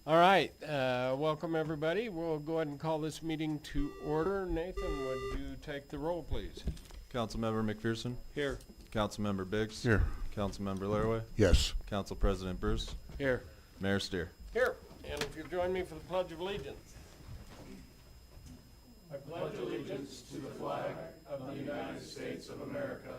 All right, welcome everybody. We'll go ahead and call this meeting to order. Nathan, would you take the roll, please? Councilmember McPherson, Here. Councilmember Biggs, Here. Councilmember Laraway, Yes. Council President Bruce, Here. Mayor Steer. Here. And if you'll join me for the Pledge of Allegiance. I pledge allegiance to the flag of the United States of America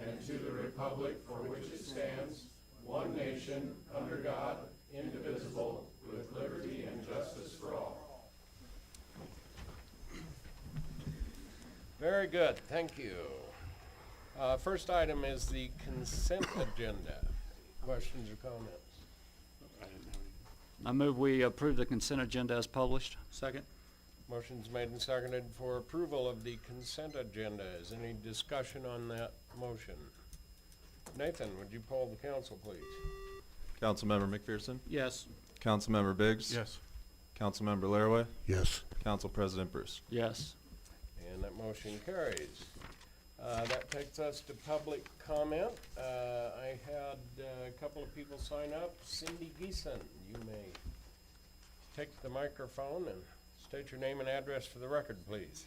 and to the republic for which it stands, one nation, under God, indivisible, with liberty and justice for all. Very good, thank you. First item is the consent agenda. Questions or comments? I move we approve the consent agenda as published. Second. Motion's made and seconded for approval of the consent agenda. Is any discussion on that motion? Nathan, would you poll the council, please? Councilmember McPherson, Yes. Councilmember Biggs, Yes. Councilmember Laraway, Yes. Council President Bruce. Yes. And that motion carries. That takes us to public comment. I had a couple of people sign up. Cindy Geeson, you may take the microphone and state your name and address for the record, please.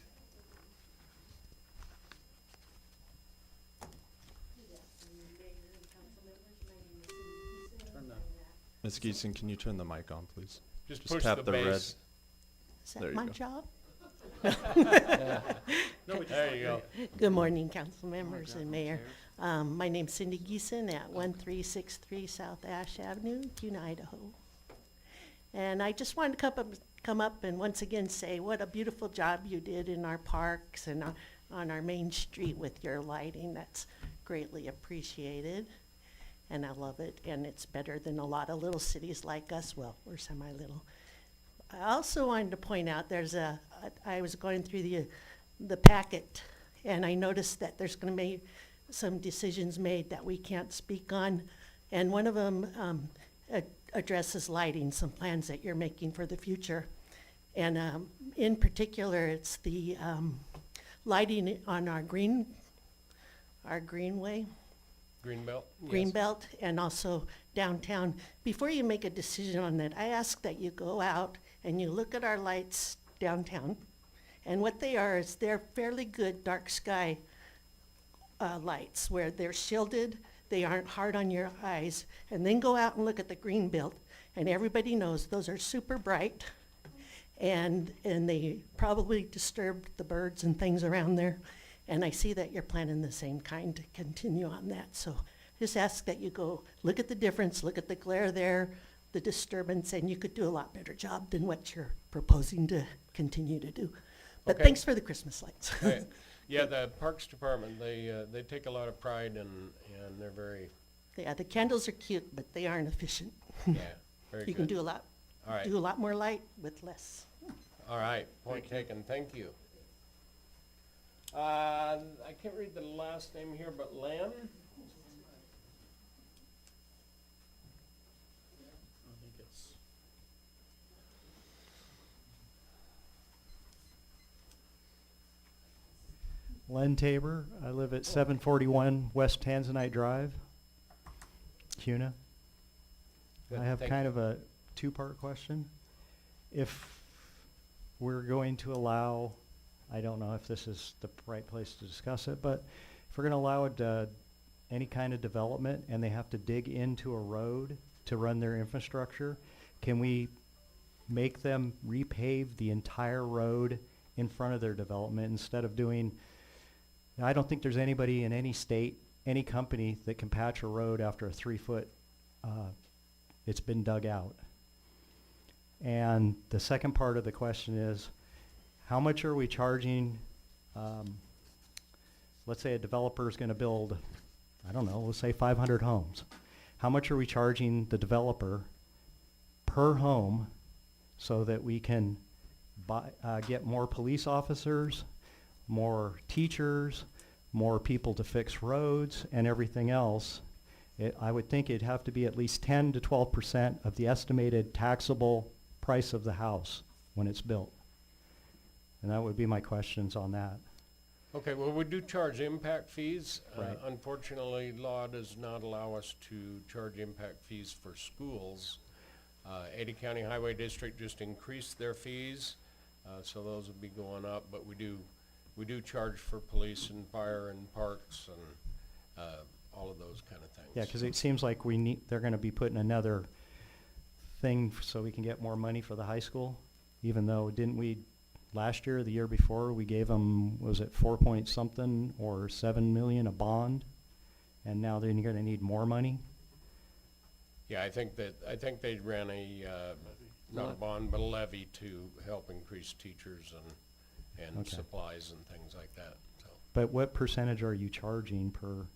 Ms. Geeson, can you turn the mic on, please? Just Just push tap the the red. base. Is There that you my go. job? There you go. Good morning, council members and mayor. My name's Cindy Geeson at 1363 South Ash Avenue, Kuna, Idaho. And I just wanted to come up and once again say what a beautiful job you did in our parks and on our main street with your lighting. That's greatly appreciated. And I love it, and it's better than a lot of little cities like us. Well, we're semi-little. I also wanted to point out I was going through the packet, and I noticed that there's going to be some decisions made that we can't speak on, and one of them addresses lighting, some plans that you're making for the future, and in particular, it's the lighting on our greenway. Greenbelt? Yes. Greenbelt, and also downtown. Before you make a decision on that, I ask that you go out and you look at our lights downtown. And what they are is they're fairly good dark sky lights where they're shielded, they aren't hard on your eyes. And then go out and look at the Greenbelt, and everybody knows those are super bright, and they probably disturbed the birds and things around there. And I see that you're planning the same kind to continue on that. So just ask that you go look at the difference, look at the glare there, the disturbance, and you could do a lot better job than what you're proposing to continue to do. But Okay. thanks for the Christmas lights. Right. Yeah, the Parks Department, they take a lot of pride and they're very, Yeah, the candles are cute, but they aren't efficient. yeah, very good. You can do a lot more light with less. All right, point taken, thank you. I can't read the last name here, but Len? Len Tabor. I live at 741 West Tanzanite Drive, Kuna. Good, I have thank kind you. of a two-part question. If we're going to allow, I don't know if this is the right place to discuss it, but if we're going to allow any kind of development and they have to dig into a road to run their infrastructure, can we make them repave the entire road in front of their development instead of doing, I don't think there's anybody in any state, any company that can patch a road after a 3-foot, it's been dug out. And the second part of the question is, how much are we charging, let's say a developer is going to build, I don't know, let's say 500 homes. How much are we charging the developer per home so that we can get more police officers, more teachers, more people to fix roads and everything else? I would think it'd have to be at least 10 to 12% of the estimated taxable price of the house when it's built. And that would be my questions on that. Okay, well, we do charge impact fees. Right. Unfortunately, law does not allow us to charge impact fees for schools. Ada County Highway District just increased their fees, so those will be going up, but we do charge for police and fire and parks and, all of those kind of things. Yeah, because it seems like they're gonna be putting another thing so we can get more money for the high school, even though, didn't we, last year, or the year before, we gave them, was it 4 point something or 7 million a bond? And now they're gonna need more money? Yeah, I think they ran not a bond, but a levy to help increase teachers and Okay. supplies and things like that, so. But what percentage are you charging per?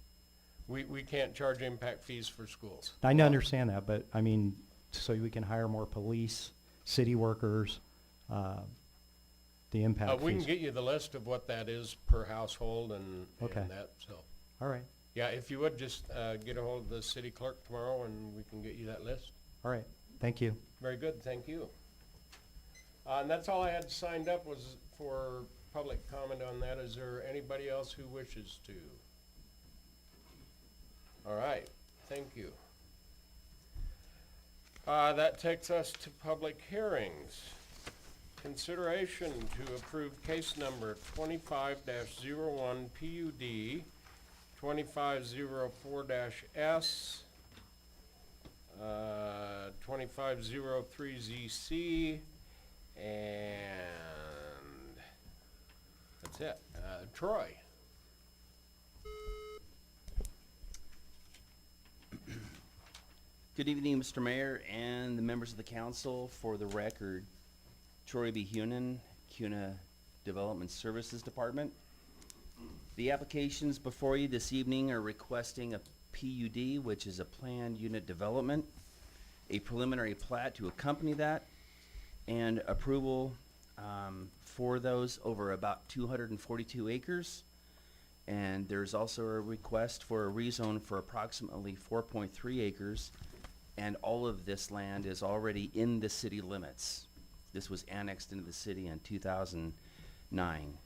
We can't charge impact fees for schools. I understand that, but I mean, so we can hire more police, city workers, the impact We can fees. get you the list of what that is per household and Okay. that, so. All right, Yeah, if you would, just get a hold of the city clerk tomorrow and we can get you that list. all right, thank you. Very good, thank you. And that's all I had signed up was for public comment on that. Is there anybody else who wishes to? All right, thank you. That takes us to public hearings. Consideration to approve case number 25-01 PUD, 2504-S, 2503ZC, and that's it. Troy. Good evening, Mr. Mayor and the members of the council. For the record, Troy B. Hunan, CUNA Development Services Department. The applications before you this evening are requesting a PUD, which is a planned unit development, a preliminary plat to accompany that, and approval for those over about 242 acres. And there's also a request for a rezone for approximately 4.3 acres, and all of this land is already in the city limits. This was annexed into the city in 2009.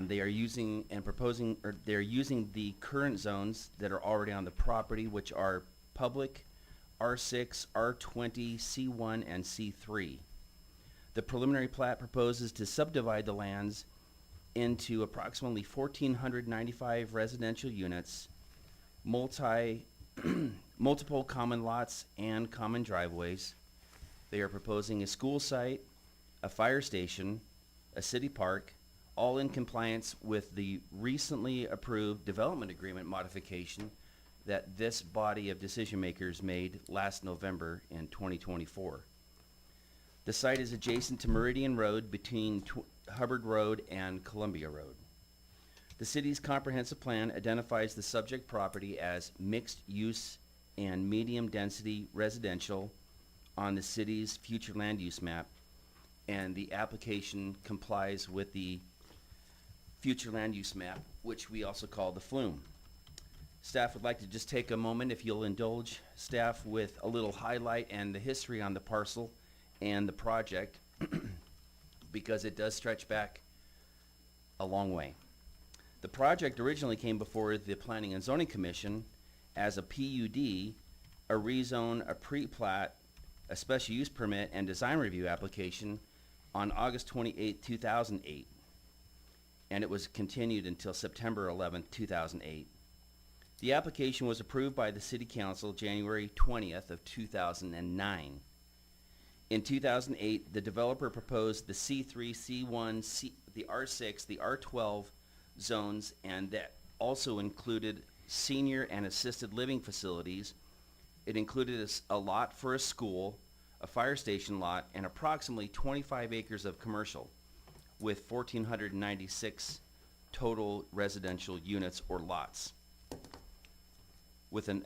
They are using and proposing, or they're using the current zones that are already on the property, which are public, R6, R20, C1, and C3. The preliminary plat proposes to subdivide the lands into approximately 1,495 residential units, multiple common lots and common driveways. They are proposing a school site, a fire station, a city park, all in compliance with the recently approved development agreement modification that this body of decision makers made last November in 2024. The site is adjacent to Meridian Road between Hubbard Road and Columbia Road. The city's comprehensive plan identifies the subject property as mixed use and medium density residential on the city's future land use map, and the application complies with the future land use map, which we also call the FLUME. Staff would like to just take a moment, if you'll indulge staff, with a little highlight and the history on the parcel and the project, because it does stretch back a long way. The project originally came before the Planning and Zoning Commission as a PUD, a rezone, a pre-plat, a special use permit, and design review application on August 28, 2008. And it was continued until September 11, 2008. The application was approved by the City Council January 20th of 2009. In 2008, the developer proposed the C3, C1, the R6, the R12 zones, and that also included senior and assisted living facilities. It included a lot for a school, a fire station lot, and approximately 25 acres of commercial, with 1,496 total residential units or lots, with an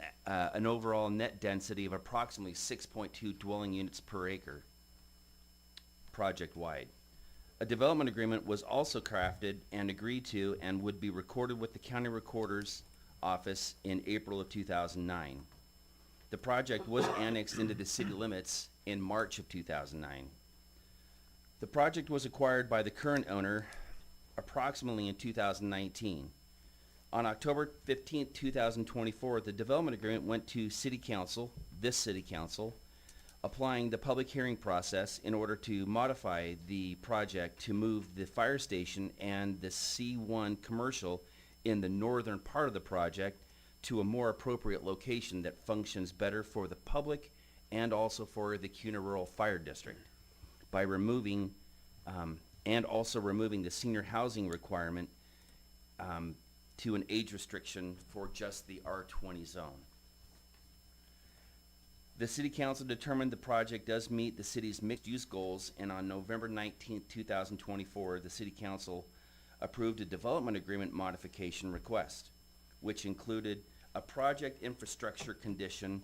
overall net density of approximately 6.2 dwelling units per acre, project-wide. A development agreement was also crafted and agreed to and would be recorded with the county recorder's office in April of 2009. The project was annexed into the city limits in March of 2009. The project was acquired by the current owner approximately in 2019. On October 15, 2024, the development agreement went to City Council, this City Council, applying the public hearing process in order to modify the project to move the fire station and the C1 commercial in the northern part of the project to a more appropriate location that functions better for the public and also for the CUNA Rural Fire District by removing, and also removing the senior housing requirement to an age restriction for just the R20 zone. The City Council determined the project does meet the city's mixed-use goals, and on November 19th, 2024, the City Council approved a development agreement modification request, which included a project infrastructure condition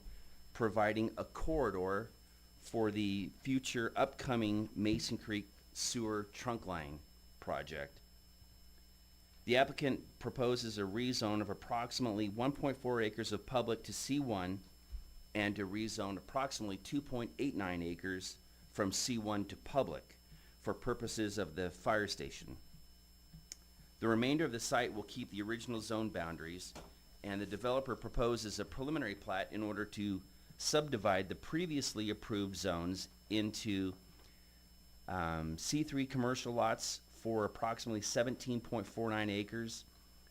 providing a corridor for the future upcoming Mason Creek Sewer Trunk Line project. The applicant proposes a rezone of approximately 1.4 acres of public to C1 and to rezone approximately 2.89 acres from C1 to public for purposes of the fire station. The remainder of the site will keep the original zone boundaries, and the developer proposes a preliminary plat in order to subdivide the previously approved zones into C3 commercial lots for approximately 17.49 acres,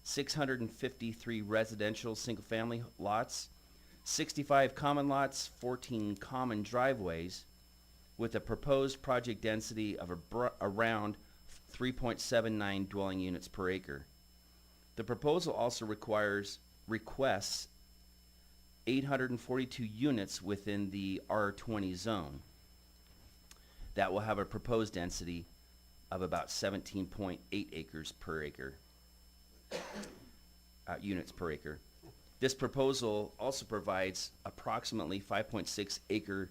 653 residential single-family lots, 65 common lots, 14 common driveways, with a proposed project density of around 3.79 dwelling units per acre. The proposal also requests 842 units within the R20 zone. That will have a proposed density of about 17.8 acres per acre, units per acre. This proposal also provides approximately 5.6 acre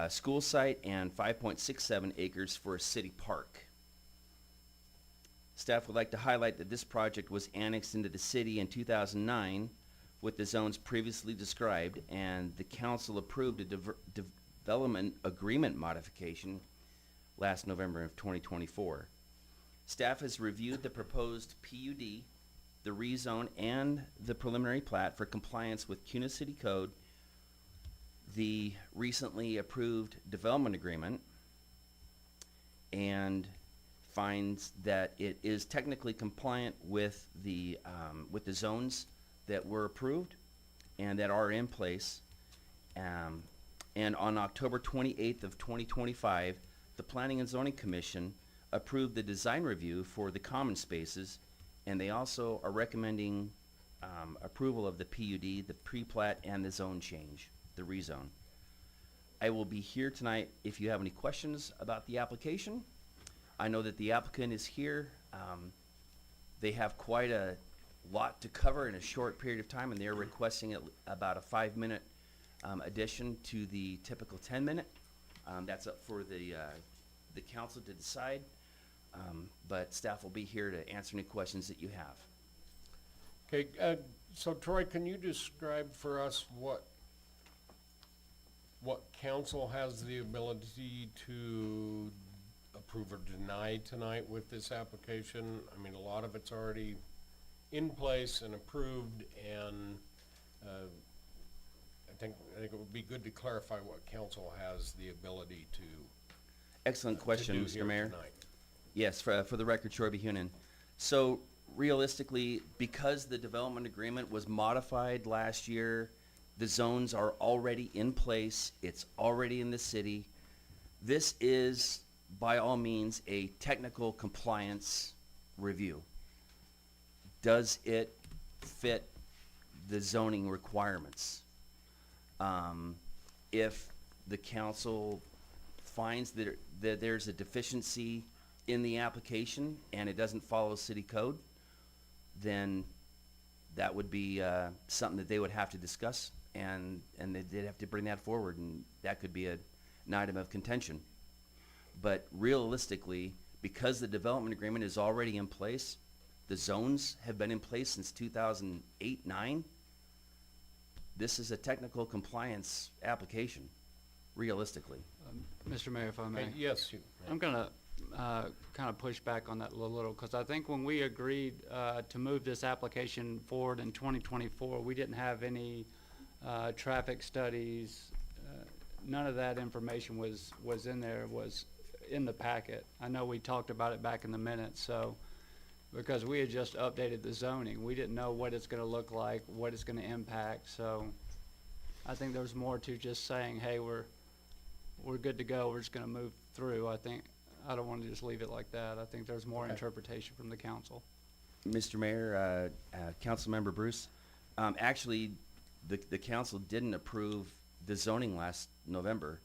school site and 5.67 acres for a city park. Staff would like to highlight that this project was annexed into the city in 2009 with the zones previously described, and the council approved a development agreement modification last November of 2024. Staff has reviewed the proposed PUD, the rezone, and the preliminary plat for compliance with CUNA City Code, the recently approved development agreement, and finds that it is technically compliant with the zones that were approved and that are in place. And on October 28th of 2025, the Planning and Zoning Commission approved the design review for the common spaces, and they also are recommending approval of the PUD, the pre-plat, and the zone change, the rezone. I will be here tonight if you have any questions about the application. I know that the applicant is here. They have quite a lot to cover in a short period of time, and they're requesting about a 5-minute addition to the typical 10-minute. That's up for the council to decide, but staff will be here to answer any questions that you have. Okay, so Troy, can you describe for us what council has the ability to approve or deny tonight with this application? I mean, a lot of it's already in place and approved, and I think it would be good to clarify what council has the ability to Excellent question, to do Mr. here Mayor. tonight. Yes, for the record, Troy Behunin. So realistically, because the development agreement was modified last year, the zones are already in place, it's already in the city. This is, by all means, a technical compliance review. Does it fit the zoning requirements? If the council finds that there's a deficiency in the application and it doesn't follow city code, then that would be something that they would have to discuss, and they'd have to bring that forward, and that could be an item of contention. But realistically, because the development agreement is already in place, the zones have been in place since 2008-9, this is a technical compliance application, realistically. Mr. Mayor, if I may. Okay, yes, you. I'm gonna kind of push back on that a little, because I think when we agreed to move this application forward in 2024, we didn't have any traffic studies, none of that information was in there, was in the packet. I know we talked about it back in the minutes, so, because we had just updated the zoning, we didn't know what it's gonna look like, what it's gonna impact, so I think there's more to just saying, hey, we're good to go, we're just gonna move through. I don't wanna just leave it like that. I think there's more Okay. interpretation from the council. Mr. Mayor, Councilmember Bruce, actually, the council didn't approve the zoning last November.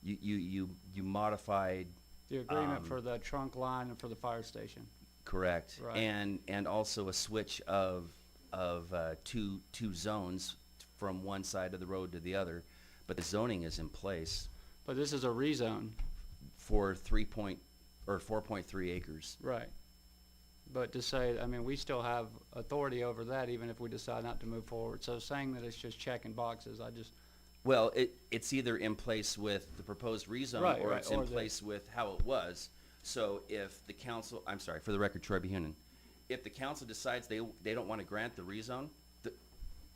You modified, The agreement Um, for the trunk line and for the fire station. correct, Right. and also a switch of two zones from one side of the road to the other, but the zoning is in place But this is a rezone, for 4.3 acres. right? But to say, I mean, we still have authority over that even if we decide not to move forward. So saying that it's just checking boxes, Well, it's either in place with the proposed rezone, Right, or right, it's in or the- place with how it was. So if the council, I'm sorry, for the record, Troy Behunin, if the council decides they don't want to grant the rezone,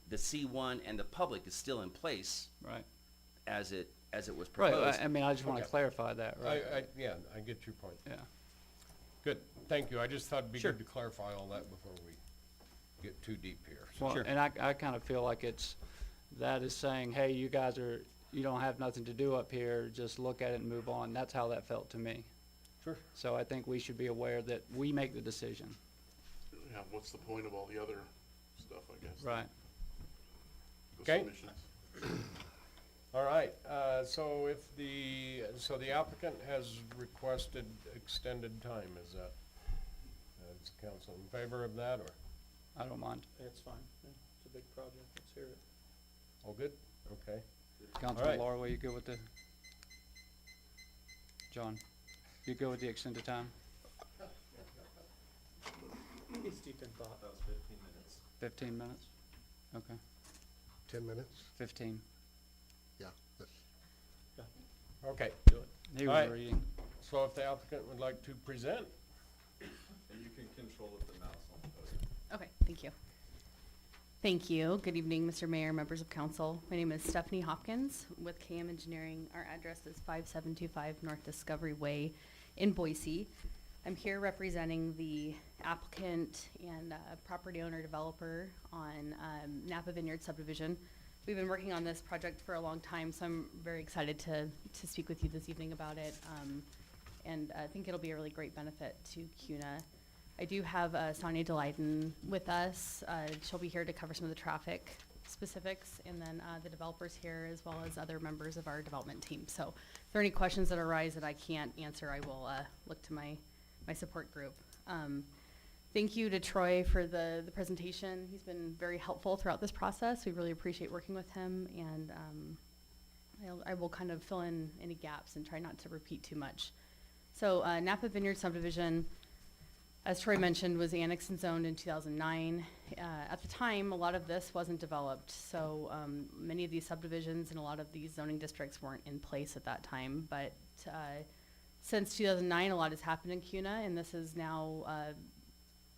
the C1 and the public is still in place right? as it was Right, proposed. I mean, I just wanna Okay. clarify that, right? Yeah, I get your point. Yeah. Good, thank you. I just thought it'd be Sure. good to clarify all that before we get too deep here. So- Well, Sure. and I kind of feel like that is saying, hey, you guys you don't have nothing to do up here, just look at it and move on. That's how that felt to me. Sure. So I think we should be aware that we make the decision. Yeah, what's the point of all the other stuff, I guess? Right. The Okay. submissions. All right, so so the applicant has requested extended time, is council in favor of that, or, I don't mind. It's fine, yeah, it's a big project, let's hear it. all good? Okay. Councilman right. Laura, you good with John, you good with the extended time? He's deep in thought. 15 minutes? Okay, 10 minutes? 15. Yeah. Okay, He All was right. reading. so if the applicant would like to present, And you can control the mouse on the podium. Okay, thank you. Thank you. Good evening, Mr. Mayor, members of council. My name is Stephanie Hopkins with KM Engineering. Our address is 5725 North Discovery Way in Boise. I'm here representing the applicant and property owner developer on Napa Vineyard subdivision. We've been working on this project for a long time, so I'm very excited to speak with you this evening about it. And I think it'll be a really great benefit to CUNA. I do have Sonia Delyden with us. She'll be here to cover some of the traffic specifics, and then the developers here, as well as other members of our development team. So if there are any questions that arise that I can't answer, I will look to my support group. Thank you to Troy for the presentation. He's been very helpful throughout this process. We really appreciate working with him, and I will kind of fill in any gaps and try not to repeat too much. So Napa Vineyard subdivision, as Troy mentioned, was annexed and zoned in 2009. At the time, a lot of this wasn't developed, so many of these subdivisions and a lot of these zoning districts weren't in place at that time. But since 2009, a lot has happened in CUNA, and this is now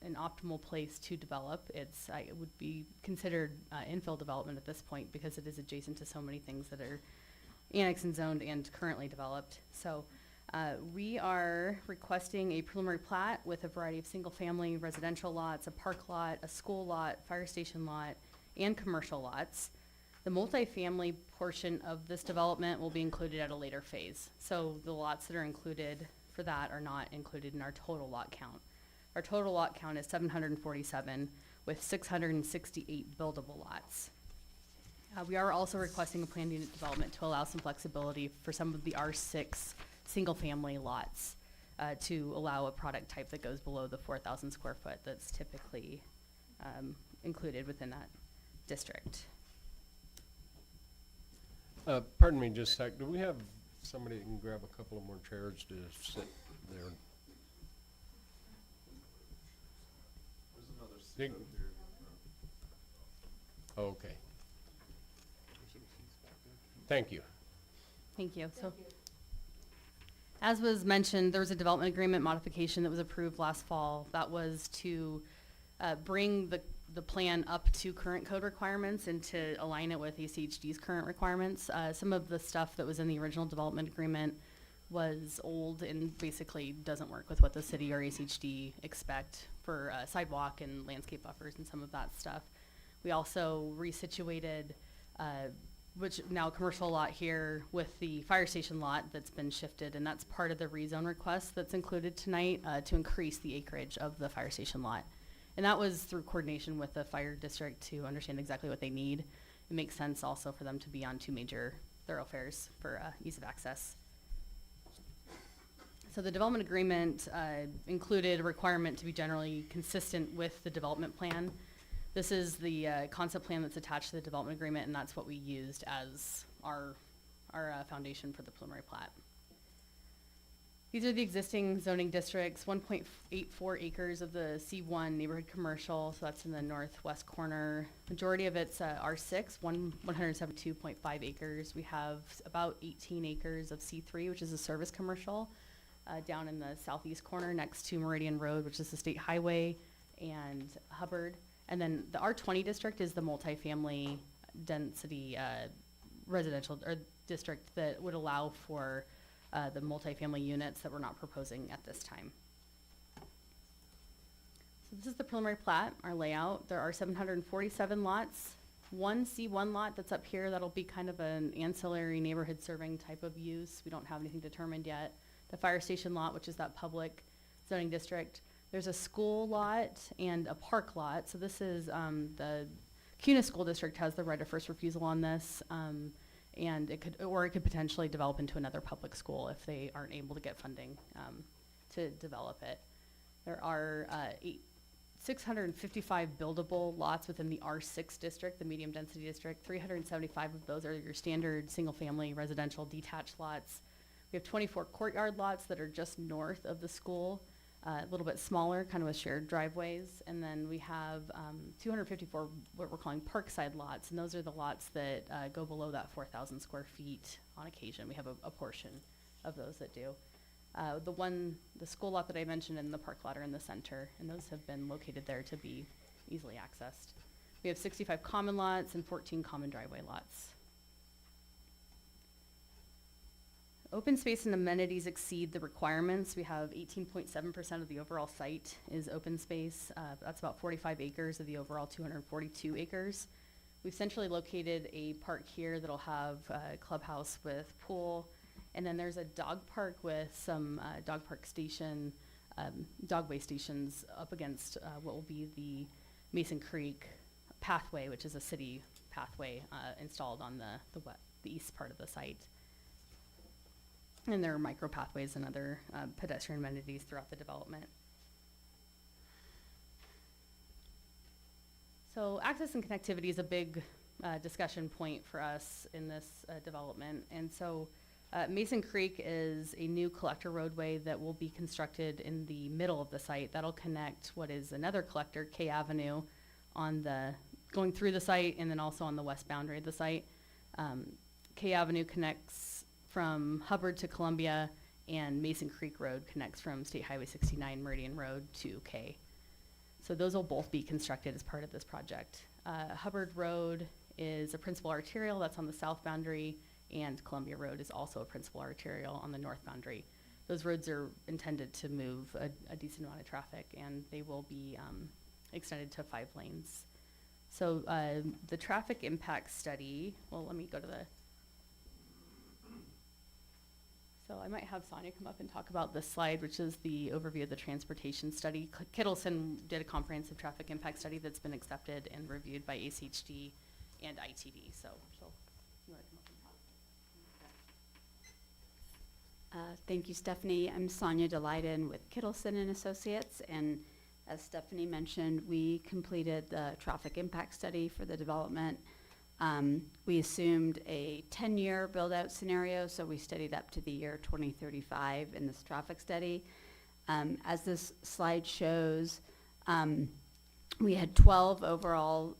an optimal place to develop. It would be considered infill development at this point because it is adjacent to so many things that are annexed and zoned and currently developed. So we are requesting a preliminary plat with a variety of single-family residential lots, a park lot, a school lot, fire station lot, and commercial lots. The multifamily portion of this development will be included at a later phase. So the lots that are included for that are not included in our total lot count. Our total lot count is 747 with 668 buildable lots. We are also requesting a planned unit development to allow some flexibility for some of the R6 single-family lots to allow a product type that goes below the 4,000 square foot that's typically included within that district. pardon me just a sec, do we have somebody that can grab a couple of more chairs to sit there? There's another Dig- seat up here. Okay. Thank you. Thank you. So, as was mentioned, there was a development agreement modification that was approved last fall. That was to bring the plan up to current code requirements and to align it with ACHD's current requirements. Some of the stuff that was in the original development agreement was old and basically doesn't work with what the city or ACHD expect for sidewalk and landscape buffers and some of that stuff. We also resituated, which now commercial lot here with the fire station lot that's been shifted, and that's part of the rezone request that's included tonight to increase the acreage of the fire station lot. And that was through coordination with the fire district to understand exactly what they need. It makes sense also for them to be on two major thoroughfares for ease of access. So the development agreement included a requirement to be generally consistent with the development plan. This is the concept plan that's attached to the development agreement, and that's what we used as our foundation for the preliminary plat. These are the existing zoning districts, 1.84 acres of the C1 neighborhood commercial, so that's in the northwest corner. Majority of it's R6, 172.5 acres. We have about 18 acres of C3, which is a service commercial, down in the southeast corner next to Meridian Road, which is the state highway, and Hubbard. And then the R20 district is the multifamily density residential or district that would allow for the multifamily units that we're not proposing at this time. So this is the preliminary plat, our layout. There are 747 lots. One C1 lot that's up here, that'll be kind of an ancillary neighborhood serving type of use. We don't have anything determined yet. The fire station lot, which is that public zoning district. There's a school lot and a park lot. So this is the CUNA School District has the right of first refusal on this. And it could potentially develop into another public school if they aren't able to get funding to develop it. There are 655 buildable lots within the R6 district, the medium density district. 375 of those are your standard single family residential detached lots. We have 24 courtyard lots that are just north of the school, a little bit smaller, kind of with shared driveways. And then we have 254 what we're calling parkside lots, and those are the lots that go below that 4,000 square feet on occasion. We have a portion of those that do. The school lot that I mentioned and the park lot are in the center, and those have been located there to be easily accessed. We have 65 common lots and 14 common driveway lots. Open space and amenities exceed the requirements. We have 18.7% of the overall site is open space. That's about 45 acres of the overall 242 acres. We've centrally located a park here that'll have a clubhouse with pool. And then there's a dog park with some dog way stations up against what will be the Mason Creek pathway, which is a city pathway installed on the east part of the site. And there are micro pathways and other pedestrian amenities throughout the development. So access and connectivity is a big discussion point for us in this development. And so Mason Creek is a new collector roadway that will be constructed in the middle of the site. That'll connect what is another collector, K Avenue, going through the site and then also on the west boundary of the site. K Avenue connects from Hubbard to Columbia, and Mason Creek Road connects from State Highway 69 Meridian Road to K. So those will both be constructed as part of this project. Hubbard Road is a principal arterial that's on the south boundary, and Columbia Road is also a principal arterial on the north boundary. Those roads are intended to move a decent amount of traffic, and they will be extended to 5 lanes. So the traffic impact study, well, let me go to the So I might have Sonia come up and talk about this slide, which is the overview of the transportation study. Kittleson did a comprehensive traffic impact study that's been accepted and reviewed by ACHD and ITD. So you want to come up and talk? Thank you, Stephanie. I'm Sonia Delyden with Kittleson and Associates, and as Stephanie mentioned, we completed the traffic impact study for the development. We assumed a 10-year build-out scenario, so we studied up to the year 2035 in this traffic study. As this slide shows, we had 12 overall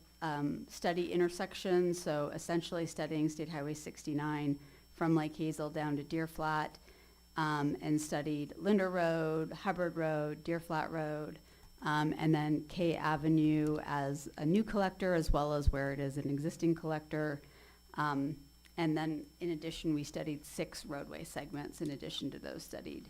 study intersections, so essentially studying State Highway 69 from Lake Hazel down to Deer Flat, and studied Linder Road, Hubbard Road, Deer Flat Road, and then K Avenue as a new collector, as well as where it is an existing collector. And then in addition, we studied 6 roadway segments in addition to those study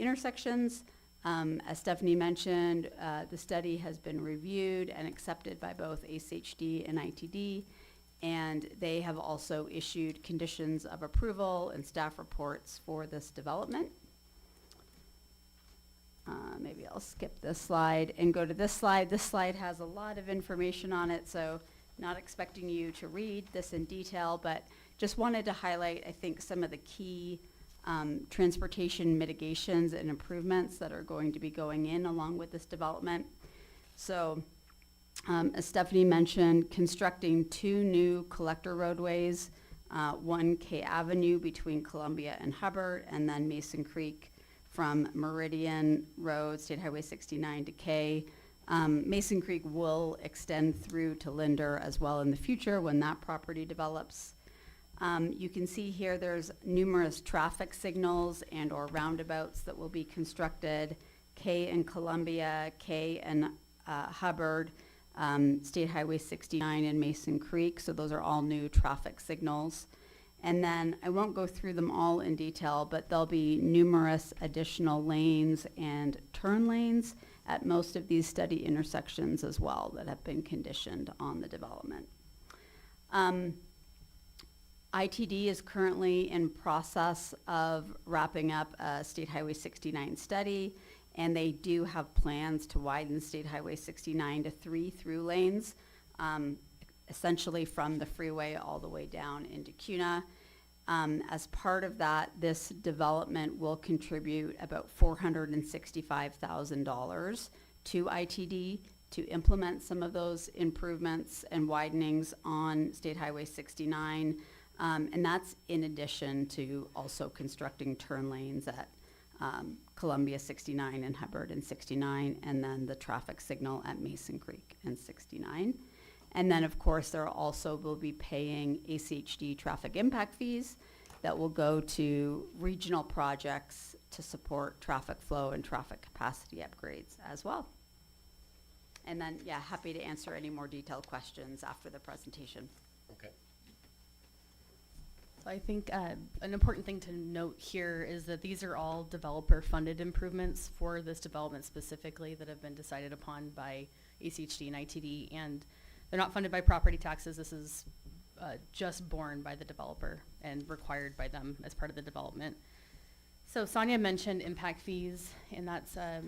intersections. As Stephanie mentioned, the study has been reviewed and accepted by both ACHD and ITD, and they have also issued conditions of approval and staff reports for this development. Maybe I'll skip this slide and go to this slide. This slide has a lot of information on it, so not expecting you to read this in detail, but just wanted to highlight, I think, some of the key transportation mitigations and improvements that are going to be going in along with this development. So, as Stephanie mentioned, constructing 2 new collector roadways, one K Avenue between Columbia and Hubbard, and then Mason Creek from Meridian Road, State Highway 69 to K. Mason Creek will extend through to Linder as well in the future when that property develops. You can see here there's numerous traffic signals and or roundabouts that will be constructed. K and Columbia, K and Hubbard, State Highway 69 and Mason Creek. So those are all new traffic signals. And then I won't go through them all in detail, but there'll be numerous additional lanes and turn lanes at most of these study intersections as well that have been conditioned on the development. ITD is currently in process of wrapping up a State Highway 69 study, and they do have plans to widen State Highway 69 to 3 through lanes, essentially from the freeway all the way down into Kuna. As part of that, this development will contribute about $465,000 to ITD to implement some of those improvements and widenings on State Highway 69. And that's in addition to also constructing turn lanes at Columbia 69 and Hubbard and 69, and then the traffic signal at Mason Creek and 69. And then, of course, there also will be paying ACHD traffic impact fees that will go to regional projects to support traffic flow and traffic capacity upgrades as well. And then, yeah, happy to answer any more detailed questions after the presentation. Okay. So I think an important thing to note here is that these are all developer-funded improvements for this development specifically that have been decided upon by ACHD and ITD, and they're not funded by property taxes. This is just borne by the developer and required by them as part of the development. So Sonia mentioned impact fees, and that's a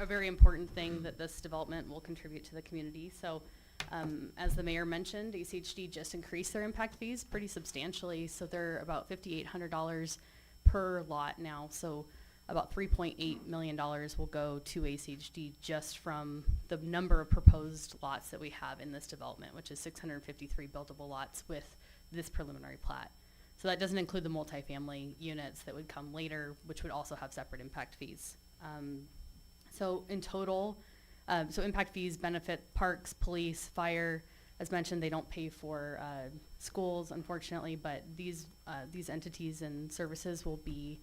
very important thing that this development will contribute to the community. So as the mayor mentioned, ACHD just increased their impact fees pretty substantially. So they're about $5,800 per lot now. So about $3.8 million will go to ACHD just from the number of proposed lots that we have in this development, which is 653 buildable lots with this preliminary plat. So that doesn't include the multifamily units that would come later, which would also have separate impact fees. So in total, so impact fees benefit parks, police, fire. As mentioned, they don't pay for schools, unfortunately, but these entities and services will be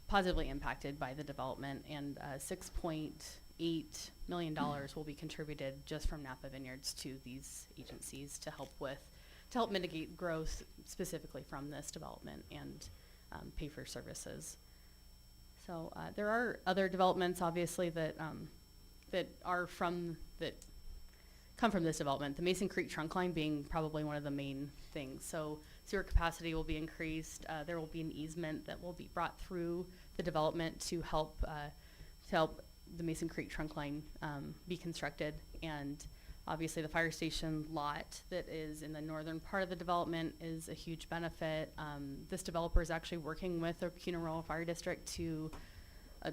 positively impacted by the development, and $6.8 million will be contributed just from Napa Vineyards to these agencies to help mitigate growth specifically from this development and pay for services. So there are other developments, obviously, that come from this development. The Mason Creek trunk line being probably one of the main things. So sewer capacity will be increased. There will be an easement that will be brought through the development to help the Mason Creek trunk line be constructed. And obviously the fire station lot that is in the northern part of the development is a huge benefit. This developer is actually working with the Kuna Rural Fire District to,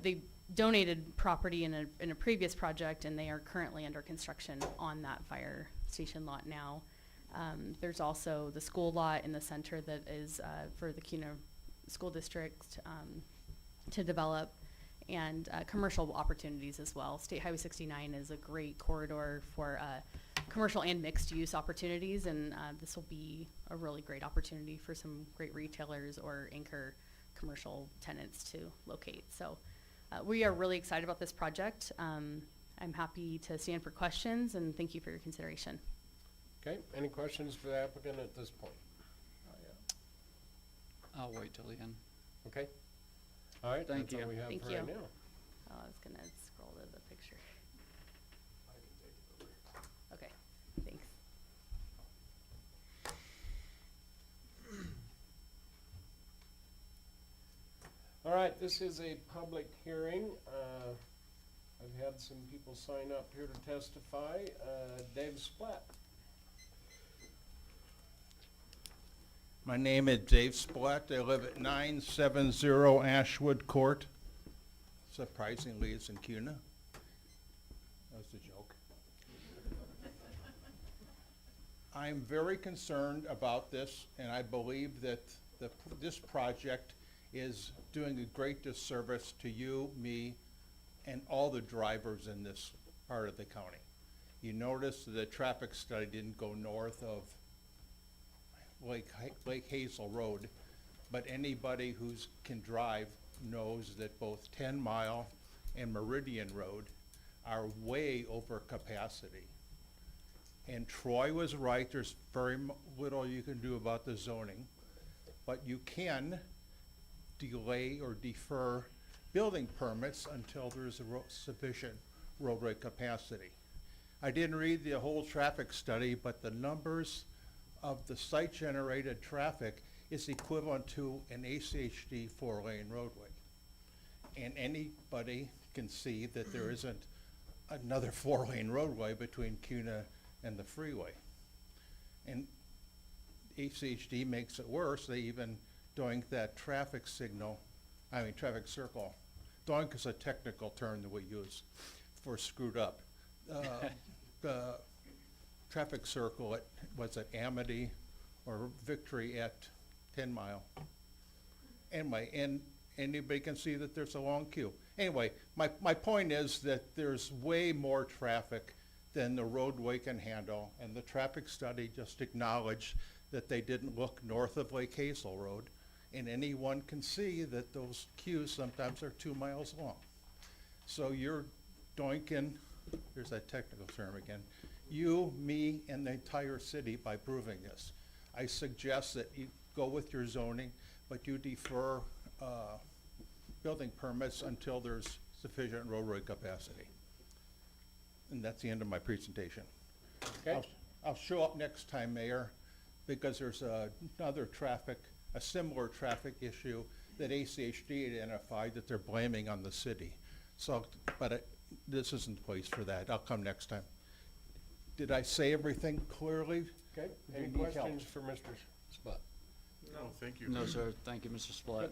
they donated property in a previous project, and they are currently under construction on that fire station lot now. There's also the school lot in the center that is for the Kuna School District to develop, and commercial opportunities as well. State Highway 69 is a great corridor for commercial and mixed use opportunities, and this will be a really great opportunity for some great retailers or anchor commercial tenants to locate. So we are really excited about this project. I'm happy to stand for questions, and thank you for your consideration. Okay, any questions for the applicant at this point? I'll wait till the end. Okay? All right, Thank that's all you. we have Thank for you. right now. Oh, I was gonna scroll to the picture. Okay, thanks. All right, this is a public hearing. I've had some people sign up here to testify. Dave Splatt. My name is Dave Splatt. I live at 970 Ashwood Court. Surprisingly, it's in Cuna. That was a joke. I'm very concerned about this, and I believe that this project is doing a great disservice to you, me, and all the drivers in this part of the county. You notice the traffic study didn't go north of Lake Hazel Road, but anybody who can drive knows that both 10 Mile and Meridian Road are way over capacity. And Troy was right, there's very little you can do about the zoning, but you can delay or defer building permits until there's sufficient roadway capacity. I didn't read the whole traffic study, but the numbers of the site-generated traffic is equivalent to an ACHD 4-lane roadway. And anybody can see that there isn't another 4-lane roadway between Cuna and the freeway. And ACHD makes it worse. They even doink that traffic circle. Doink is a technical term that we use for screwed up. The traffic circle was at Amity or Victory at 10 Mile. Anyway, and anybody can see that there's a long queue. Anyway, my point is that there's way more traffic than the roadway can handle, and the traffic study just acknowledged that they didn't look north of Lake Hazel Road, and anyone can see that those queues sometimes are 2 miles long. So you're doinking, there's that technical term again, you, me, and the entire city by proving this. I suggest that you go with your zoning, but you defer building permits until there's sufficient roadway capacity. And that's the end of my presentation. Okay. I'll show up next time, Mayor, because there's another a similar traffic issue that ACHD identified that they're blaming on the city. So, but this isn't the place for that. I'll come next time. Did I say everything clearly? Okay, Do any you need help? questions for Mr. Splatt? No, thank you. No, sir. Thank you, Mr. Splatt.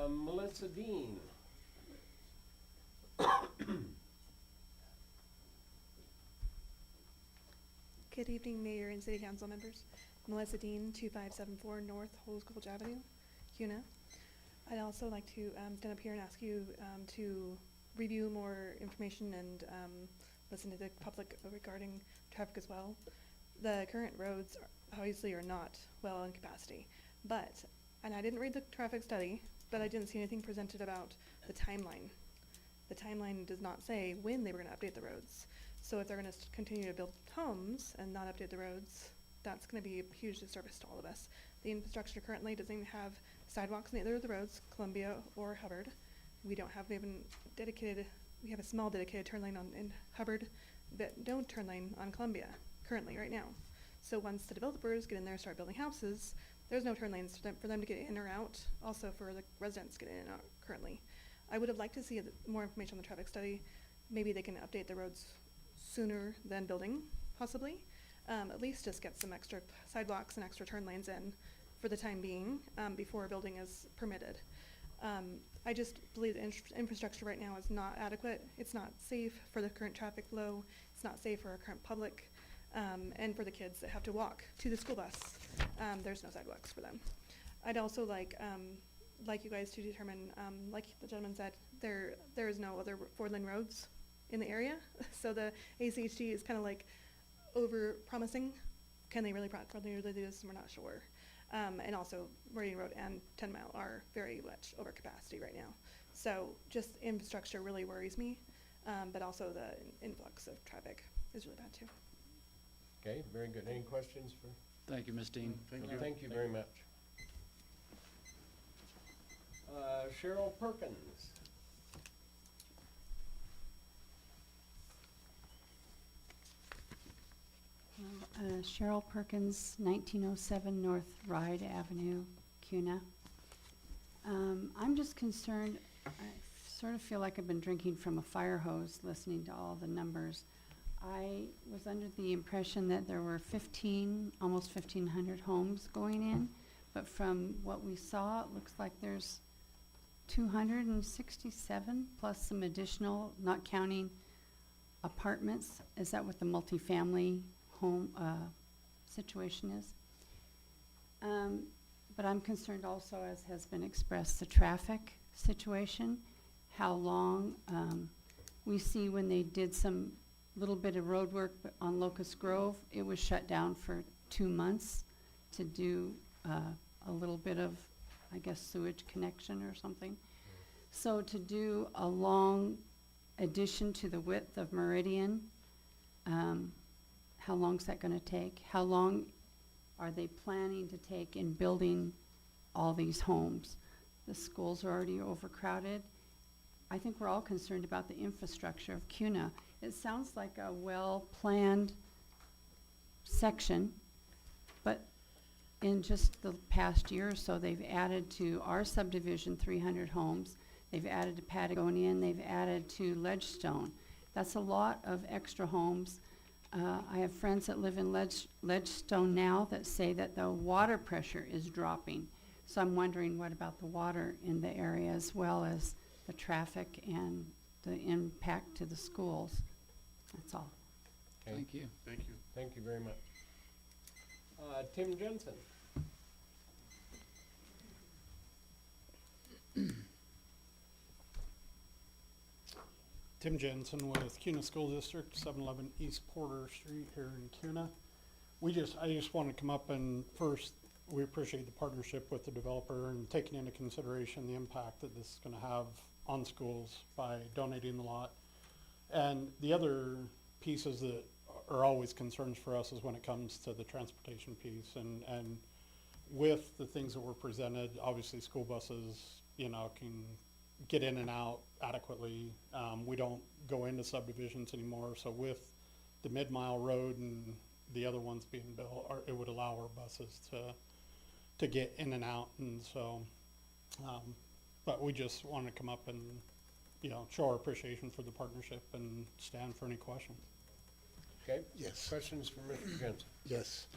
Melissa Dean. Good evening, Mayor and City Council members. Melissa Dean, 2574 North Holmes Gulch Avenue, Cuna. I'd also like to stand up here and ask you to review more information and listen to the public regarding traffic as well. The current roads obviously are not well in capacity, but, and I didn't read the traffic study, but I didn't see anything presented about the timeline. The timeline does not say when they were going to update the roads. So if they're going to continue to build homes and not update the roads, that's going to be a huge disservice to all of us. The infrastructure currently doesn't even have sidewalks on either of the roads, Columbia or Hubbard. We don't have even dedicated, we have a small dedicated turn lane in Hubbard, but no turn lane on Columbia currently right now. So once the developers get in there and start building houses, there's no turn lanes for them to get in or out, also for the residents to get in and out currently. I would have liked to see more information on the traffic study. Maybe they can update the roads sooner than building, possibly. At least just get some extra sidewalks and extra turn lanes in for the time being, before building is permitted. I just believe the infrastructure right now is not adequate. It's not safe for the current traffic flow. It's not safe for our current public, and for the kids that have to walk to the school bus. There's no sidewalks for them. I'd also like you guys to determine, like the gentleman said, there is no other 4-lane roads in the area. So the ACHD is kind of like over promising. Can they really do this? We're not sure. And also Meridian Road and 10 Mile are very much over capacity right now. So just infrastructure really worries me, but also the influx of traffic is really bad too. Okay, very good. Any questions for? Thank you, Ms. Dean. Thank you very much. Cheryl Perkins. Cheryl Perkins, 1907 North Ride Avenue, Cuna. I'm just concerned, I sort of feel like I've been drinking from a fire hose listening to all the numbers. I was under the impression that there were almost 1,500 homes going in, but from what we saw, it looks like there's 267 plus some additional, not counting apartments. Is that what the multifamily home situation is? But I'm concerned also, as has been expressed, the traffic situation, how long we see when they did some little bit of road work on Locust Grove, it was shut down for 2 months to do a little bit of, I guess, sewage connection or something. So to do a long addition to the width of Meridian, how long is that going to take? How long are they planning to take in building all these homes? The schools are already overcrowded. I think we're all concerned about the infrastructure of Cuna. It sounds like a well-planned section, but in just the past year or so, they've added to our subdivision 300 homes. They've added to Patagonian. They've added to Ledgestone. That's a lot of extra homes. I have friends that live in Ledgestone now that say that the water pressure is dropping. So I'm wondering what about the water in the area as well as the traffic and the impact to the schools. That's all. Okay. Thank you. Thank you. Thank you very much. Tim Jensen. Tim Jensen with Cuna School District, 711 East Porter Street here in Cuna. I just want to come up and first, we appreciate the partnership with the developer and taking into consideration the impact that this is going to have on schools by donating the lot. And the other pieces that are always concerns for us is when it comes to the transportation piece. And with the things that were presented, obviously school buses, can get in and out adequately. We don't go into subdivisions anymore, so with the mid-mile road and the other ones being built, it would allow our buses to get in and out. And so, but we just want to come up and, show our appreciation for the partnership and stand for any questions. Okay. Yes. Questions for Mr. Jensen? Yes.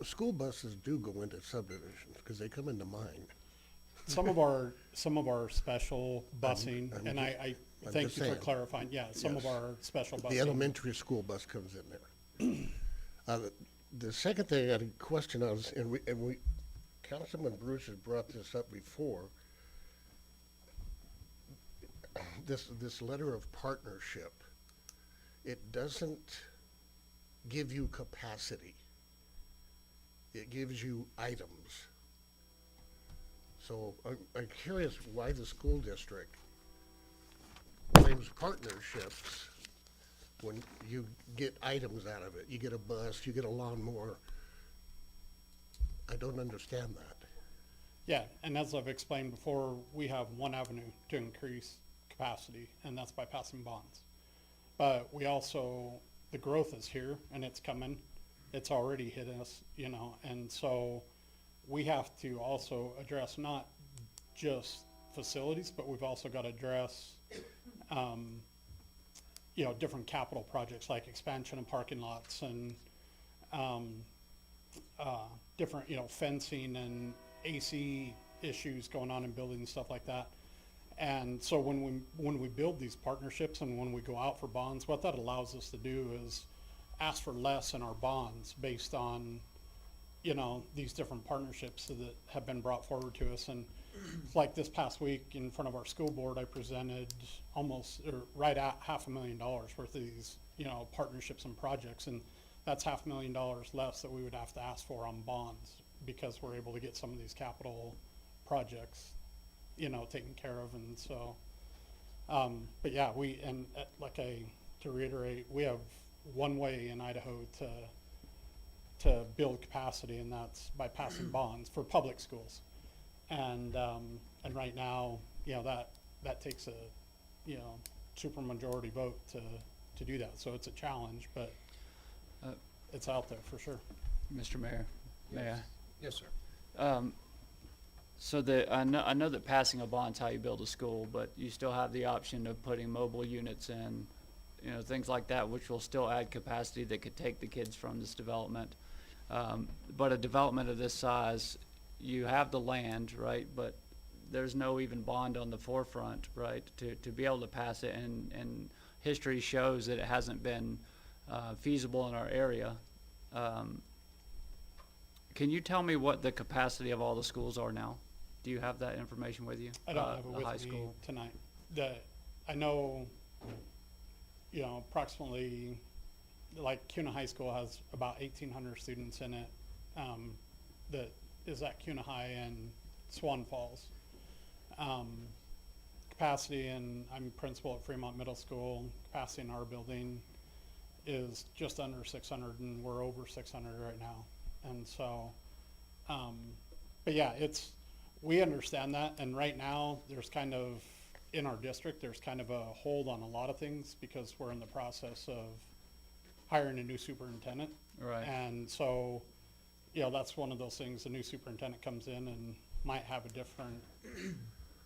School buses do go into subdivisions because they come into mine. Some of our special busing, I'm and I I'm thank just you for saying. clarifying, yeah, some of Yes. our special busing. The elementary school bus comes in there. The second thing I had a question on is, and we, Councilman Bruce has brought this up before, this letter of partnership, it doesn't give you capacity. It gives you items. So I'm curious why the school district claims partnerships when you get items out of it. You get a bus, you get a lawnmower. I don't understand that. Yeah, and as I've explained before, we have one avenue to increase capacity, and that's by passing bonds. But we also, the growth is here and it's coming. It's already hit us, and so we have to also address not just facilities, but we've also got to address, different capital projects like expansion of parking lots and different, fencing and AC issues going on in buildings and stuff like that. And so when we build these partnerships and when we go out for bonds, what that allows us to do is ask for less in our bonds based on, these different partnerships that have been brought forward to us. And like this past week in front of our school board, I presented right at $500,000 worth of these, partnerships and projects. And that's $500,000 less that we would have to ask for on bonds because we're able to get some of these capital projects, you know, taken care of, and so, but yeah, to reiterate, we have one way in Idaho to build capacity, and that's by passing bonds for public schools. And right now, you know, that takes a, you know, supermajority vote to do that. So it's a challenge, but it's out there for sure. Mr. Mayor, may I? Yes, sir. So I know that passing a bond's how you build a school, but you still have the option of putting mobile units in, you know, things like that, which will still add capacity that could take the kids from this development. But a development of this size, you have the land, right? But there's no even bond on the forefront, right? To be able to pass it, and history shows that it hasn't been feasible in our area. Can you tell me what the capacity of all the schools are now? Do you have that information with you? I don't have it The high with me school. tonight. I know, you know, approximately, like CUNA High School has about 1,800 students in it. That is at CUNA High and Swan Falls. Capacity, and I'm principal at Fremont Middle School, capacity in our building is just under 600, and we're over 600 right now. And so, but yeah, we understand that, and right now, there's kind of, in our district, there's kind of a hold on a lot of things because we're in the process of hiring a new superintendent. Right. And so, you know, that's one of those things, the new superintendent comes in and might have a different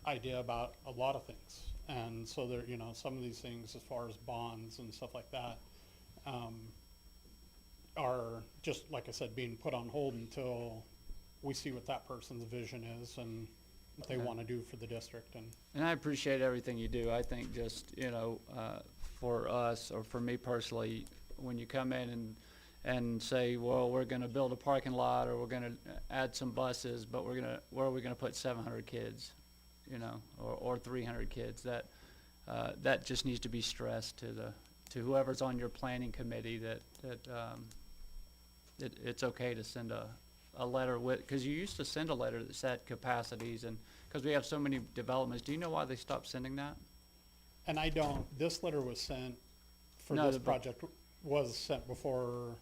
idea about a lot of things. And so there, you know, some of these things as far as bonds and stuff like that, are just, like I said, being put on hold until we see what that person's vision is and what they Okay. want to do for the district. And I appreciate everything you do. I think just, you know, for us, or for me personally, when you come in and say, well, we're gonna build a parking lot, or we're gonna add some buses, but where are we gonna put 700 kids, you know, or 300 kids? That just needs to be stressed to whoever's on your planning committee, that it's okay to send a letter with, because you used to send a letter that said capacities, and because we have so many developments. Do you know why they stopped sending that? And I don't, this letter was sent for No, this the- project, was sent before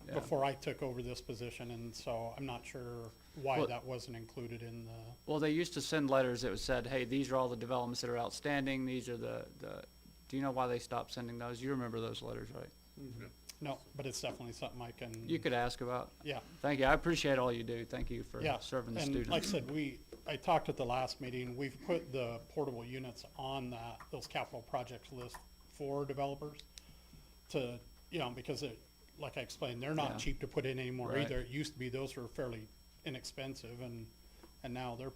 Yeah. I took over this position, and so I'm not sure why Well- that wasn't included in the, Well, they used to send letters that said, hey, these are all the developments that are outstanding, these are do you know why they stopped sending those? You remember those letters, right? no, but it's definitely something I can. You could ask about. Yeah. Thank you, I appreciate all you do, thank you for Yeah, serving the and students. like I said, I talked at the last meeting, we've put the portable units on those capital projects list for developers to, you know, because like I explained, they're Yeah. not cheap to put in anymore Right. either. It used to be those were fairly inexpensive, and now they're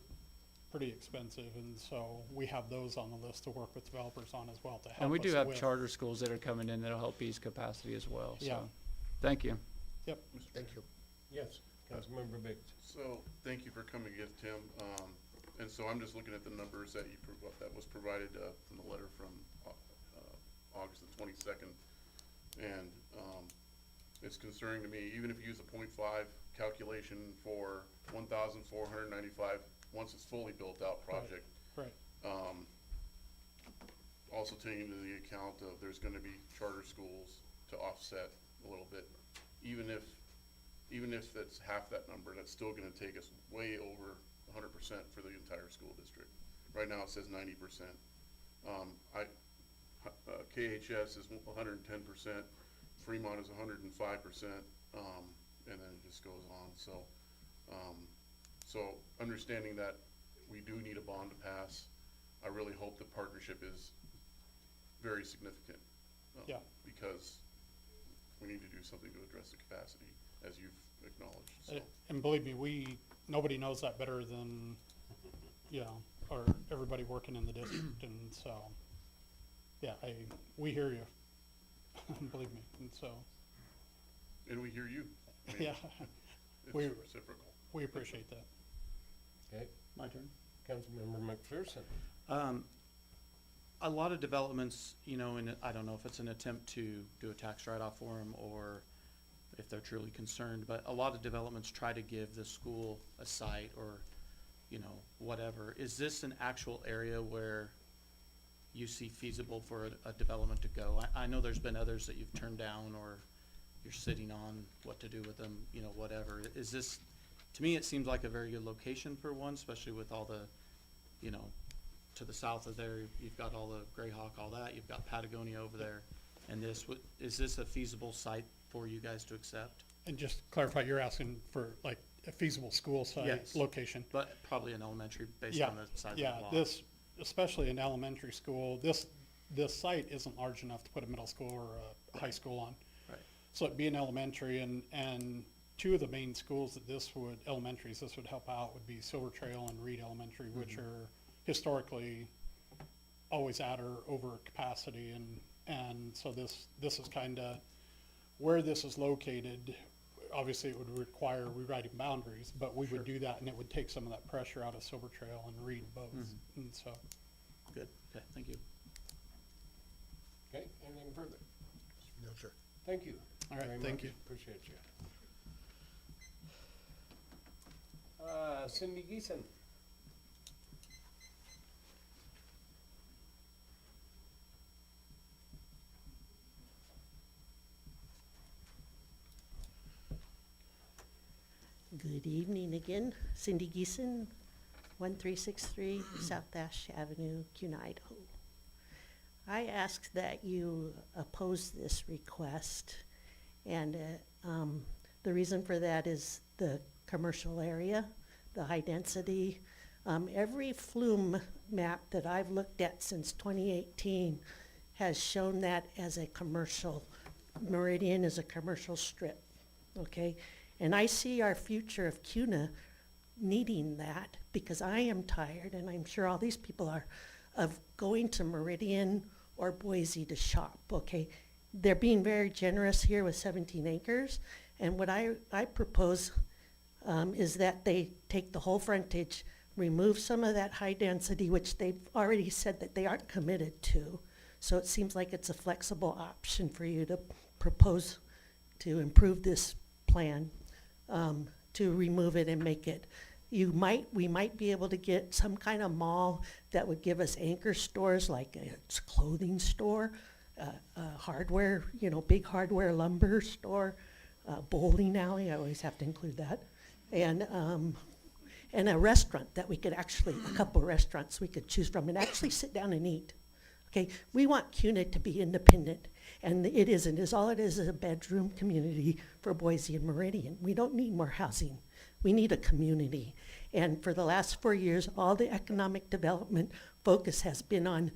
pretty expensive, and so we have those on the list to work with developers on as well to help us. And we do have with- charter schools that are coming in that'll help ease capacity as well, so. Yeah. Thank you. Yep. Thank you. Yes, Councilmember Biggs. So, thank you for coming again, Tim. And so I'm just looking at the numbers that that was provided, from the letter from, August the 22nd. And, it's concerning to me, even if you use a 0.5 calculation for 1,495, once it's fully built out project. Right. Also taking into the account of there's gonna be charter schools to offset a little bit. Even if that's half that number, that's still gonna take us way over 100% for the entire school district. Right now it says 90%. KHS is 110%, Fremont is 105%, and then it just goes on, so. So understanding that we do need a bond to pass, I really hope the partnership is very significant. Yeah. Because we need to do something to address the capacity, as you've acknowledged, so. And believe me, nobody knows that better than, you know, or everybody working in the district, and so, yeah, we hear you, believe me, and so, And we hear you. I mean, yeah, It's we- reciprocal. we appreciate that. Okay, My turn. Councilmember McPherson. A lot of developments, you know, and I don't know if it's an attempt to do a tax write-off for them or if they're truly concerned. But a lot of developments try to give the school a site or, you know, whatever. Is this an actual area where you see feasible for a development to go? I know there's been others that you've turned down or you're sitting on what to do with them, you know, whatever. Is this, to me, it seems like a very good location for one, especially with all the, you know, to the south of there, you've got all the Greyhawk, all that, you've got Patagonia over there. And this, is this a feasible site for you guys to accept? And just to clarify, you're asking for like a feasible school site Yes. location? But probably an elementary based Yeah, on the size of yeah, the lot. this, especially in elementary school, this site isn't large enough to put a middle school or a high school on. Right. So it'd be an elementary, and two of the main schools that elementaries this would help out would be Silver Trail and Reed Elementary, which are historically always at or over capacity, and so this is kinda, where this is located, obviously it would require rewriting boundaries, but we would do that, and it would take some of that pressure out of Silver Trail and Reed both, and so. Good, okay, thank you. Okay, anything further? No, sir. Thank you. All right, very thank much. you. Appreciate you. Cindy Geeson. Good evening again. Cindy Geeson, 1363 South Ash Avenue, Cuna, Idaho. I ask that you oppose this request, and the reason for that is the commercial area, the high density. Every flume map that I've looked at since 2018 has shown that as a commercial, Meridian is a commercial strip, okay? And I see our future of Cuna needing that, because I am tired, and I'm sure all these people are, of going to Meridian or Boise to shop, okay? They're being very generous here with 17 acres, and what I propose is that they take the whole frontage, remove some of that high density, which they've already said that they aren't committed to. So it seems like it's a flexible option for you to propose to improve this plan, to remove it and make it. We might be able to get some kind of mall that would give us anchor stores, like a clothing store, hardware, you know, big hardware lumber store, bowling alley, I always have to include that, and a restaurant that we could actually, a couple of restaurants we could choose from and actually sit down and eat. Okay, we want Cuna to be independent, and it isn't. All it is a bedroom community for Boise and Meridian. We don't need more housing. We need a community. And for the last 4 years, all the economic development focus has been on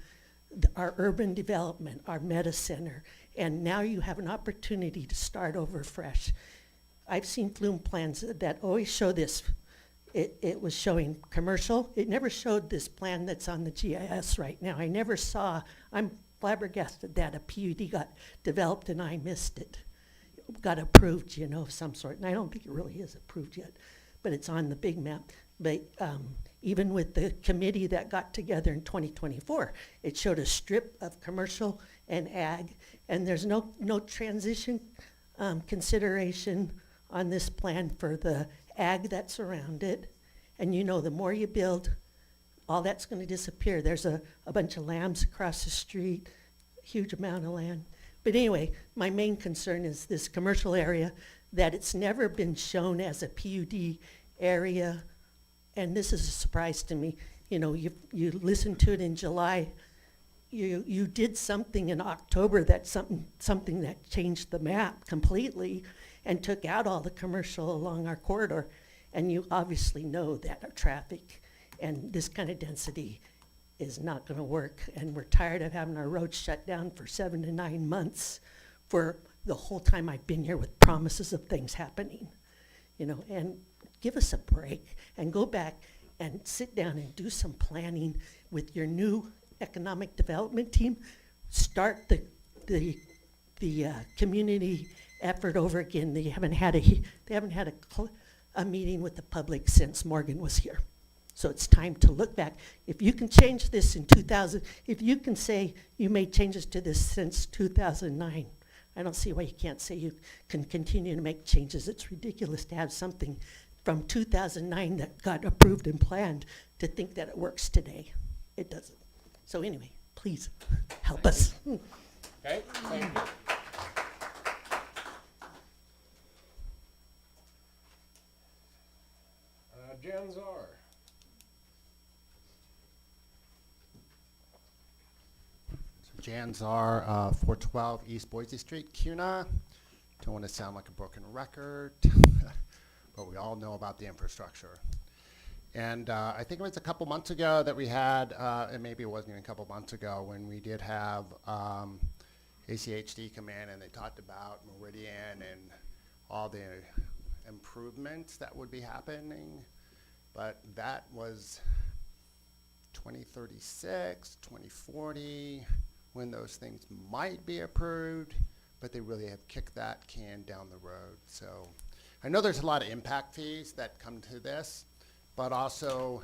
our urban development, our meta center, and now you have an opportunity to start over fresh. I've seen flume plans that always show this. It was showing commercial. It never showed this plan that's on the GIS right now. I never saw, I'm flabbergasted that a PUD got developed and I missed it. Got approved, you know, of some sort. And I don't think it really is approved yet, but it's on the big map. But even with the committee that got together in 2024, it showed a strip of commercial and ag, and there's no transition consideration on this plan for the ag that's around it. And you know, the more you build, all that's going to disappear. There's a bunch of lambs across the street, huge amount of land. But anyway, my main concern is this commercial area, that it's never been shown as a PUD area. And this is a surprise to me. You know, you listened to it in July. You did something in October, something that changed the map completely and took out all the commercial along our corridor. And you obviously know that our traffic and this kind of density is not going to work. And we're tired of having our roads shut down for 7 to 9 months for the whole time I've been here with promises of things happening. You know, and give us a break and go back and sit down and do some planning with your new economic development team. Start the community effort over again. They haven't had a meeting with the public since Morgan was here. So it's time to look back. If you can change this in 2000, if you can say you made changes to this since 2009, I don't see why you can't say you can continue to make changes. It's ridiculous to have something from 2009 that got approved and planned to think that it works today. It doesn't. So anyway, please help us. Okay, thank you. Jan Czar. Jan Czar, 412 East Boise Street, CUNA. Don't want to sound like a broken record, but we all know about the infrastructure. And I think it was a couple months ago that we had, and maybe it wasn't even a couple months ago, when we did have ACHD come in and they talked about Meridian and all the improvements that would be happening. But that was 2036, 2040, when those things might be approved, but they really have kicked that can down the road. So I know there's a lot of impact fees that come to this, but also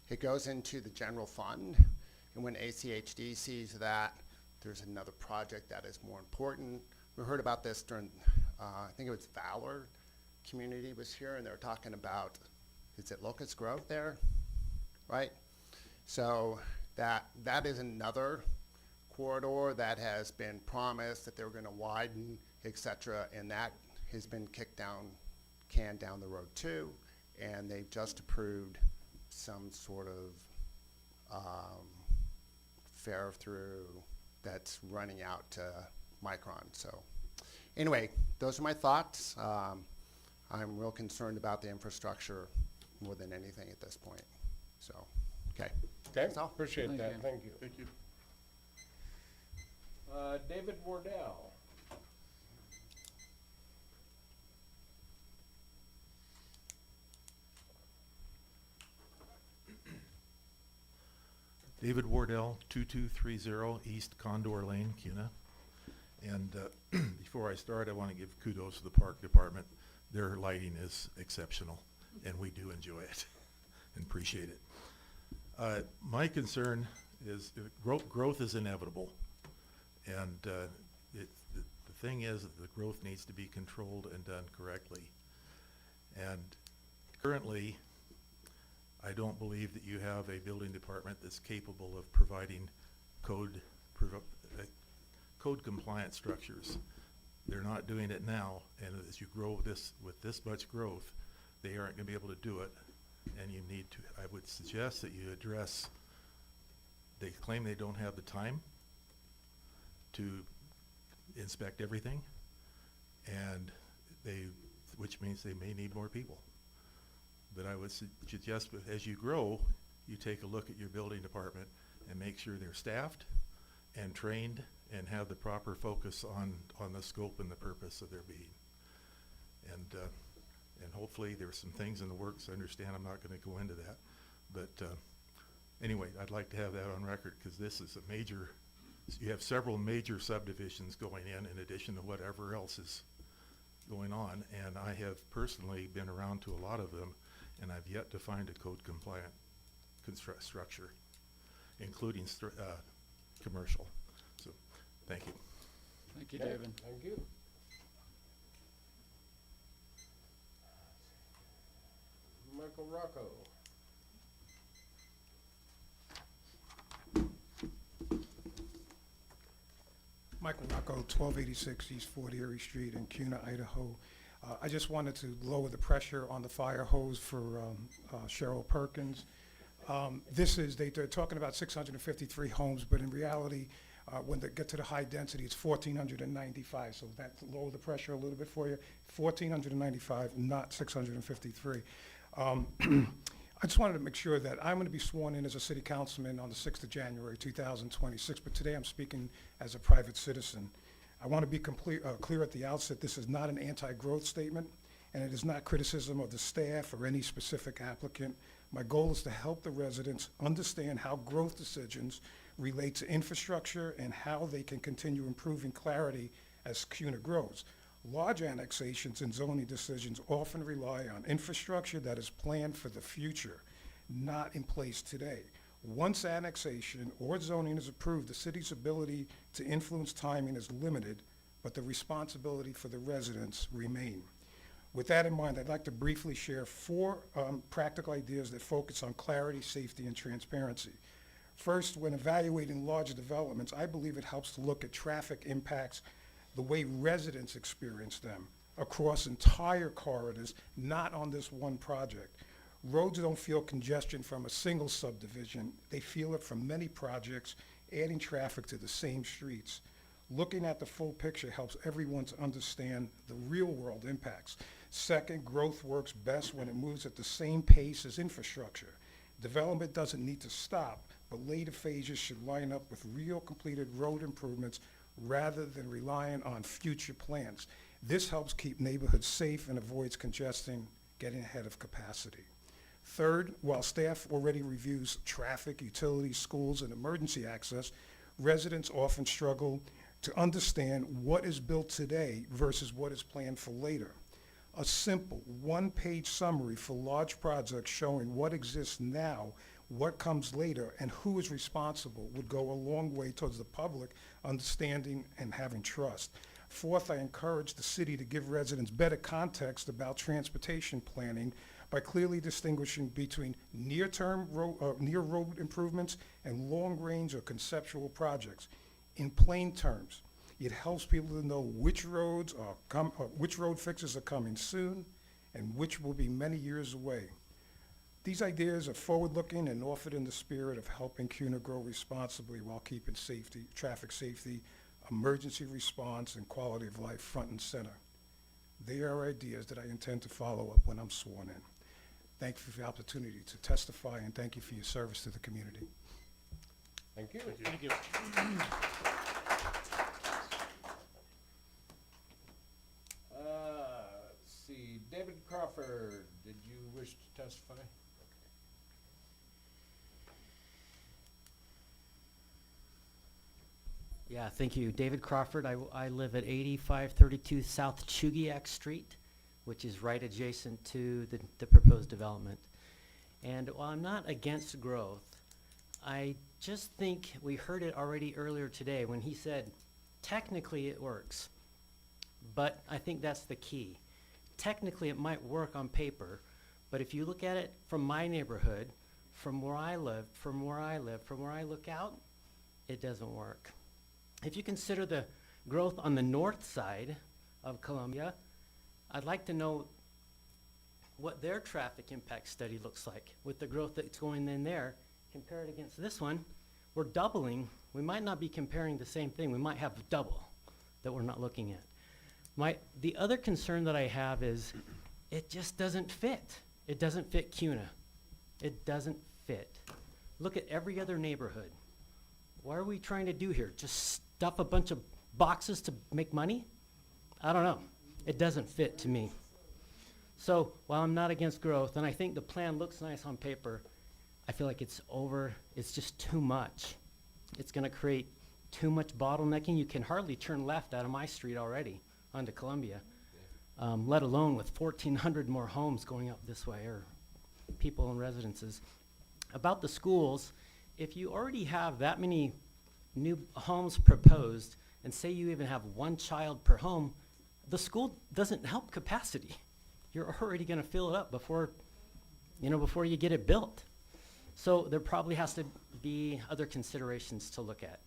it goes into the general fund. And when ACHD sees that, there's another project that is more important. We heard about this during, I think it was Valor Community was here, and they were talking about, is it Locust Grove there, right? So that is another corridor that has been promised that they were going to widen, et cetera, and that has been kicked down the road too. And they've just approved some sort of fare through that's running out to Micron. So anyway, those are my thoughts. I'm real concerned about the infrastructure more than anything at this point. So, okay. Okay, That's all. appreciate Thank that, you. thank you. Thank you. David Wardell. David Wardell, 2230 East Condor Lane, CUNA. And before I start, I want to give kudos to the park department. Their lighting is exceptional, and we do enjoy it and appreciate it. My concern is growth is inevitable, and the thing is that the growth needs to be controlled and done correctly. And currently, I don't believe that you have a building department that's capable of providing code compliant structures. They're not doing it now, and as you grow this with this much growth, they aren't going to be able to do it. And you need to, I would suggest that you address, they claim they don't have the time to inspect everything, and which means they may need more people. But I would suggest as you grow, you take a look at your building department and make sure they're staffed and trained and have the proper focus on the scope and the purpose of their being. And hopefully there's some things in the works. I understand I'm not going to go into that. But anyway, I'd like to have that on record because this is a major, you have several major subdivisions going in addition to whatever else is going on. And I have personally been around to a lot of them, and I've yet to find a code compliant structure, including commercial. So, thank you. Thank you, Okay, David. thank you. Michael Rocco. Michael Rocco, 1286 East Fort Erie Street in Cuna, Idaho. I just wanted to lower the pressure on the fire hose for Cheryl Perkins. They're talking about 653 homes, but in reality, when they get to the high density, it's 1,495. So that lower the pressure a little bit for you. 1,495, not 653. I just wanted to make sure that I'm going to be sworn in as a city councilman on the 6th of January, 2026, but today I'm speaking as a private citizen. I want to be clear at the outset, this is not an anti-growth statement, and it is not criticism of the staff or any specific applicant. My goal is to help the residents understand how growth decisions relate to infrastructure and how they can continue improving clarity as CUNA grows. Large annexations and zoning decisions often rely on infrastructure that is planned for the future, not in place today. Once annexation or zoning is approved, the city's ability to influence timing is limited, but the responsibility for the residents remain. With that in mind, I'd like to briefly share 4 practical ideas that focus on clarity, safety, and transparency. First, when evaluating large developments, I believe it helps to look at traffic impacts the way residents experience them across entire corridors, not on this one project. Roads don't feel congestion from a single subdivision. They feel it from many projects, adding traffic to the same streets. Looking at the full picture helps everyone to understand the real-world impacts. Second, growth works best when it moves at the same pace as infrastructure. Development doesn't need to stop, but later phases should line up with real completed road improvements rather than relying on future plans. This helps keep neighborhoods safe and avoids congesting, getting ahead of capacity. Third, while staff already reviews traffic, utilities, schools, and emergency access, residents often struggle to understand what is built today versus what is planned for later. A simple one-page summary for large projects showing what exists now, what comes later, and who is responsible would go a long way towards the public understanding and having trust. Fourth, I encourage the city to give residents better context about transportation planning by clearly distinguishing between near-term near road improvements and long-range or conceptual projects. In plain terms, it helps people to know which road fixes are coming soon and which will be many years away. These ideas are forward-looking and offered in the spirit of helping CUNA grow responsibly while keeping traffic safety, emergency response, and quality of life front and center. They are ideas that I intend to follow up when I'm sworn in. Thank you for the opportunity to testify, and thank you for your service to the community. Thank you. Thank you. Let's see, David Crawford, did you wish to testify? Yeah, thank you. David Crawford. I live at 8532 South Chugiak Street, which is right adjacent to the proposed development. And while I'm not against growth, I just think we heard it already earlier today when he said, technically it works. But I think that's the key. Technically it might work on paper, but if you look at it from my neighborhood, from where I live, from where I look out, it doesn't work. If you consider the growth on the north side of Columbia, I'd like to know what their traffic impact study looks like with the growth that's going in there compared against this one. We're doubling. We might not be comparing the same thing. We might have double that we're not looking at. The other concern that I have is it just doesn't fit. It doesn't fit CUNA. It doesn't fit. Look at every other neighborhood. What are we trying to do here? Just stuff a bunch of boxes to make money? I don't know. It doesn't fit to me. So while I'm not against growth, and I think the plan looks nice on paper, I feel like it's just too much. It's gonna create too much bottlenecking. You can hardly turn left out of my street already onto Columbia, let alone with 1,400 more homes going up this way, or people and residences. About the schools, if you already have that many new homes proposed, and say you even have one child per home, the school doesn't help capacity. You're already gonna fill it up before you get it built. So there probably has to be other considerations to look at.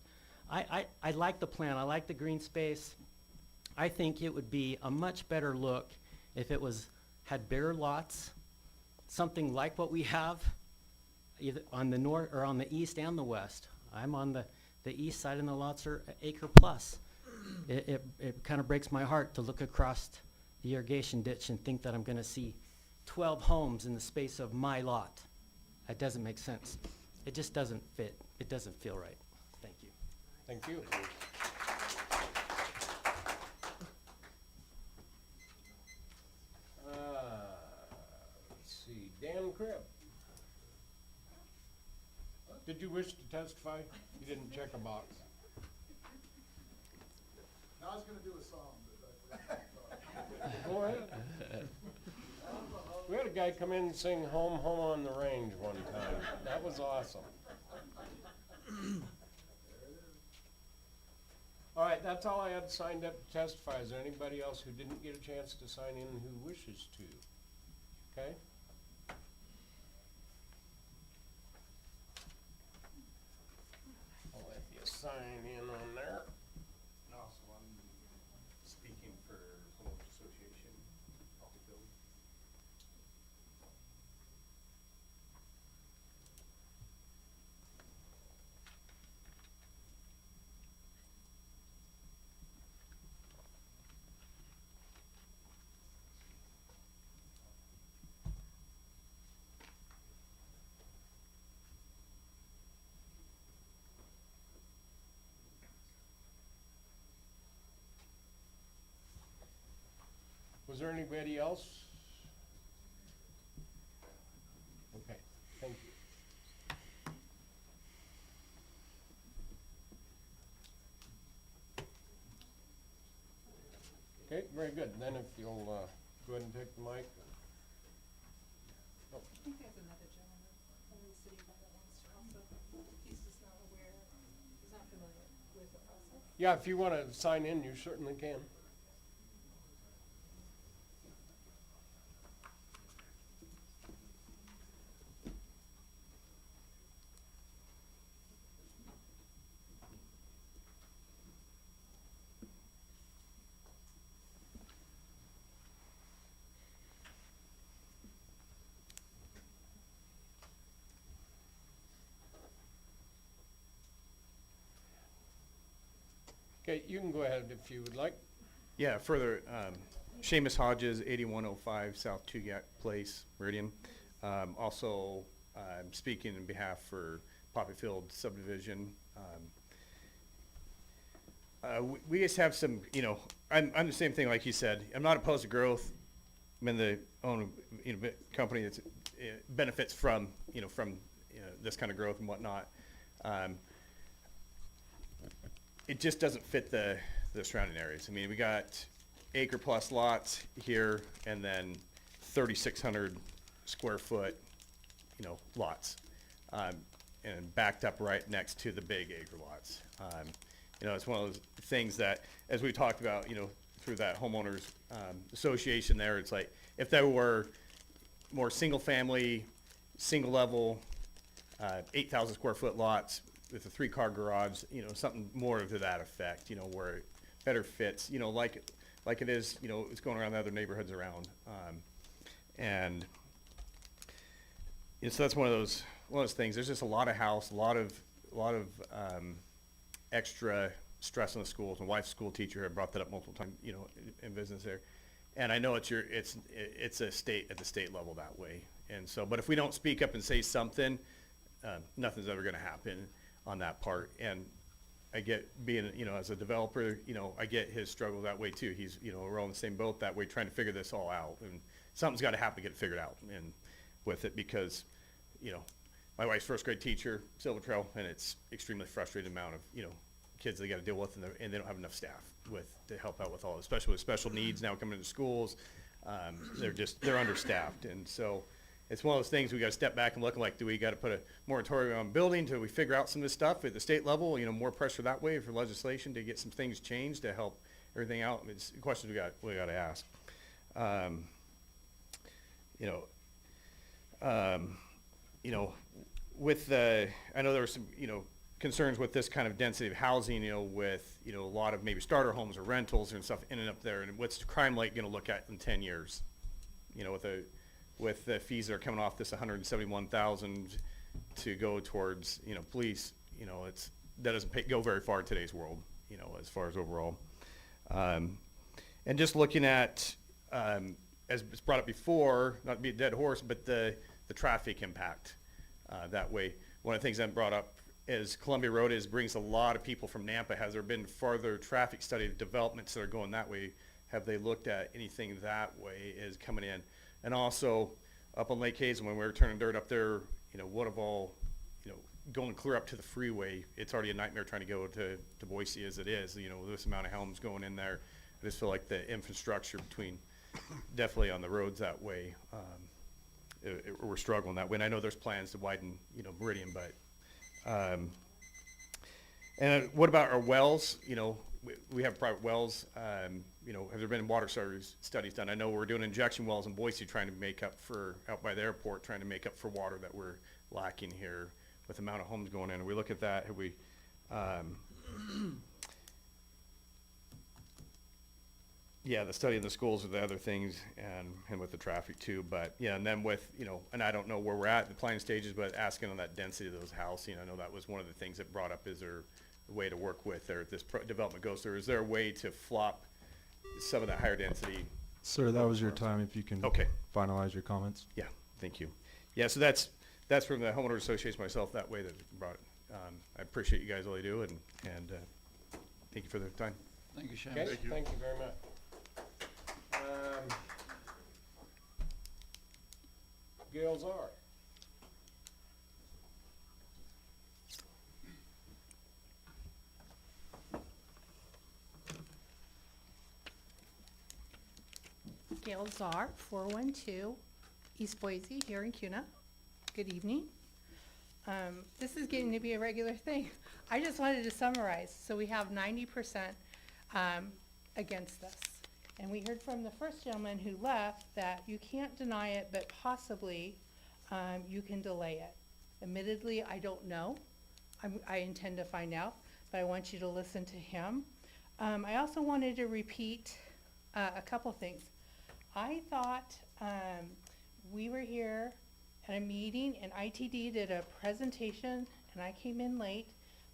I like the plan, I like the green space. I think it would be a much better look if it had bigger lots, something like what we have either on the north or on the east and the west. I'm on the east side, and the lots are acre plus. It kind of breaks my heart to look across the irrigation ditch and think that I'm gonna see 12 homes in the space of my lot. That doesn't make sense. It just doesn't fit. It doesn't feel right. Thank you. Thank you. Let's see, Dan Cribb. Did you wish to testify? You didn't check a box. I was gonna do a song, but I forgot. Go ahead. We had a guy come in and sing Home, Home on the Range one time. That was awesome. right, that's all I had signed up to testify. Is there anybody else who didn't get a chance to sign in who wishes to? Okay? I'll let you sign in on there. Also, I'm speaking for Homeowners Association, Public Building. Was there anybody else? Okay, thank you. Okay, very good. Then if you'll go ahead and take the mic. Oh. I think there's another gentleman from the city that wants to also, he's just not aware, he's not familiar with the process. Yeah, if you want to sign in, you certainly can. Okay, you can go ahead if you would like. Yeah, further, Seamus Hodges, 8105 South Tugat Place, Meridian. Also, I'm speaking in behalf for Poppy Field subdivision. We just have some, you know, I'm the same thing like you said. I'm not opposed to growth. I'm in the own, you know, company that's benefits from, you know, this kind of growth and whatnot. It just doesn't fit the surrounding areas. I mean, we got acre plus lots here and then 3,600 square foot, you know, lots. And backed up right next to the big acre lots. You know, it's one of those things that, as we talked about, you know, through that homeowners association there, it's like, if there were more single family, single level, 8,000 square foot lots with a 3-car garage, you know, something more to that effect, you know, where it better fits, you know, like it is, you know, it's going around the other neighborhoods around. And so that's one of those things. There's just a lot of house, a lot of extra stress on the schools. My wife's a school teacher. I brought that up multiple times, you know, in business there. And I know it's a state at the state level that way. And so, but if we don't speak up and say something, nothing's ever going to happen on that part. And I get being, you know, as a developer, you know, I get his struggle that way too. He's, you know, we're all in the same boat that way, trying to figure this all out. And something's got to happen to get it figured out and with it, because, you know, my wife's first grade teacher, Silver Trail, and it's extremely frustrating amount of, you know, kids they got to deal with, and they don't have enough staff to help out with all, especially with special needs now coming into schools. They're understaffed, and so it's one of those things we got to step back and look like, do we got to put a moratorium on building till we figure out some of this stuff at the state level? You know, more pressure that way for legislation to get some things changed to help everything out. It's questions we got to ask. You know, with the, I know there were some, you know, concerns with this kind of density of housing, you know, with, you know, a lot of maybe starter homes or rentals and stuff in and up there. And what's crime rate going to look at in 10 years? You know, with the fees that are coming off this 171,000 to go towards, you know, police, you know, that doesn't go very far in today's world, you know, as far as overall. And just looking at, as it's brought up before, not to be a dead horse, but the traffic impact that way. One of the things that brought up is Columbia Road brings a lot of people from Nampa. Has there been further traffic study developments that are going that way? Have they looked at anything that way is coming in? And also up on Lake Hazen, when we were turning dirt up there, you know, what of all, you know, going clear up to the freeway, it's already a nightmare trying to go to Boise as it is, you know, with this amount of homes going in there. I just feel like the infrastructure between, definitely on the roads that way, we're struggling that way. And I know there's plans to widen, you know, Meridian, but, and what about our wells? You know, we have private wells, you know, have there been water studies done? I know we're doing injection wells in Boise trying to make up for, out by the airport, trying to make up for water that we're lacking here with the amount of homes going in. We look at that, have we, yeah, the study in the schools are the other things, and with the traffic too, but, yeah, and then with, you know, and I don't know where we're at in the planning stages, but asking on that density of those housing, I know that was one of the things that brought up, is there a way to work with, or if this development goes through, is there a way to flop some of that higher density? Sir, that was your time, if you can Okay. finalize your comments. Yeah, thank you. Yeah, so that's from the homeowner association myself, that way that brought it. I appreciate you guys all you do, and thank you for the time. Thank you, Shane. Okay, thank you very much. Gail Czar. Gail Czar, 412 East Boise, here in Cuna. Good evening. This is getting to be a regular thing. I just wanted to summarize. So we have 90% against this. And we heard from the first gentleman who left that you can't deny it, but possibly you can delay it. Admittedly, I don't know. I intend to find out, but I want you to listen to him. I also wanted to repeat a couple things. I thought we were here at a meeting and ITD did a presentation, and I came in late,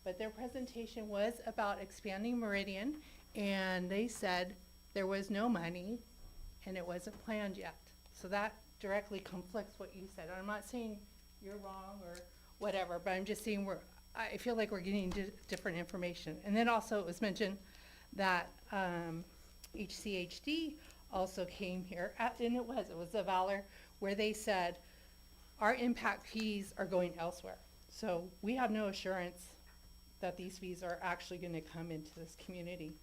but their presentation was about expanding Meridian, and they said there was no money and it wasn't planned yet. So that directly conflicts what you said. I'm not saying you're wrong or whatever, but I'm just saying I feel like we're getting different information. And then also it was mentioned that HCHD also came here, and it was a Valor, where they said our impact fees are going elsewhere. So we have no assurance that these fees are actually going to come into this community.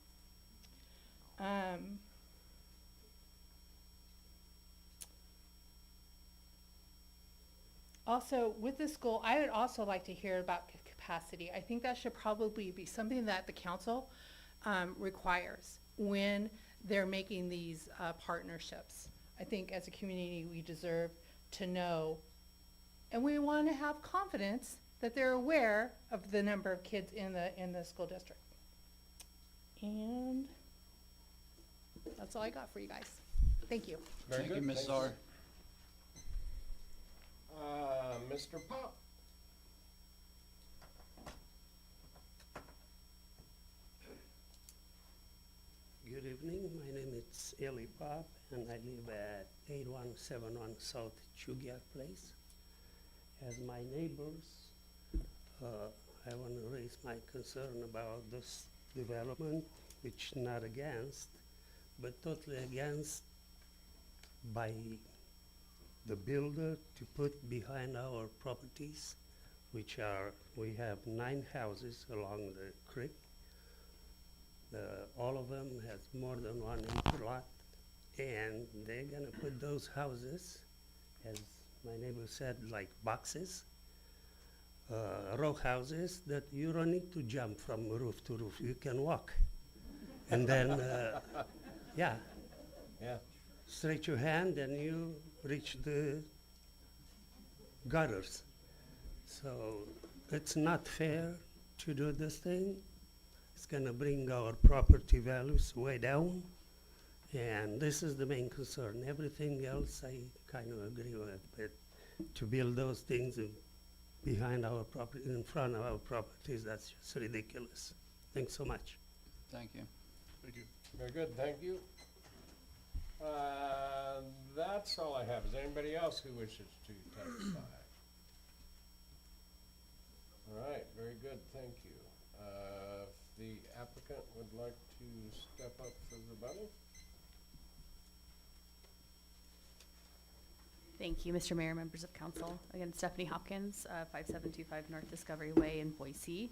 Also, with the school, I would also like to hear about capacity. I think that should probably be something that the council requires when they're making these partnerships. I think as a community we deserve to know, and we want to have confidence that they're aware of the number of kids in the school district. And that's all I got for you guys. Thank you. Very Thank good. you, Ms. Thanks. Czar. Mr. Pop. Good evening, my name is Eli Pop, and I live at 8171 South Chugiak Place. As my neighbors, I want to raise my concern about this development, which not against, but totally against by the builder to put behind our properties, which are, we have 9 houses along the creek. All of them has more than 1 acre lot, and they're gonna put those houses, as my neighbor said, like boxes, row houses that you don't need to jump from roof to roof, you can walk. And then, yeah, stretch your hand and you reach the gutters. So it's not fair to do this thing. It's gonna bring our property values way down, and this is the main concern. Everything else I kind of agree with, but to build those things behind our property, in front of our properties, that's just ridiculous. Thanks so much. Thank you. Thank you. Very good, thank you. That's all I have. Is there anybody else who wishes to testify? All right, very good, thank you. If the applicant would like to step up for rebuttal? Thank you, Mr. Mayor, members of council. Again, Stephanie Hopkins, 5725 North Discovery Way in Boise.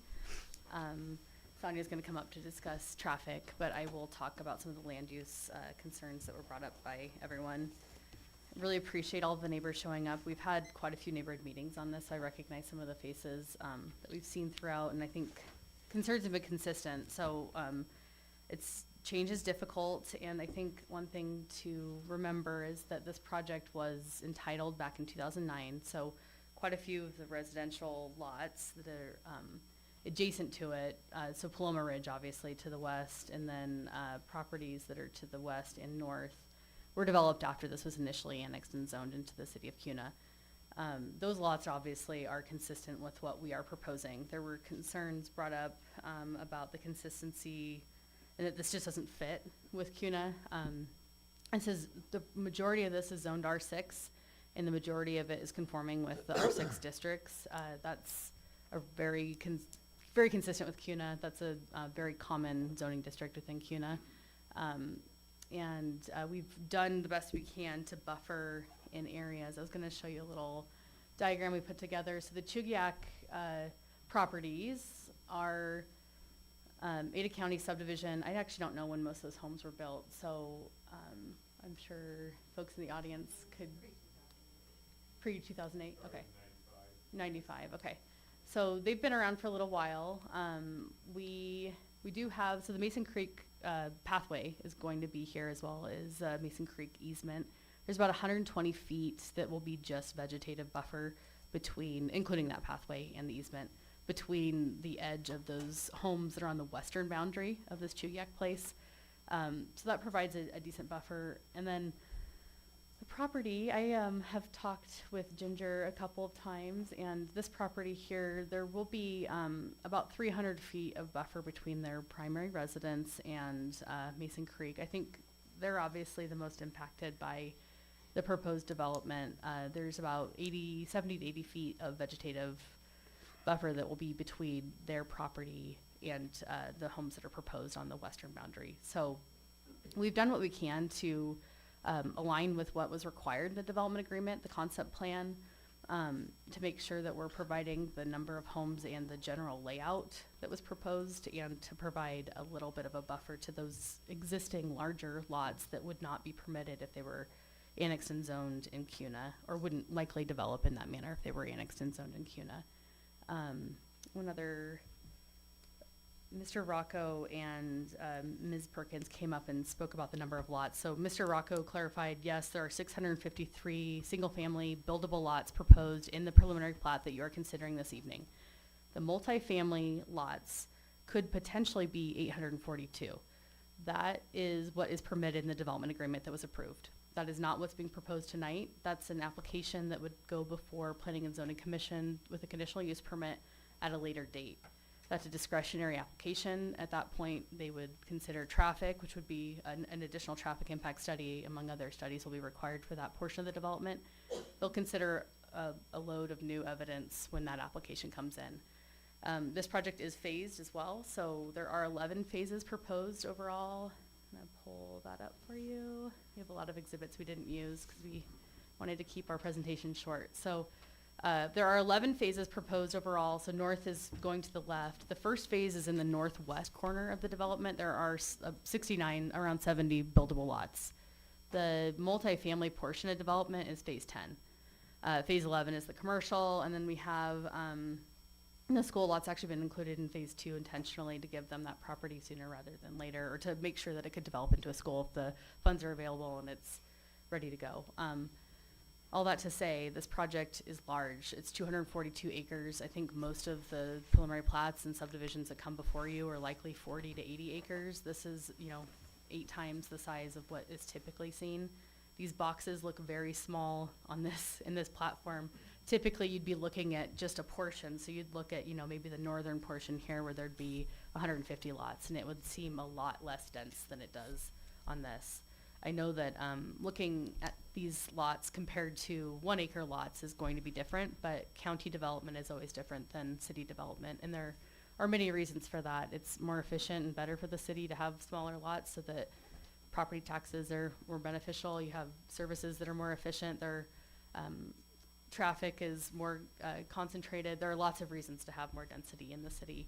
Sonia's going to come up to discuss traffic, but I will talk about some of the land use concerns that were brought up by everyone. Really appreciate all of the neighbors showing up. We've had quite a few neighborhood meetings on this. I recognize some of the faces that we've seen throughout, and I think concerns have been consistent. So change is difficult, and I think one thing to remember is that this project was entitled back in 2009, so quite a few of the residential lots that are adjacent to it, so Paloma Ridge obviously to the west, and then properties that are to the west and north were developed after this was initially annexed and zoned into the city of Kuna. Those lots obviously are consistent with what we are proposing. There were concerns brought up about the consistency and that this just doesn't fit with Kuna. It says the majority of this is zoned R6 and the majority of it is conforming with the R6 districts. That's a very consistent with Kuna. That's a very common zoning district within Kuna. We've done the best we can to buffer in areas. I was gonna show you a little diagram we put together. So the Chugiak properties are Ada County subdivision. I actually don't know when most of those homes were built, so I'm sure folks in the audience could. Pre-2008, okay. 95, okay. So they've been around for a little while. We do have, so the Mason Creek pathway is going to be here as well as Mason Creek easement. There's about 120 feet that will be just vegetative buffer between, including that pathway and the easement, between the edge of those homes that are on the western boundary of this Chugiak place. So that provides a decent buffer. And then the property, I have talked with Ginger a couple of times, and this property here, there will be about 300 feet of buffer between their primary residence and Mason Creek. I think they're obviously the most impacted by the proposed development. There's about 70 to 80 feet of vegetative buffer that will be between their property and the homes that are proposed on the western boundary. So we've done what we can to align with what was required in the development agreement, the concept plan, to make sure that we're providing the number of homes and the general layout that was proposed, and to provide a little bit of a buffer to those existing larger lots that would not be permitted if they were annexed and zoned in Kuna, or wouldn't likely develop in that manner if they were annexed and zoned in Kuna. One other, Mr. Rocco and Ms. Perkins came up and spoke about the number of lots. So Mr. Rocco clarified, yes, there are 653 single-family buildable lots proposed in the preliminary plat that you are considering this evening. The multifamily lots could potentially be 842. That is what is permitted in the development agreement that was approved. That is not what's being proposed tonight. That's an application that would go before Planning and Zoning Commission with a conditional use permit at a later date. That's a discretionary application. At that point, they would consider traffic, which would be an additional traffic impact study, among other studies will be required for that portion of the development. They'll consider a load of new evidence when that application comes in. This project is phased as well, so there are 11 phases proposed overall. I'm gonna pull that up for you. We have a lot of exhibits we didn't use because we wanted to keep our presentation short. So there are 11 phases proposed overall, so north is going to the left. The first phase is in the northwest corner of the development. There are 69, around 70 buildable lots. The multifamily portion of development is phase 10. Phase 11 is the commercial, and then we have the school lot's actually been included in phase 2 intentionally to give them that property sooner rather than later, or to make sure that it could develop into a school if the funds are available and it's ready to go. All that to say, this project is large. It's 242 acres. I think most of the preliminary plats and subdivisions that come before you are likely 40 to 80 acres. This is, 8 times the size of what is typically seen. These boxes look very small on this, in this platform. Typically, you'd be looking at just a portion. So you'd look at, maybe the northern portion here where there'd be 150 lots, and it would seem a lot less dense than it does on this. I know that looking at these lots compared to 1 acre lots is going to be different, but county development is always different than city development, and there are many reasons for that. It's more efficient and better for the city to have smaller lots so that property taxes are more beneficial. You have services that are more efficient. Traffic is more concentrated. There are lots of reasons to have more density in the city.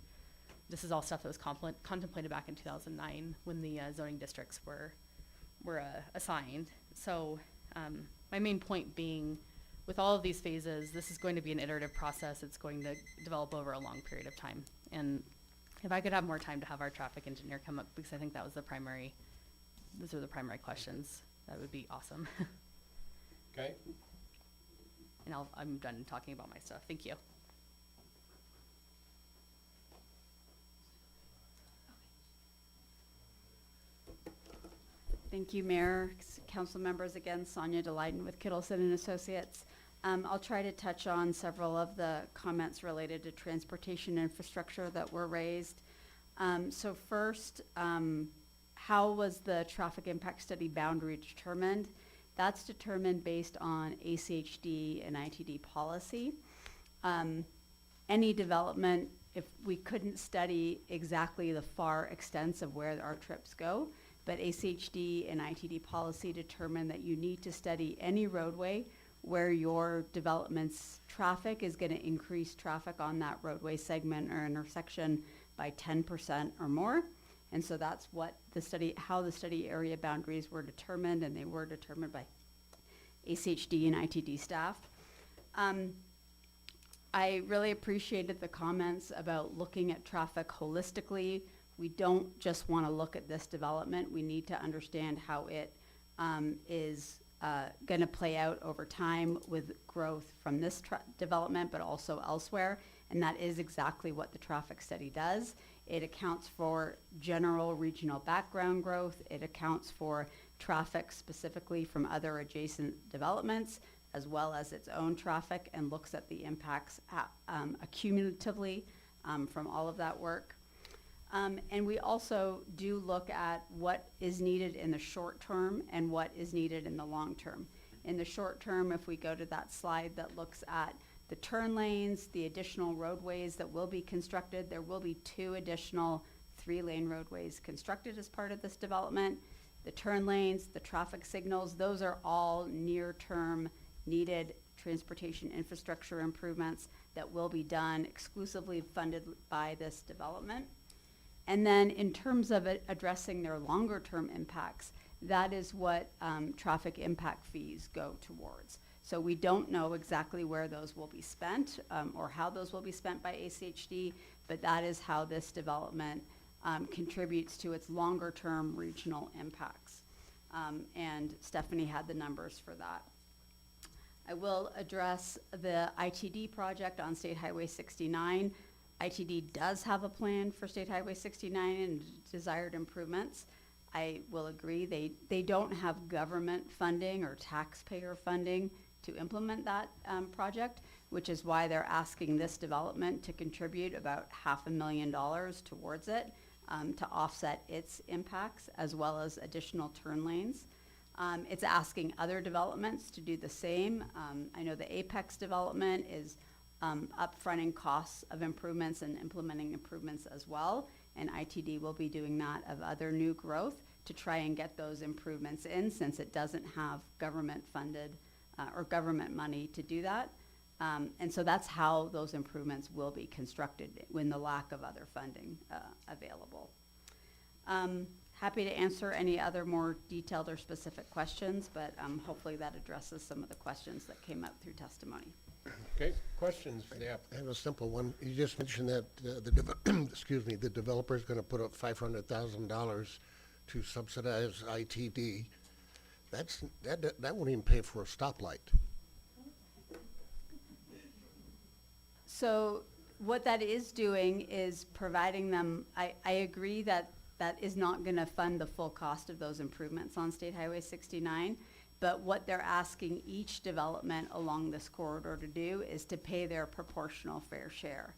This is all stuff that was contemplated back in 2009 when the zoning districts were assigned. So my main point being, with all of these phases, this is going to be an iterative process. It's going to develop over a long period of time. And If I could have more time to have our traffic engineer come up, because I think that was those are the primary questions, that would be awesome. Okay, And I'm done talking about my stuff. Thank you. Thank you, Mayor, council members. Again, Sonia Delyden with Kittleson and Associates. I'll try to touch on several of the comments related to transportation infrastructure that were raised. So first, how was the traffic impact study boundary determined? That's determined based on ACHD and ITD policy. Any development, if we couldn't study exactly the far extents of where our trips go, but ACHD and ITD policy determine that you need to study any roadway where your development's traffic is going to increase traffic on that roadway segment or intersection by 10% or more. And so that's what how the study area boundaries were determined, and they were determined by ACHD and ITD staff. I really appreciated the comments about looking at traffic holistically. We don't just want to look at this development. We need to understand how it is going to play out over time with growth from this development, but also elsewhere. And that is exactly what the traffic study does. It accounts for general regional background growth. It accounts for traffic specifically from other adjacent developments, as well as its own traffic, and looks at the impacts accumulatively from all of that work. And we also do look at what is needed in the short term and what is needed in the long term. In the short term, if we go to that slide that looks at the turn lanes, the additional roadways that will be constructed, there will be 2 additional 3-lane roadways constructed as part of this development. The turn lanes, the traffic signals, those are all near-term needed transportation infrastructure improvements that will be done exclusively funded by this development. And then in terms of addressing their longer term impacts, that is what traffic impact fees go towards. So we don't know exactly where those will be spent or how those will be spent by ACHD, but that is how this development contributes to its longer term regional impacts. And Stephanie had the numbers for that. I will address the ITD project on State Highway 69. ITD does have a plan for State Highway 69 and desired improvements. I will agree they don't have government funding or taxpayer funding to implement that project, which is why they're asking this development to contribute about $500,000 towards it to offset its impacts, as well as additional turn lanes. It's asking other developments to do the same. I know the Apex development is upfronting costs of improvements and implementing improvements as well, and ITD will be doing that of other new growth to try and get those improvements in, since it doesn't have government funded or government money to do that. And so that's how those improvements will be constructed when the lack of other funding available. Happy to answer any other more detailed or specific questions, but hopefully that addresses some of the questions that came up through testimony. okay, questions for the applicant? I have a simple one. You just mentioned that excuse me, the developer's gonna put up $500,000 to subsidize ITD. That won't even pay for a stoplight. So what that is doing is providing them, I agree that that is not gonna fund the full cost of those improvements on State Highway 69, but what they're asking each development along this corridor to do is to pay their proportional fair share.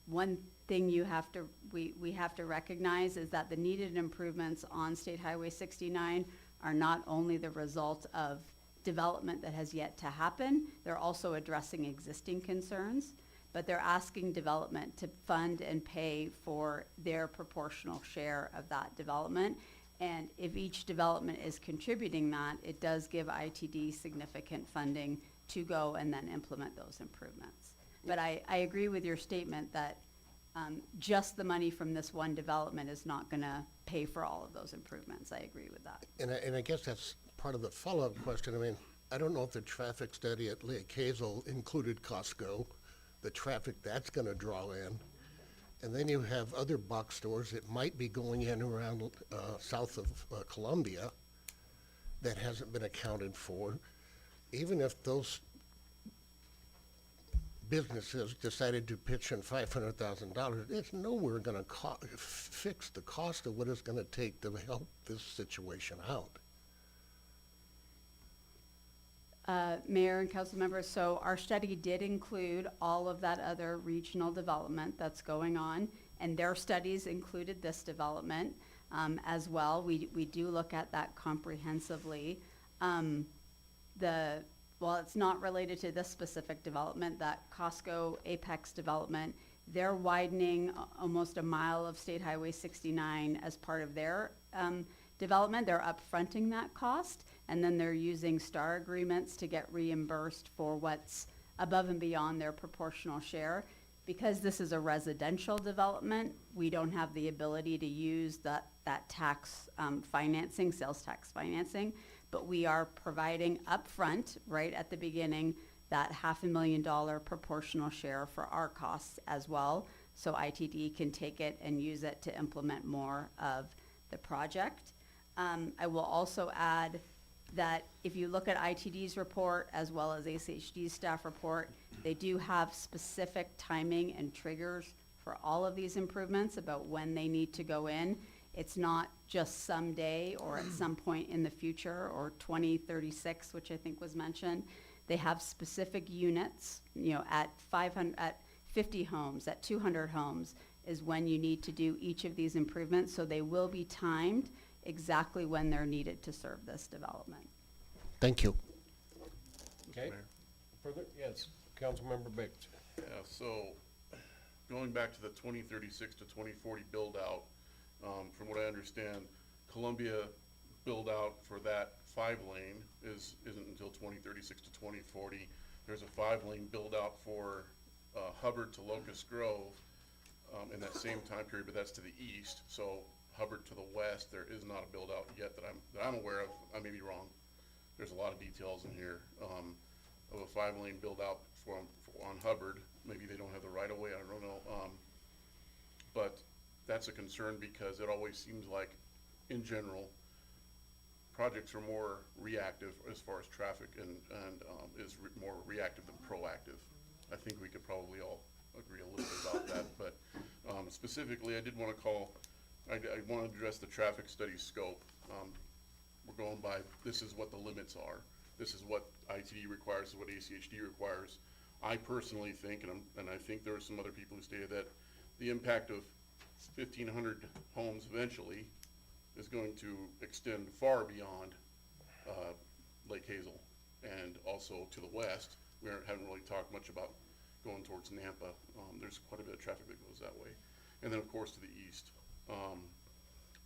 One thing we have to recognize is that the needed improvements on State Highway 69 are not only the result of development that has yet to happen, they're also addressing existing concerns, but they're asking development to fund and pay for their proportional share of that development. And if each development is contributing that, it does give ITD significant funding to go and then implement those improvements. But I agree with your statement that just the money from this one development is not gonna pay for all of those improvements. I agree with that. And I guess that's part of the follow-up question. I mean, I don't know if the traffic study at Lake Hazel included Costco, the traffic that's gonna draw in. And then you have other box stores that might be going in around south of Columbia that hasn't been accounted for. Even if those businesses decided to pitch in $500,000, it's nowhere going to fix the cost of what it's going to take to help this situation out. Mayor and council members, so our study did include all of that other regional development that's going on, and their studies included this development as well. We do look at that comprehensively. While it's not related to this specific development, that Costco Apex development, they're widening almost a mile of State Highway 69 as part of their development. They're upfronting that cost, and then they're using STAR agreements to get reimbursed for what's above and beyond their proportional share. Because this is a residential development, we don't have the ability to use that tax financing, sales tax financing, but we are providing upfront, right at the beginning, that $500,000 proportional share for our costs as well. So ITD can take it and use it to implement more of the project. I will also add that if you look at ITD's report as well as ACHD's staff report, they do have specific timing and triggers for all of these improvements about when they need to go in. It's not just someday or at some point in the future or 2036, which I think was mentioned. They have specific units, at 50 homes, at 200 homes is when you need to do each of these improvements. So they will be timed exactly when they're needed to serve this development. Thank you. Okay, Mayor. further, yes, Councilmember Biggs. Yeah, so going back to the 2036 to 2040 build out, from what I understand, Columbia build out for that 5-lane isn't until 2036 to 2040. There's a 5-lane build out for Hubbard to Locust Grove in that same time period, but that's to the east. So Hubbard to the west, there is not a build out yet that I'm aware of. I may be wrong. There's a lot of details in here of a 5-lane build out on Hubbard. Maybe they don't have the right of way. I don't know. But that's a concern because it always seems like, in general, projects are more reactive as far as traffic and is more reactive than proactive. I think we could probably all agree a little bit about that. But specifically, I did want to I want to address the traffic study scope. We're going by, this is what the limits are. This is what ITD requires, this is what ACHD requires. I personally think, and I think there are some other people who stated that the impact of 1,500 homes eventually is going to extend far beyond Lake Hazel and also to the west. We haven't really talked much about going towards Nampa. There's quite a bit of traffic that goes that way. And then of course to the east.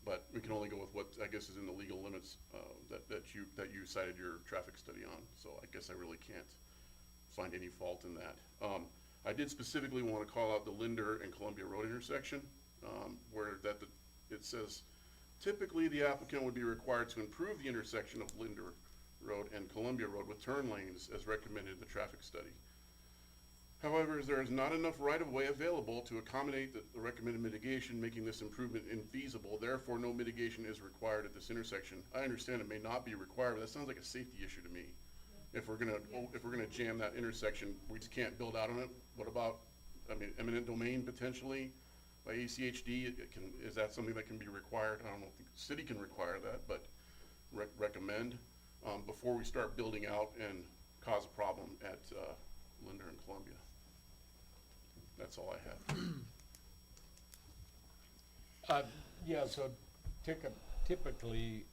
But we can only go with what I guess is in the legal limits that you cited your traffic study on. So I guess I really can't find any fault in that. I did specifically want to call out the Linder and Columbia Road intersection, where it says, typically the applicant would be required to improve the intersection of Linder Road and Columbia Road with turn lanes as recommended in the traffic study. However, there is not enough right-of-way available to accommodate the recommended mitigation, making this improvement infeasible. Therefore, no mitigation is required at this intersection. I understand it may not be required, but that sounds like a safety issue to me. If we're gonna jam that intersection, we just can't build out on it. What about, eminent domain potentially by ACHD? Is that something that can be required? I don't know if the city can require that, but recommend before we start building out and cause a problem at Linder and Columbia. That's all I have. Yeah, so typically,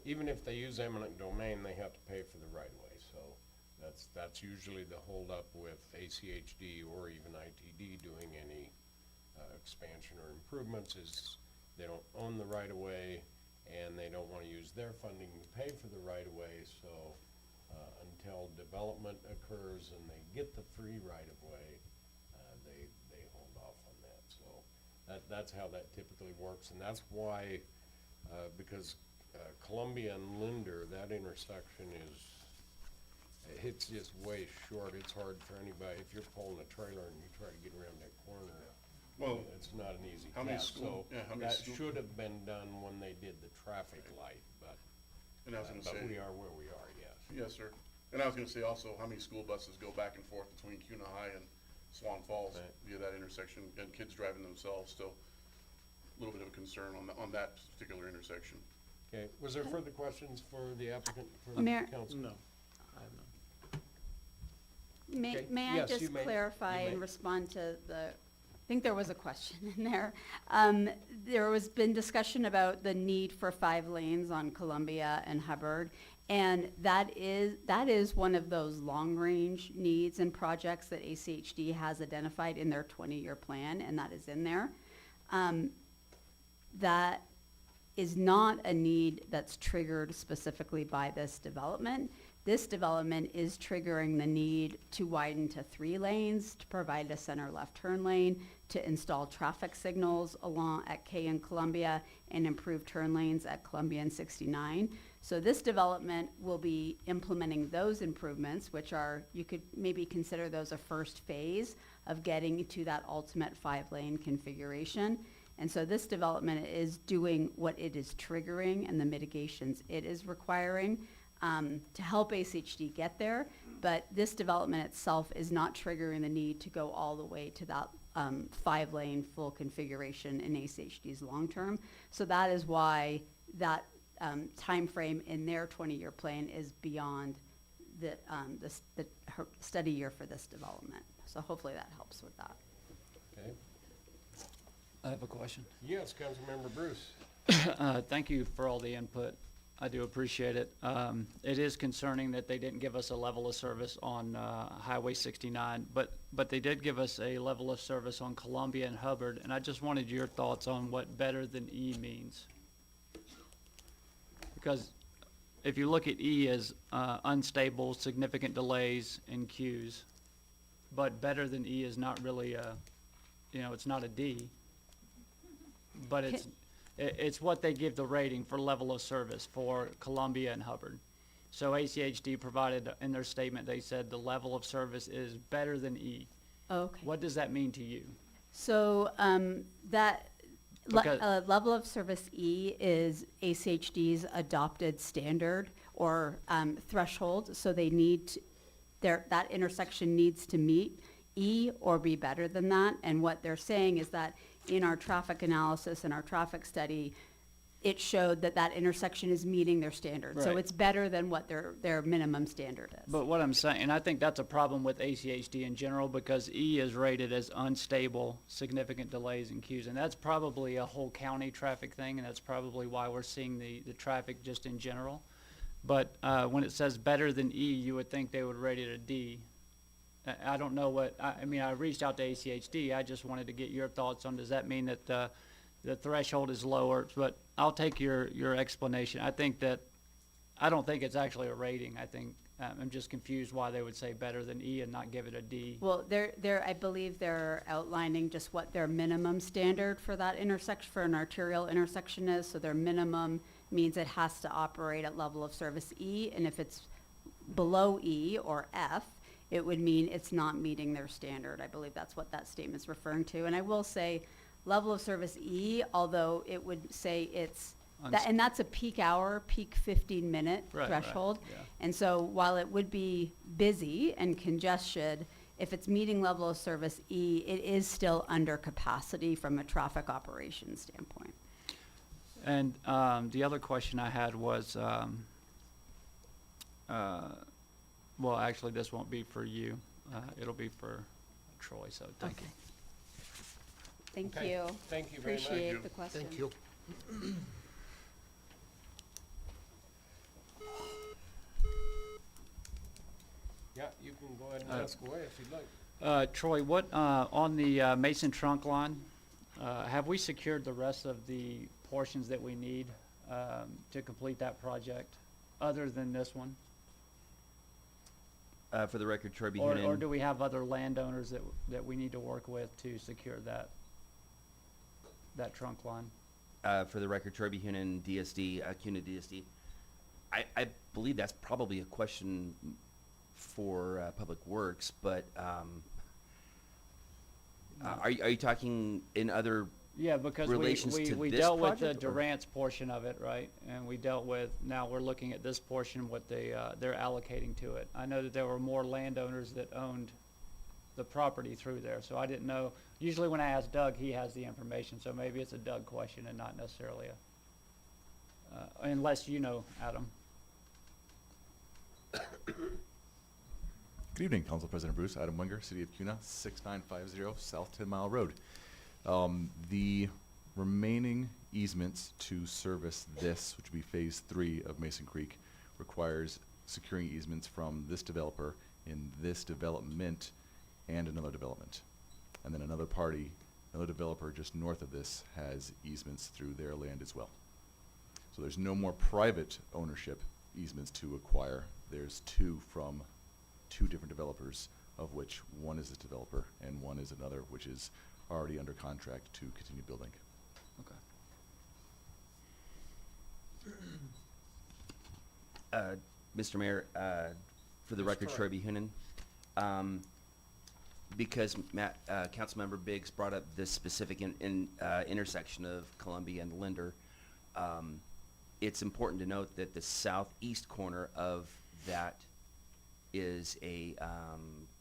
even if they use eminent domain, they have to pay for the right-of-way. So that's usually the holdup with ACHD or even ITD doing any expansion or improvements is they don't own the right-of-way and they don't want to use their funding to pay for the right-of-way. So until development occurs and they get the free right-of-way, they hold off on that. So that's how that typically works, and that's why because Columbia and Linder, that intersection it's just way short. It's hard for anybody if you're pulling a trailer and you try to get around that corner. Well, it's not an easy how many task, school- so yeah, how many that school- should have been done when they did the traffic light, but, And I was gonna say. but we are where we are, yes. Yes, sir. And I was gonna say also, how many school buses go back and forth between CUNA High and Swan Falls Right. via that intersection, and kids driving themselves, still a little bit of a concern on that particular intersection. Okay, was there further questions for the applicant, for the Mayor- council? No, I have none. May, Okay. may I Yes, you just may. clarify You may. and respond to I think there was a question in there. There was been discussion about the need for 5 lanes on Columbia and Hubbard. And that is one of those long-range needs and projects that ACHD has identified in their 20-year plan, and that is in there. That is not a need that's triggered specifically by this development. This development is triggering the need to widen to 3 lanes, to provide a center left turn lane, to install traffic signals along at K and Columbia, and improve turn lanes at Columbia and 69. So this development will be implementing those improvements, which are, you could maybe consider those a first phase of getting to that ultimate 5-lane configuration. And so this development is doing what it is triggering and the mitigations it is requiring to help ACHD get there. But this development itself is not triggering the need to go all the way to that 5-lane full configuration in ACHD's long term. So that is why that time frame in their 20-year plan is beyond the study year for this development. So hopefully that helps with that. Okay, I have a question. yes, Councilmember Bruce. Thank you for all the input. I do appreciate it. It is concerning that they didn't give us a level of service on Highway 69, but they did give us a level of service on Columbia and Hubbard, and I just wanted your thoughts on what better than E means. Because if you look at E as unstable, significant delays, and queues, but better than E is not really a, it's not a D, but it's what they give the rating for level of service for Columbia and Hubbard. So ACHD provided in their statement, they said the level of service is better than E. Okay. What does that mean to you? So Because- level of service E is ACHD's adopted standard or threshold. So they need that intersection needs to meet E or be better than that. And what they're saying is that in our traffic analysis and our traffic study, it showed that that intersection is meeting their standard. So Right. it's better than what their minimum standard is. But what I'm saying, and I think that's a problem with ACHD in general, because E is rated as unstable, significant delays and queues, and that's probably a whole county traffic thing, and that's probably why we're seeing the traffic just in general. But when it says better than E, you would think they would rate it a D. I don't know what, I mean, I reached out to ACHD, I just wanted to get your thoughts on, does that mean that the threshold is lower? But I'll take your explanation. I don't think it's actually a rating. I think, I'm just confused why they would say better than E and not give it a D. Well, I believe they're outlining just what their minimum standard for that intersection, for an arterial intersection is. So their minimum means it has to operate at level of service E, and if it's below E or F, it would mean it's not meeting their standard. I believe that's what that statement's referring to. And I will say, level of service E, although it would say it's, and that's a peak hour, peak 15-minute Right, threshold. yeah. And so while it would be busy and congested, if it's meeting level of service E, it is still under capacity from a traffic operations standpoint. And the other question I had was, well, actually, this won't be for you. It'll be for Troy, so thank you. Thank Okay. you. Thank you very much. Appreciate the question. Thank you. Yeah, you can go ahead and ask away if you'd like. Troy, what, on the Mason trunk line, have we secured the rest of the portions that we need to complete that project, other than this one? For the record, Troy B. Or Heenan. do we have other landowners that we need to work with to secure that trunk line? For the record, Troy B. Heenan, DSD, CUNA DSD. I believe that's probably a question for Public Works, but Are you talking in other Yeah, because relations to we this dealt with the project, or- Durant's portion of it, right? And we dealt with, now we're looking at this portion, what they're allocating to it. I know that there were more landowners that owned the property through there, so I didn't know. Usually when I ask Doug, he has the information, so maybe it's a Doug question and not necessarily unless you know, Adam. Good evening, Council President Bruce. Adam Wenger, City of Kuna, 6950 South 10 Mile Road. The remaining easements to service this, which would be Phase 3 of Mason Creek, requires securing easements from this developer in this development and another development. And then another party, another developer just north of this has easements through their land as well. So there's no more private ownership easements to acquire. There's two from two different developers, of which one is this developer and one is another, which is already under contract to continue building. Mr. Mayor, for the record, Troy B. Hoonan, because Councilmember Biggs brought up this specific intersection of Columbia and Linder, it's important to note that the southeast corner of that is a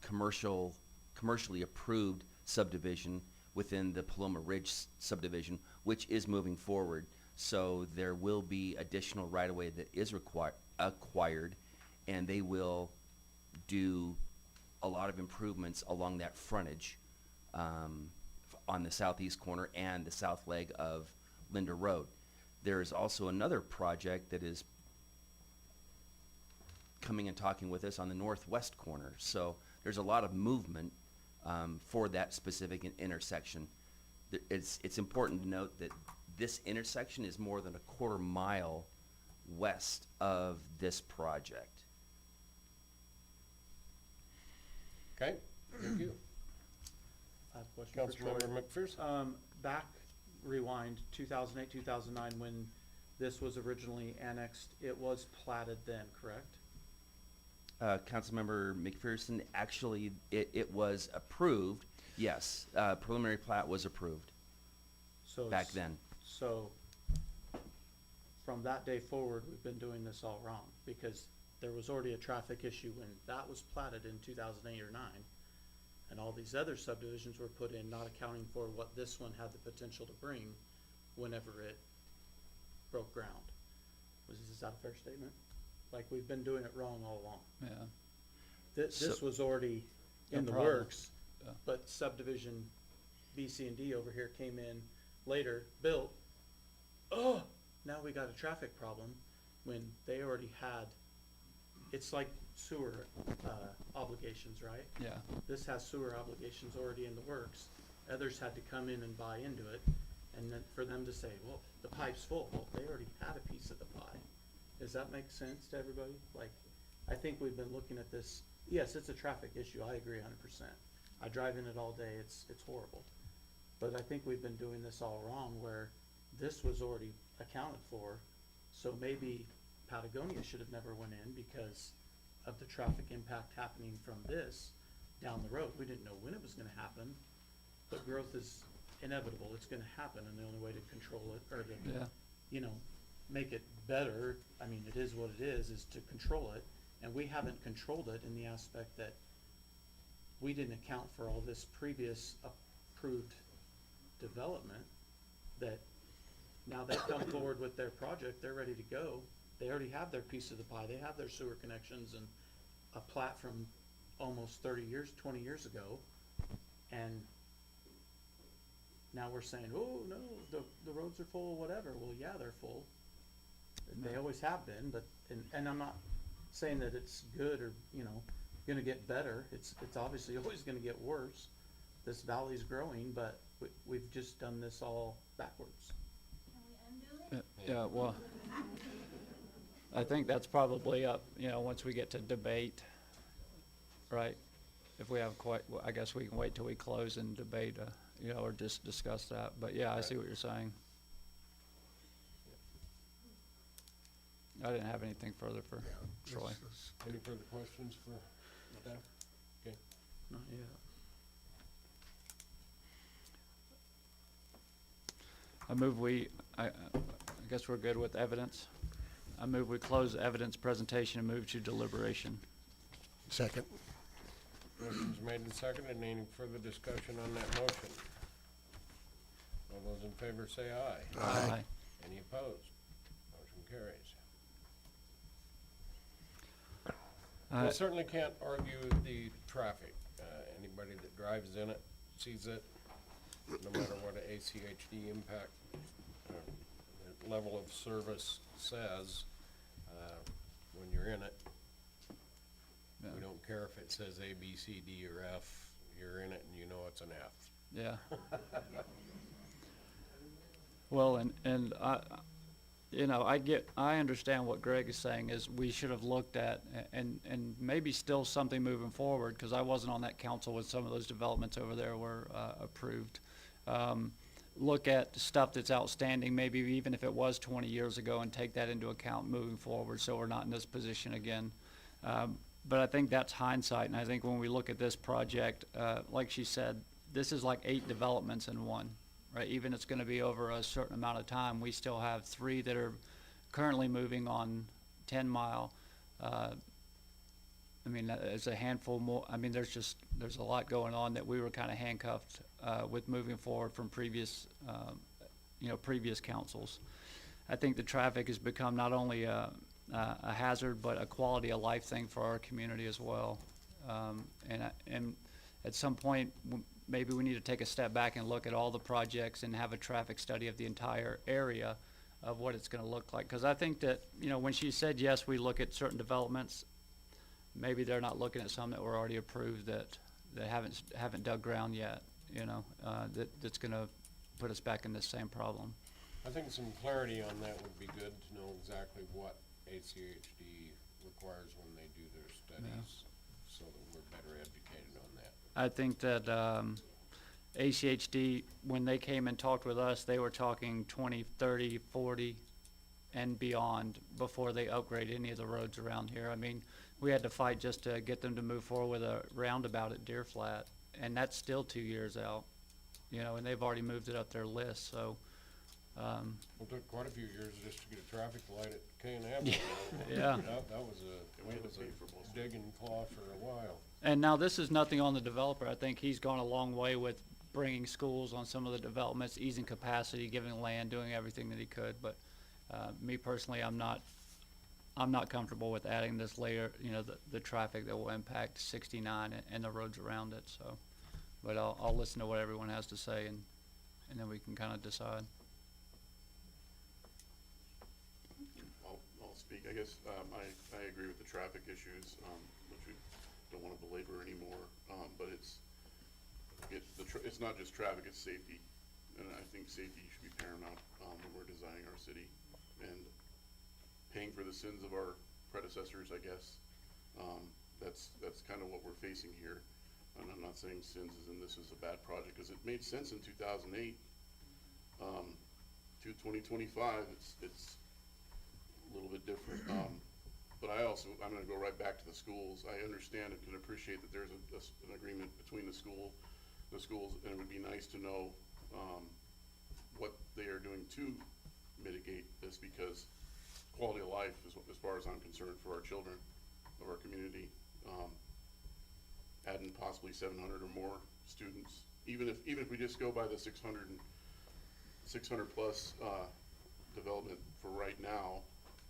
commercially approved subdivision within the Paloma Ridge subdivision, which is moving forward. So there will be additional right-of-way that is acquired, and they will do a lot of improvements along that frontage on the southeast corner and the south leg of Linder Road. There is also another project that is coming and talking with us on the northwest corner. So there's a lot of movement for that specific intersection. It's important to note that this intersection is more than a quarter mile west of this project. Okay, thank you. I have a question for Troy. Councilmember McPherson. Back, rewind, 2008, 2009, when this was originally annexed, it was platted then, correct? Councilmember McPherson, actually, it was approved, yes. Preliminary plat was approved So back then. So, from that day forward, we've been doing this all wrong, because there was already a traffic issue when that was platted in 2008 or 9, and all these other subdivisions were put in, not accounting for what this one had the potential to bring whenever it broke ground. Is that a fair statement? Like, we've been doing it wrong all along. Yeah. This was already in the problem. works, Yeah. but subdivision B, C, and D over here came in later, built. Oh, now we got a traffic problem when they already had, it's like sewer obligations, right? Yeah. This has sewer obligations already in the works. Others had to come in and buy into it, and then for them to say, well, the pipe's full. Well, they already had a piece of the pie. Does that make sense to everybody? Like, I think we've been looking at this, yes, it's a traffic issue, I agree 100%. I drive in it all day, it's horrible. But I think we've been doing this all wrong, where this was already accounted for, so maybe Patagonia should have never went in because of the traffic impact happening from this down the road. We didn't know when it was gonna happen, but growth is inevitable, it's gonna happen, and the only way to control it, or to, Yeah. you know, make it better, I mean, it is what it is to control it, and we haven't controlled it in the aspect that we didn't account for all this previous approved development, that now they've come forward with their project, they're ready to go, they already have their piece of the pie, they have their sewer connections and a plat from almost 30 years, 20 years ago, and now we're saying, oh, no, the roads are full, whatever. Well, yeah, they're full. They always have been, but, and I'm not saying that it's good or, you know, gonna get better. It's obviously always gonna get worse. This valley's growing, but we've just done this all backwards. Yeah, well, I think that's probably up, you know, once we get to debate, right? If we have quite, well, I guess we can wait till we close and debate, you know, or just discuss that. But yeah, I see what you're saying. I didn't have anything further for Troy. Any further questions for staff? Okay. Not yet. I guess we're good with evidence. I move we close the evidence presentation and move to deliberation. Second. Motion's made and seconded. Any further discussion on that motion? All those in favor say aye. Aye. Any opposed? Motion carries. We certainly can't argue the traffic. Anybody that drives in it sees it, no matter what a ACHD impact the level of service says, when you're in it. We don't care if it says A, B, C, D, or F. You're in it and you know it's an F. Yeah. Well, and I understand what Greg is saying is we should have looked at and maybe still something moving forward, because I wasn't on that council when some of those developments over there were approved. Look at stuff that's outstanding, maybe even if it was 20 years ago, and take that into account moving forward so we're not in this position again. But I think that's hindsight, and I think when we look at this project, like she said, this is like 8 developments in one, right? Even it's gonna be over a certain amount of time, we still have 3 that are currently moving on 10 Mile. I mean, there's a handful more. I mean, there's a lot going on that we were kind of handcuffed with moving forward from previous councils. I think the traffic has become not only a hazard, but a quality of life thing for our community as well. And at some point, maybe we need to take a step back and look at all the projects and have a traffic study of the entire area of what it's going to look like. Because I think that, when she said, yes, we look at certain developments, maybe they're not looking at some that were already approved that haven't dug ground yet, that's going to put us back in the same problem. I think some clarity on that would be good, to know exactly what ACHD requires when they do their studies, so that we're better educated on that. I think that ACHD, when they came and talked with us, they were talking 20, 30, 40, and beyond before they upgrade any of the roads around here. I mean, we had to fight just to get them to move forward with a roundabout at Deer Flat, and that's still 2 years out, and they've already moved it up their list, so. It took quite a few years just to get a traffic light at K&M. Yeah. That was a dig and claw for a while. And now this is nothing on the developer. I think he's gone a long way with bringing schools on some of the developments, easing capacity, giving land, doing everything that he could. But me personally, I'm not comfortable with adding this layer, the traffic that will impact 69 and the roads around it. So, but I'll listen to what everyone has to say, and then we can kind of decide. I'll speak. I guess I agree with the traffic issues, which we don't want to belabor anymore. But it's not just traffic; it's safety, and I think safety should be paramount when we're designing our city and paying for the sins of our predecessors. I guess that's kind of what we're facing here. And I'm not saying sins as in this is a bad project, because it made sense in 2008. To 2025, it's a little bit different. But I'm going to go right back to the schools. I understand and can appreciate that there's an agreement between the schools, and it would be nice to know what they are doing to mitigate this, because quality of life is, as far as I'm concerned, for our children of our community. Adding possibly 700 or more students, even if we just go by the 600 plus development for right now,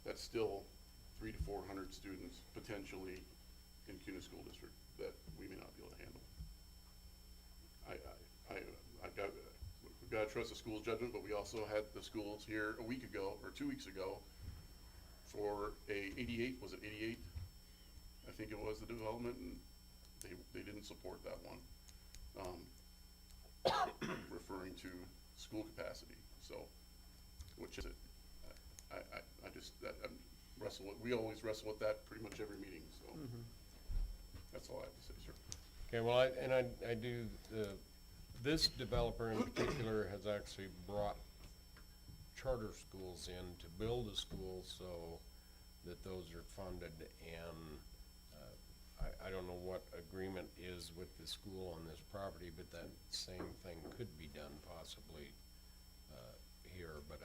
that's still 300 to 400 students potentially in CUNA School District that we may not be able to handle. We've got to trust the school's judgment, but we also had the schools here a week ago or 2 weeks ago for a 88, was it 88? I think it was the development, and they didn't support that one, referring to school capacity. So, which is it? I just we always wrestle with that pretty much every meeting. So that's all I have to say, sir. Okay, well, I do this developer in particular has actually brought charter schools in to build a school so that those are funded, and I don't know what agreement is with the school on this property, but that same thing could be done possibly here, but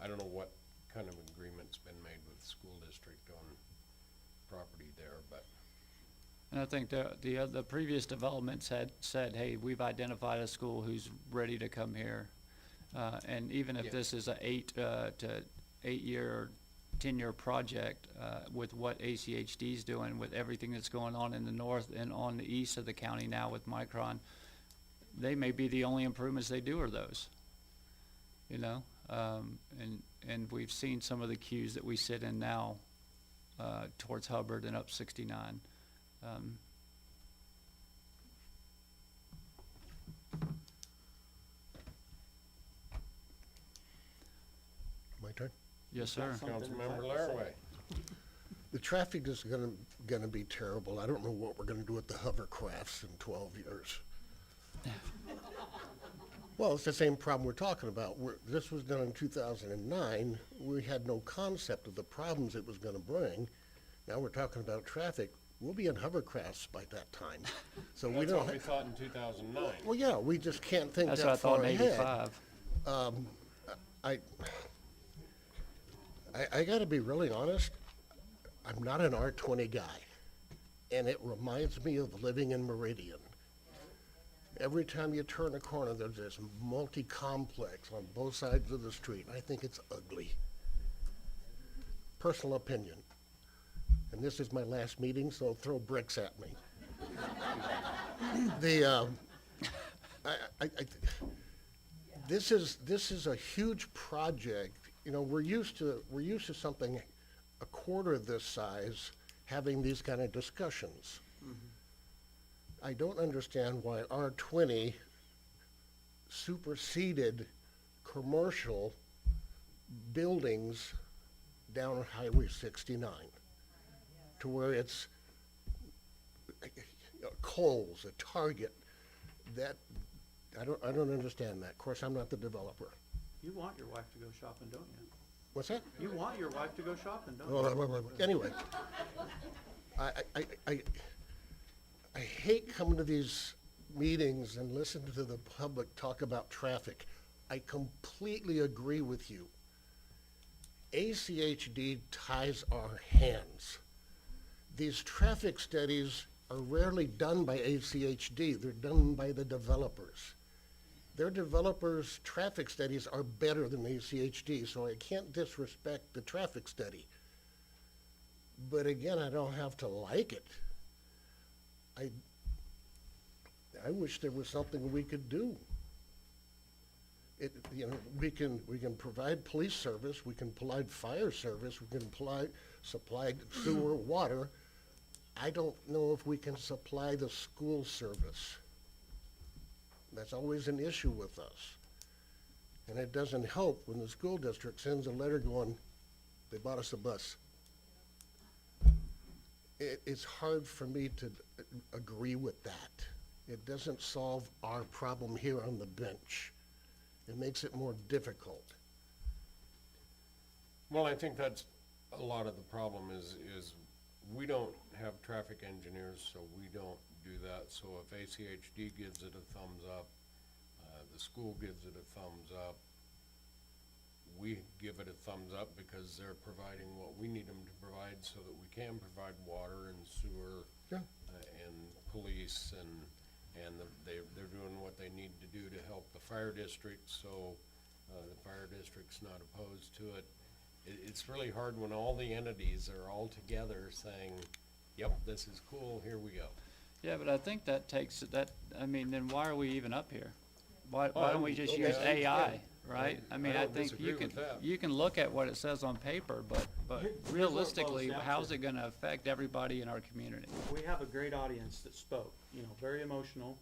I don't know what kind of agreement's been made with the school district on property there, but. And I think the previous developments had said, hey, we've identified a school who's ready to come here. And even if Yeah. this is a 8 to 8 year, 10-year project, with what ACHD is doing, with everything that's going on in the north and on the east of the county now with Micron, they may be the only improvements they do are those, you know? And we've seen some of the queues that we sit in now, towards Hubbard and up 69. My turn? Yes, sir. Councilmember Laraway. The traffic is gonna be terrible. I don't know what we're gonna do with the hovercrafts in 12 years. Well, it's the same problem we're talking about. This was done in 2009. We had no concept of the problems it was gonna bring. Now we're talking about traffic. We'll be in hovercrafts by that time. So we That's don't. what we thought in 2009. Well, yeah, we just can't think That's that what I thought far in ahead. 85. I gotta be really honest, I'm not an R20 guy, and it reminds me of living in Meridian. Every time you turn a corner, there's this multi-complex on both sides of the street. I think it's ugly. Personal opinion. And this is my last meeting, so throw bricks at me. This is a huge project. You know, we're used to something a quarter this size having these kind of discussions. I don't understand why R20 superseded commercial buildings down Highway 69 to where it's Kohl's, a Target. That I don't understand that. Of course, I'm not the developer. You want your wife to go shopping, don't you? What's that? You want your wife to go shopping, don't you? Well, anyway, I hate coming to these meetings and listening to the public talk about traffic. I completely agree with you. ACHD ties our hands. These traffic studies are rarely done by ACHD. They're done by the developers. Their developers' traffic studies are better than ACHD, so I can't disrespect the traffic study. But again, I don't have to like it. I wish there was something we could do. We can provide police service, we can provide fire service, we can supply sewer, water. I don't know if we can supply the school service. That's always an issue with us. And it doesn't help when the school district sends a letter going, they bought us a bus. It's hard for me to agree with that. It doesn't solve our problem here on the bench. It makes it more difficult. Well, I think that's a lot of the problem is we don't have traffic engineers, so we don't do that. So if ACHD gives it a thumbs up, the school gives it a thumbs up, we give it a thumbs up because they're providing what we need them to provide so that we can provide water and sewer, Yeah. and police and they're doing what they need to do to help the fire district, so the fire district's not opposed to it. It's really hard when all the entities are all together saying, yep, this is cool, here we go. Yeah, but I think that takes, I mean, then why are we even up here? Why Oh, don't we just okay, use I understand. AI, right? I mean, I don't think disagree you with that. you can look at what it says on paper, but Here's what it boils realistically, down how's to. it gonna affect everybody in our community? We have a great audience that spoke, very emotional.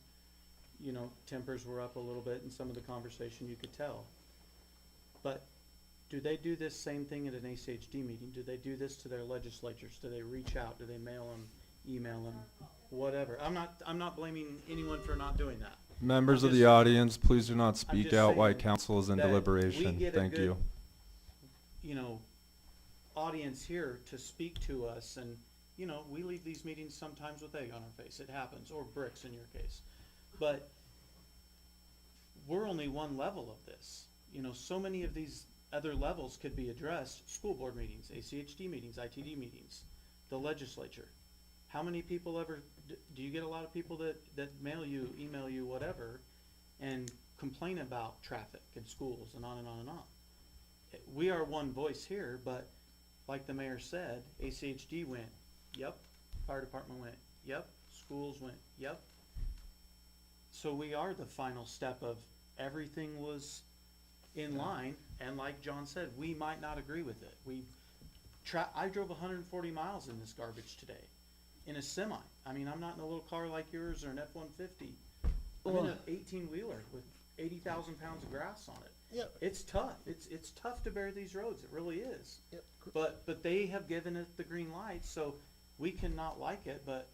Tempers were up a little bit in some of the conversation, you could tell. But do they do this same thing at an ACHD meeting? Do they do this to their legislatures? Do they reach out? Do they mail them, email them, whatever? I'm not blaming anyone for not doing that. Members I'm of the just- audience, please do not speak just out while saying council is in that we deliberation. get a Thank good, you. Audience here to speak to us, and we leave these meetings sometimes with egg on our face. It happens, or bricks in your case. But we're only one level of this. you know, so many of these other levels could be addressed, school board meetings, ACHD meetings, ITD meetings, the legislature. How many people ever, do you get a lot of people that mail you, email you, whatever, and complain about traffic in schools and on and on and on? We are one voice here, but like the mayor said, ACHD went, yep, fire department went, yep, schools went, yep. So we are the final step of everything was in line, and like John said, we might not agree with it. I drove 140 miles in this garbage today, in a semi. I mean, I'm not in a little car like yours or an F-150. I'm in an 18-wheeler with 80,000 pounds of grass on it. Yeah. It's tough. It's tough to bear these roads. It really is. Yeah. But they have given it the green light, so we cannot like it. But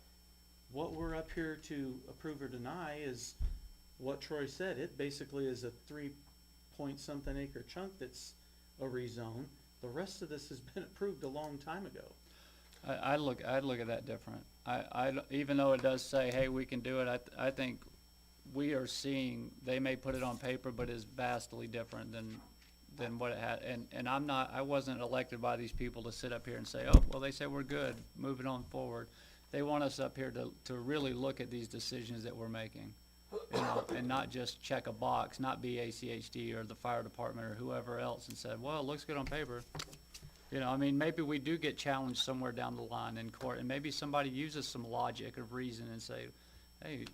what we're up here to approve or deny is what Troy said. It basically is a 3-point-something acre chunk that's a rezone. The rest of this has been approved a long time ago. I'd look at that different. Even though it does say, hey, we can do it, I think we are seeing, they may put it on paper, but it's vastly different than what it had. And I wasn't elected by these people to sit up here and say, oh, well, they say we're good, moving on forward. They want us up here to really look at these decisions that we're making, you know, and not just check a box, not be ACHD or the fire department or whoever else and said, well, it looks good on paper. You know, I mean, maybe we do get challenged somewhere down the line in court, and maybe somebody uses some logic of reason and say, hey,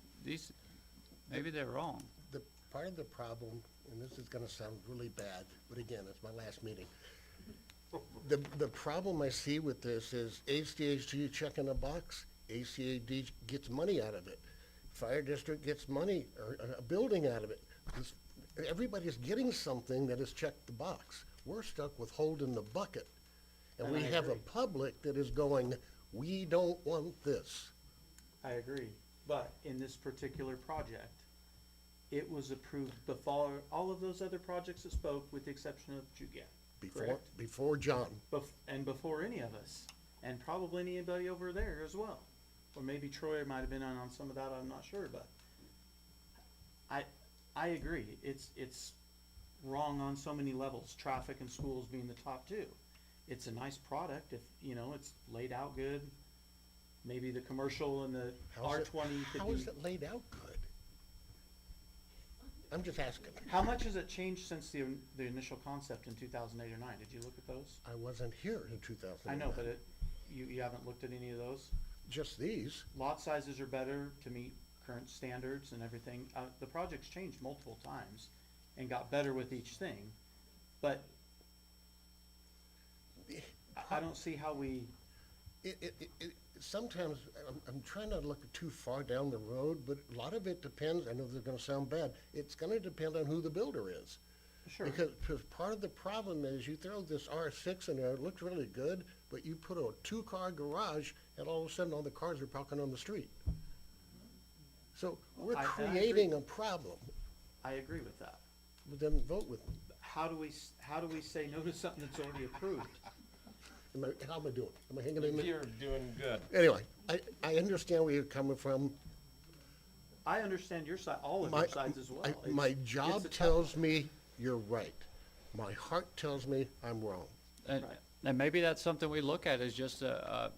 maybe they're wrong. The part of the problem, and this is gonna sound really bad, but again, it's my last meeting. The problem I see with this is ACHG checking a box, ACAD gets money out of it. Fire district gets money, or a building out of it. Everybody's getting something that has checked the box. We're stuck with holding the bucket. And we I have a agree. public that is going, we don't want this. I agree, but in this particular project, it was approved before all of those other projects that spoke, with the exception of Jugat. Before John. And before any of us, and probably anybody over there as well. Or maybe Troy might have been on some of that, I'm not sure, but I agree, it's wrong on so many levels, traffic and schools being the top two. It's a nice product if, you know, it's laid out good. Maybe the commercial and the R20 could How be. is it laid out good? I'm just asking. How much has it changed since the initial concept in 2008 or 9? Did you look at those? I wasn't here in 2009. I know, but you haven't looked at any of those? Just these. Lot sizes are better to meet current standards and everything. The project's changed multiple times and got better with each thing, but I don't see how we. Sometimes I'm trying not to look too far down the road, but a lot of it depends. I know this is going to sound bad. It's going to depend on who the builder is. Sure. Because part of the problem is you throw this R6 in there, it looks really good, but you put a 2-car garage, and all of a sudden all the cars are parking on the street. So we're I creating agree. a problem. I agree with that. But then vote with me. How do we say no to something that's already approved? How am I doing? Am I hanging in there? You're doing good. Anyway, I understand where you're coming from. I understand your side, all of your sides as well. My It's a job tough tells me you're right. My heart tells me I'm wrong. And maybe that's something we look at as just a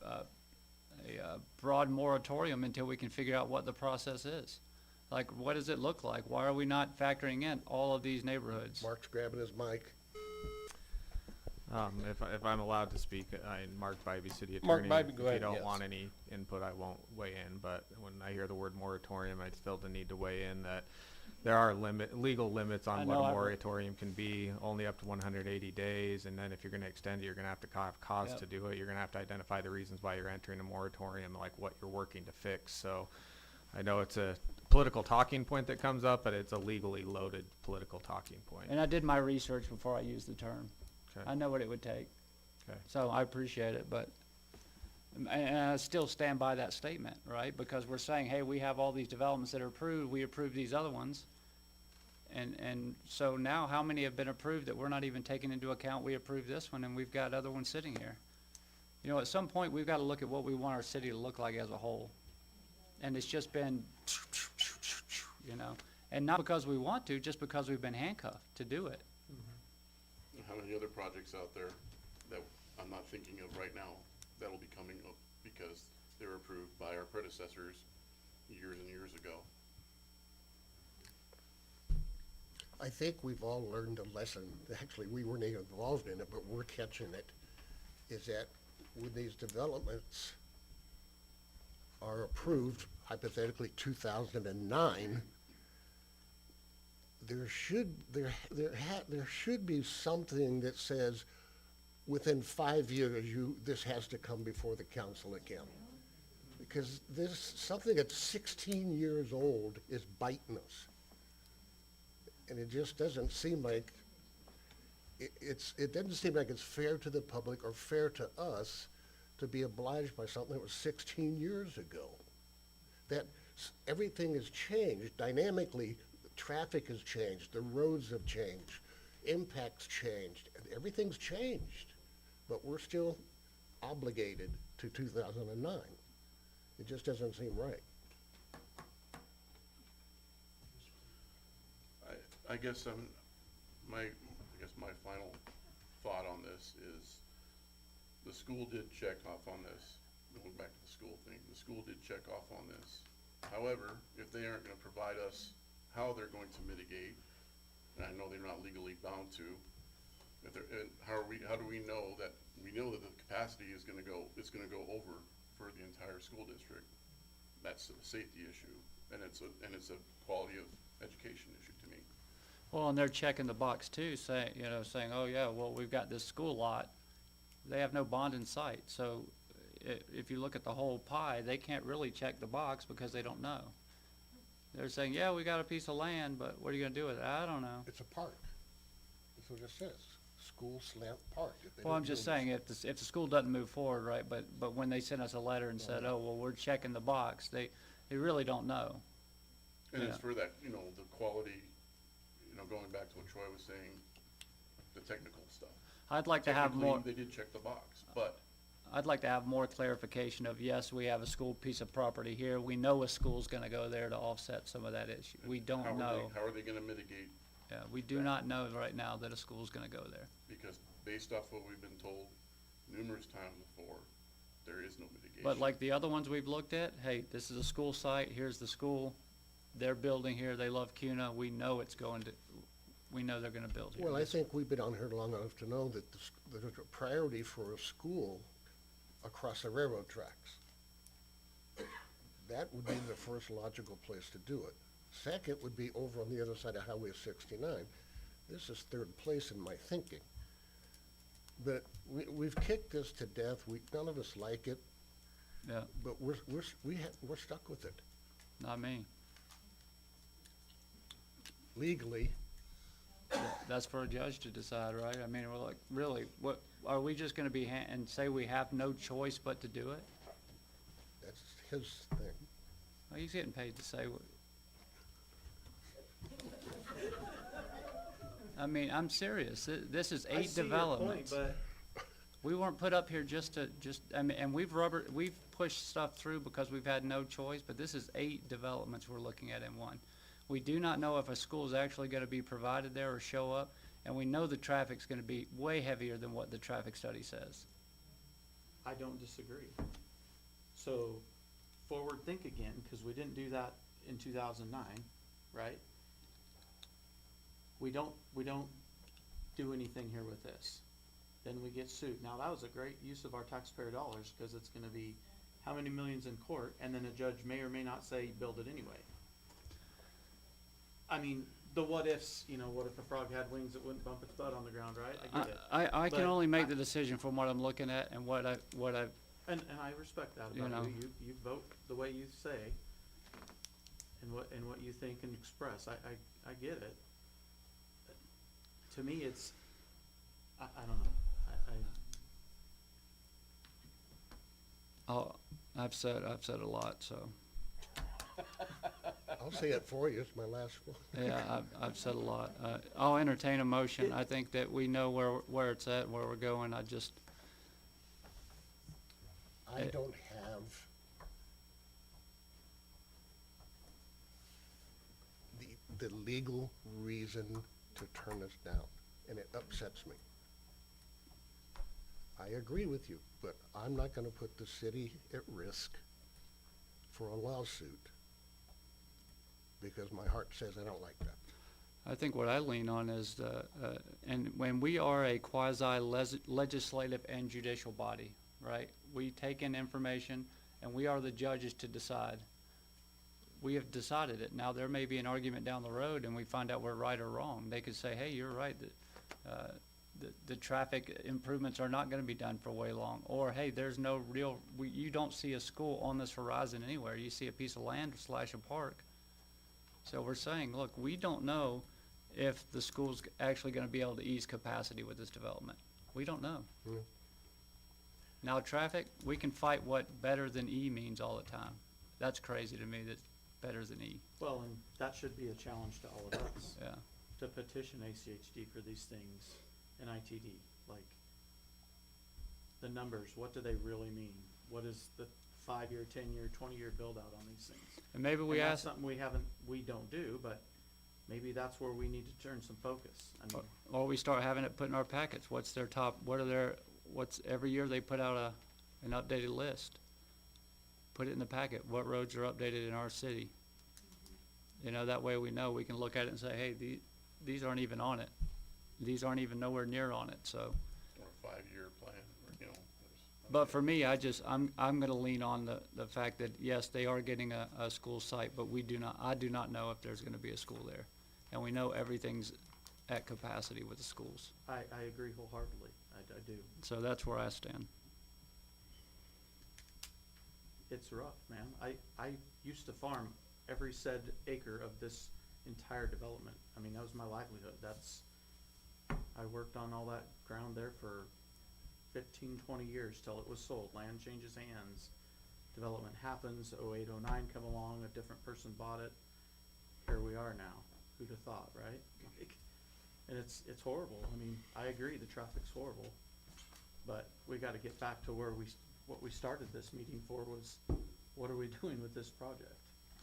broad moratorium until we can figure out what the process is. Like, what does it look like? Why are we not factoring in all of these neighborhoods? Mark's grabbing his mic. If I'm allowed to speak, Mark Bybee, city Mark attorney. Bybee, go If ahead, you don't yes. want any input, I won't weigh in, but when I hear the word moratorium, I feel the need to weigh in that there are legal limits on what a moratorium can be, only up to 180 days, and then if you're gonna extend it, you're gonna have to have cause to do it. You're gonna have to identify the reasons why you're entering a moratorium, like what you're working to fix. So I know it's a political talking point that comes up, but it's a legally loaded political talking point. And I did my research before I used the term. Okay. I know what it would take. Okay. So I appreciate it, but, and I still stand by that statement, right? Because we're saying, hey, we have all these developments that are approved, we approved these other ones. And so now how many have been approved that we're not even taking into account? We approved this one and we've got other ones sitting here. You know, at some point, we've got to look at what we want our city to look like as a whole. And it's just been, you know, and not because we want to, just because we've been handcuffed to do it. how many other projects out there that I'm not thinking of right now that'll be coming up because they were approved by our predecessors years and years ago. I think we've all learned a lesson. Actually, we weren't even involved in it, but we're catching it. Is that when these developments are approved, hypothetically 2009, there should be something that says within 5 years this has to come before the council again. Because something that's 16 years old is biting us. And it just doesn't seem like, it doesn't seem like it's fair to the public or fair to us to be obliged by something that was 16 years ago. That everything has changed dynamically, traffic has changed, the roads have changed, impacts changed, everything's changed. But we're still obligated to 2009. It just doesn't seem right. I guess my final thought on this is the school did check off on this. Going back to the school thing, the school did check off on this. However, if they aren't going to provide us how they're going to mitigate, and I know they're not legally bound to, how do we know that the capacity is going to go? It's going to go over for the entire school district. That's a safety issue, and it's a quality of education issue to me. Well, and they're checking the box too, saying, oh yeah, well, we've got this school lot. They have no bond in sight. So if you look at the whole pie, they can't really check the box because they don't know. They're saying, yeah, we got a piece of land, but what are you gonna do with it? I don't know. It's a park. That's what it says, school slant park. Well, I'm just saying, if the school doesn't move forward, right, but when they sent us a letter and said, oh, well, we're checking the box, they really don't know. And it's Yeah. for that, the quality, going back to what Troy was saying, the technical stuff. I'd like to have more. Technically, they did check the box, but I'd like to have more clarification of, yes, we have a school piece of property here. We know a school's gonna go there to offset some of that issue. We don't know. How are they gonna mitigate? Yeah, we do not know right now that a school's gonna go there. Because based off what we've been told numerous times before, there is no mitigation. But like the other ones we've looked at, hey, this is a school site, here's the school, they're building here, they love CUNA, we know they're gonna build here. Well, I think we've been on here long enough to know that there's a priority for a school across the railroad tracks. That would be the first logical place to do it. Second would be over on the other side of Highway 69. This is third place in my thinking. But we've kicked this to death. None of us like it. Yeah, But we're stuck with it. not me. Legally, That's for a judge to decide, right? I mean, we're like, really, what, are we just gonna be and say we have no choice but to do it? that's his thing. Well, he's getting paid to say what. I mean, I'm serious. This is 8 developments. We weren't put up here I mean, and we've pushed stuff through because we've had no choice, but this is 8 developments we're looking at in one. We do not know if a school is actually gonna be provided there or show up, and we know the traffic's gonna be way heavier than what the traffic study says. I don't disagree. So, forward think again, because we didn't do that in 2009, right? We don't do anything here with this. Then we get sued. Now, that was a great use of our taxpayer dollars, because it's gonna be how many millions in court, and then a judge may or may not say, build it anyway. I mean, the what ifs, what if a frog had wings that wouldn't bump its butt on the ground, right? I get it. I can But only make the decision from what I'm looking at and what I've And I respect that You about know. you. You vote the way you say and what you think and express. I get it. To me, it's, I don't know. I've said a lot, so. I'll say it for you, it's my last one. Yeah, I've said a lot. I'll entertain a motion. I think that we know where it's at, and where we're going. I don't have the legal reason to turn this down, and it upsets me. I agree with you, but I'm not gonna put the city at risk for a lawsuit because my heart says I don't like that. I think what I lean on is and when we are a quasi-legislative and judicial body, right? We take in information and we are the judges to decide. We have decided it. Now, there may be an argument down the road and we find out we're right or wrong. They could say, hey, you're right, that the traffic improvements are not gonna be done for way long. Or, hey, there's no real, you don't see a school on this horizon anywhere. You see a piece of land / a park. So we're saying, look, we don't know if the school's actually gonna be able to ease capacity with this development. We don't know. Mm. Now, traffic, we can fight what better than E means all the time. That's crazy to me, that better than E. Well, and that should be a challenge to all of us. Yeah. To petition ACHD for these things in ITD, like, the numbers, what do they really mean? What is the 5-year, 10-year, 20-year build-out on these things? And maybe we that's ask, something we don't do, but maybe that's where we need to turn some focus. I mean, or we start having it put in our packets. What's their top, every year they put out an updated list. Put it in the packet. What roads are updated in our city? You know, that way we know, we can look at it and say, hey, these aren't even on it. These aren't even nowhere near on it, so. Or a 5-year plan, or, you know. But for me, I'm gonna lean on the fact that, yes, they are getting a school site, but I do not know if there's gonna be a school there. And we know everything's at capacity with the schools. I agree wholeheartedly. I do. So that's where I stand. It's rough, man. I used to farm every said acre of this entire development. I mean, that was my livelihood. I worked on all that ground there for 15, 20 years till it was sold. Land changes hands. Development happens. 08, 09 come along. A different person bought it. Here we are now. Who'd have thought, right? Like, and it's horrible. I mean, I agree. The traffic's horrible. But we got to get back to where what we started this meeting for was, what are we doing with this project?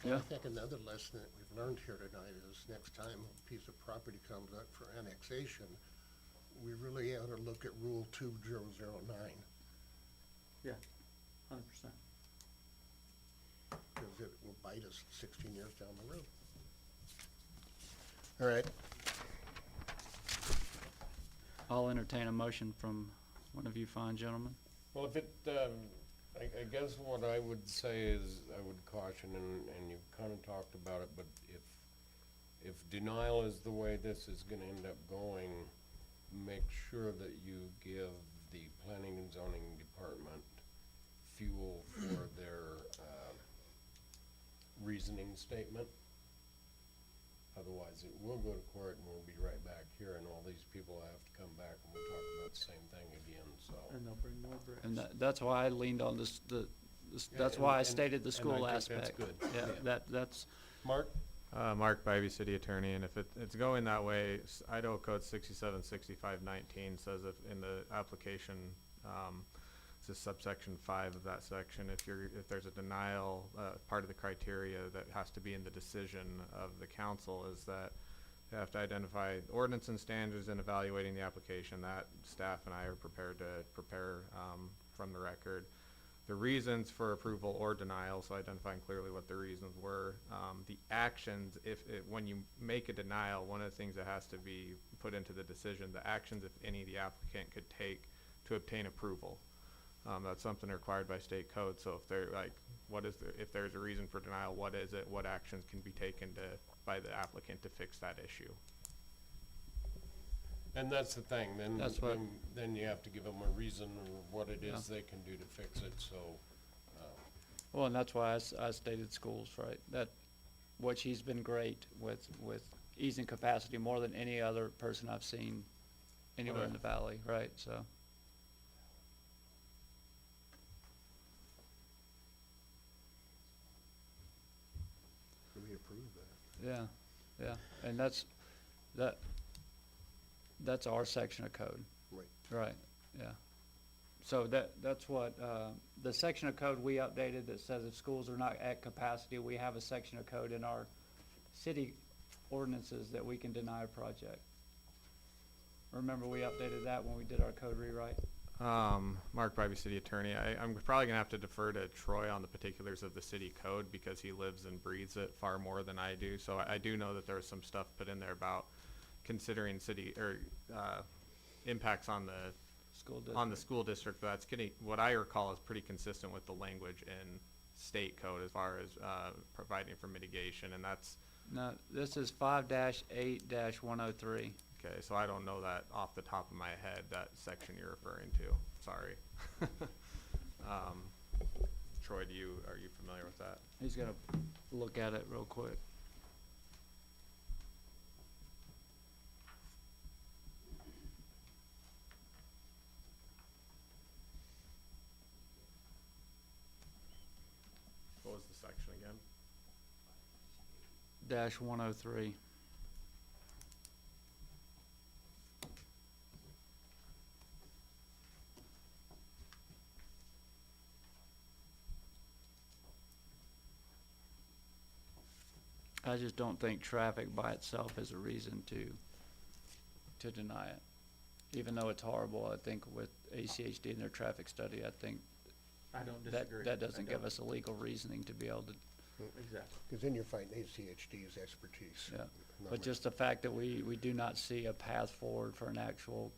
And I think another lesson that we've learned here tonight is next time a piece of property comes up for annexation, we really ought to look at Rule 2009. Yeah, 100%. Because it will bite us 16 years down the road. All right. I'll entertain a motion from one of you fine gentlemen. Well, if it, I guess what I would say is, I would caution, and you've kind of talked about it, but if denial is the way this is gonna end up going, make sure that you give the planning and zoning department fuel for their, reasoning statement. Otherwise, it will go to court and we'll be right back here, and all these people have to come back and we'll talk about the same thing again, so. And they'll bring more bricks. And that's why I leaned on that's why I stated the and school I think that's aspect. good. Yeah, that's. Mark? Mark Bybee, city attorney, and if it's going that way, Idaho Code 676519 says if in the application, it's a subsection 5 of that section, if there's a denial, part of the criteria that has to be in the decision of the council is that they have to identify ordinance and standards in evaluating the application. That staff and I are prepared to prepare from the record the reasons for approval or denial, so identifying clearly what the reasons were. The actions, when you make a denial, one of the things that has to be put into the decision, the actions, if any, the applicant could take to obtain approval. That's something required by state code, so if they're like, if there's a reason for denial, what is it, what actions can be taken by the applicant to fix that issue? And that's the thing, That's what- then you have to give them a reason or what it is they can do to fix it, so. Well, and that's why I stated schools, right? That, which he's been great with easing capacity more than any other person I've seen anywhere in the valley, right? So. We approve that. Yeah, and that's our section of code. Right. Right, yeah. So that's what, the section of code we updated that says if schools are not at capacity, we have a section of code in our city ordinances that we can deny a project. Remember we updated that when we did our code rewrite? Mark Bybee, City Attorney. I'm probably gonna have to defer to Troy on the particulars of the city code because he lives and breathes it far more than I do. So I do know that there's some stuff put in there about considering city, or, impacts on the school district, but that's getting, what I recall is pretty consistent with the language in state code as far as, providing for mitigation, and that's, No, this is 5-8-103. okay, so I don't know that off the top of my head, that section you're referring to, sorry. Troy, are you familiar with that? He's gonna look at it real quick. What was the section again? -103. I just don't think traffic by itself is a reason to deny it. Even though it's horrible, I think with ACHD and their traffic study, I think I don't that, disagree. that doesn't I give don't. us a legal reasoning to be able to, Exactly. Because then you're fighting ACHD's expertise. yeah. not But mine. just the fact that we do not see a path forward for an actual,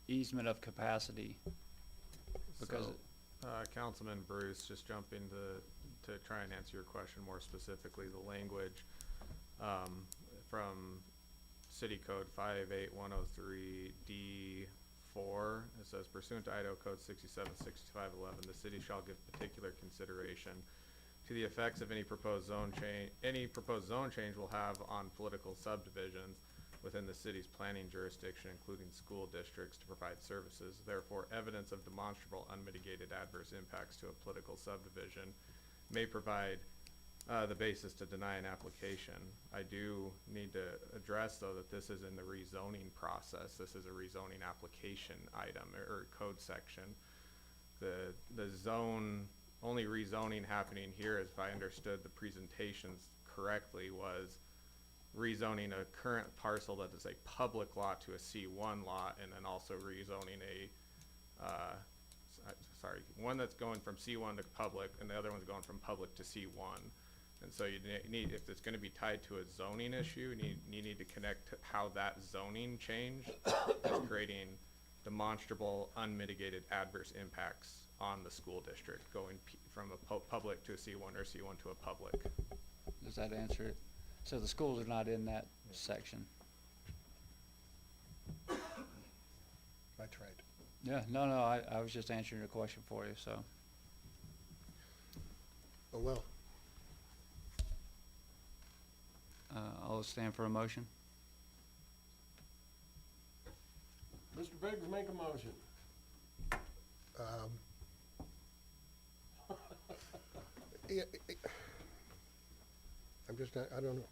easement of capacity. Because, So, Councilman Bruce, just jumping to try and answer your question more specifically, the language, from City Code 58103D4, it says pursuant to Idaho Code 676511, the city shall give particular consideration to the effects of any proposed zone change will have on political subdivisions within the city's planning jurisdiction, including school districts, to provide services. Therefore, evidence of demonstrable unmitigated adverse impacts to a political subdivision may provide the basis to deny an application. I do need to address, though, that this is in the rezoning process. This is a rezoning application item or code section. The only rezoning happening here, if I understood the presentations correctly, was rezoning a current parcel that is a public lot to a C1 lot, and then also rezoning one that's going from C1 to public, and the other one's going from public to C1. And so you need, if it's gonna be tied to a zoning issue, you need to connect how that zoning change is creating demonstrable, unmitigated adverse impacts on the school district, going from a public to a C1 or C1 to a public. does that answer it? So the schools are not in that section? I tried. Yeah, no, I was just answering your question for you, so. Oh, well, I'll stand for a motion. Mr. Biggs, make a motion. yeah, I'm just not, I don't know.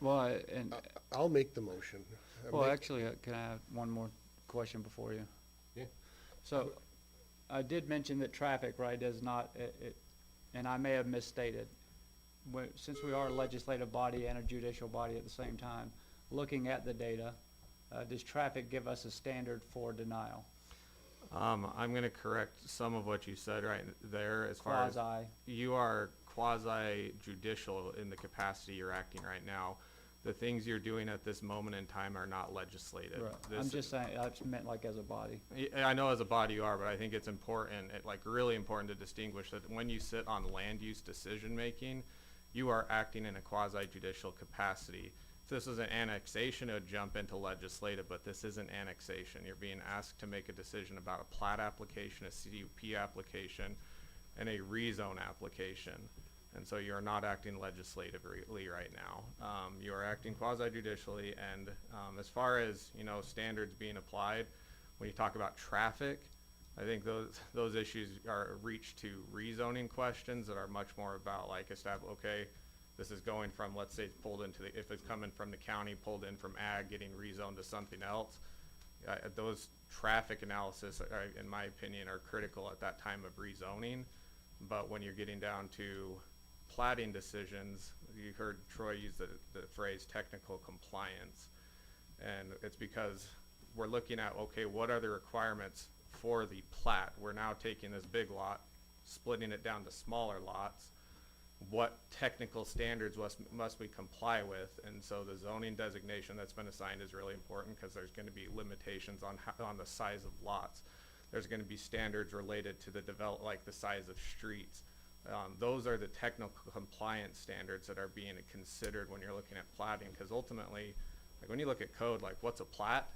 Well, I'll make the motion. well, actually, can I have one more question before you? Yeah. So, I did mention that traffic, right, does not, and I may have misstated. Since we are a legislative body and a judicial body at the same time, looking at the data, does traffic give us a standard for denial? I'm gonna correct some of what you said right there as far as. Quasi. You are quasi judicial in the capacity you're acting right now. The things you're doing at this moment in time are not legislative. Right. I'm just saying, I just meant like as a body. I know as a body you are, but I think it's important, really important to distinguish that when you sit on land use decision-making, you are acting in a quasi-judicial capacity. If this was an annexation, it would jump into legislative, but this isn't annexation. You're being asked to make a decision about a plat application, a CUP application, and a rezone application. And so you're not acting legislatively right now. You are acting quasi-judicially, and as far as, standards being applied, when you talk about traffic, I think those issues are reached to rezoning questions that are much more about okay, this is going from, let's say, pulled into if it's coming from the county, pulled in from ag, getting rezoned to something else. Those traffic analysis, in my opinion, are critical at that time of rezoning. But when you're getting down to platting decisions, you heard Troy use the phrase technical compliance. And it's because we're looking at, okay, what are the requirements for the plat? We're now taking this big lot, splitting it down to smaller lots. What technical standards must we comply with? And so the zoning designation that's been assigned is really important, because there's gonna be limitations on on the size of lots. There's gonna be standards related to the like the size of streets. Those are the technical compliance standards that are being considered when you're looking at platting, because ultimately, like when you look at code, like what's a plat?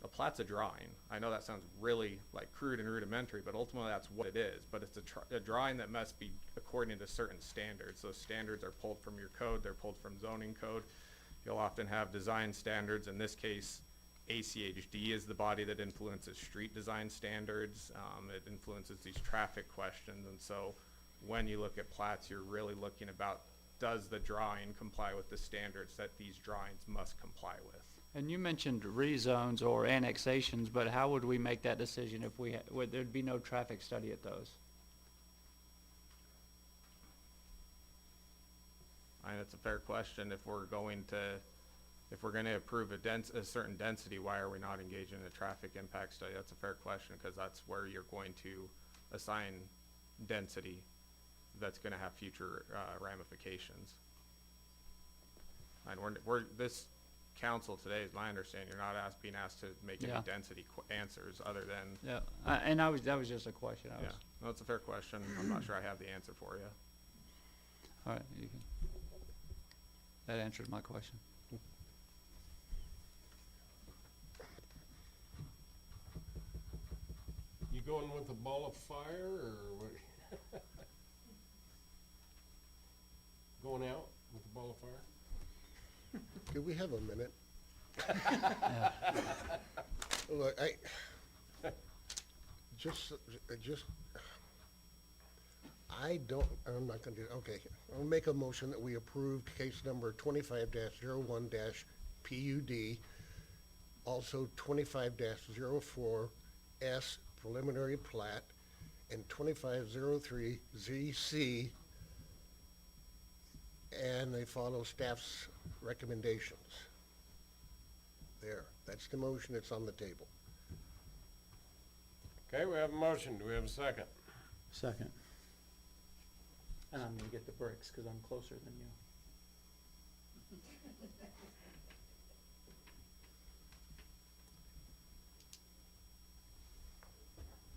A plat's a drawing. I know that sounds really like crude and rudimentary, but ultimately that's what it is. But it's a drawing that must be according to certain standards. Those standards are pulled from your code. They're pulled from zoning code. You'll often have design standards. In this case, ACHD is the body that influences street design standards. It influences these traffic questions. And so when you look at plats, you're really looking about, does the drawing comply with the standards that these drawings must comply with? And you mentioned rezones or annexations, but how would we make that decision if there'd be no traffic study at those? I mean, that's a fair question. If we're going to approve a certain density, why are we not engaging in a traffic impact study? That's a fair question, because that's where you're going to assign density that's gonna have future, ramifications. And this council today, is my understanding, you're not being asked to make any Yeah. density answers other than. Yeah, and that was just a question. Yeah, no, it's a fair question. I'm not sure I have the answer for you. All right, you can. That answers my question. You going with a ball of fire, or what? Going out with a ball of fire? Do we have a minute? Look, I'm not gonna do, okay. I'll make a motion that we approve case number 25-01-PUD, also 25-04S preliminary plat, and 2503ZC, and they follow staff's recommendations. There, that's the motion that's on the table. Okay, we have a motion. Do we have a second? Second. And I'm gonna get the bricks, cause I'm closer than you.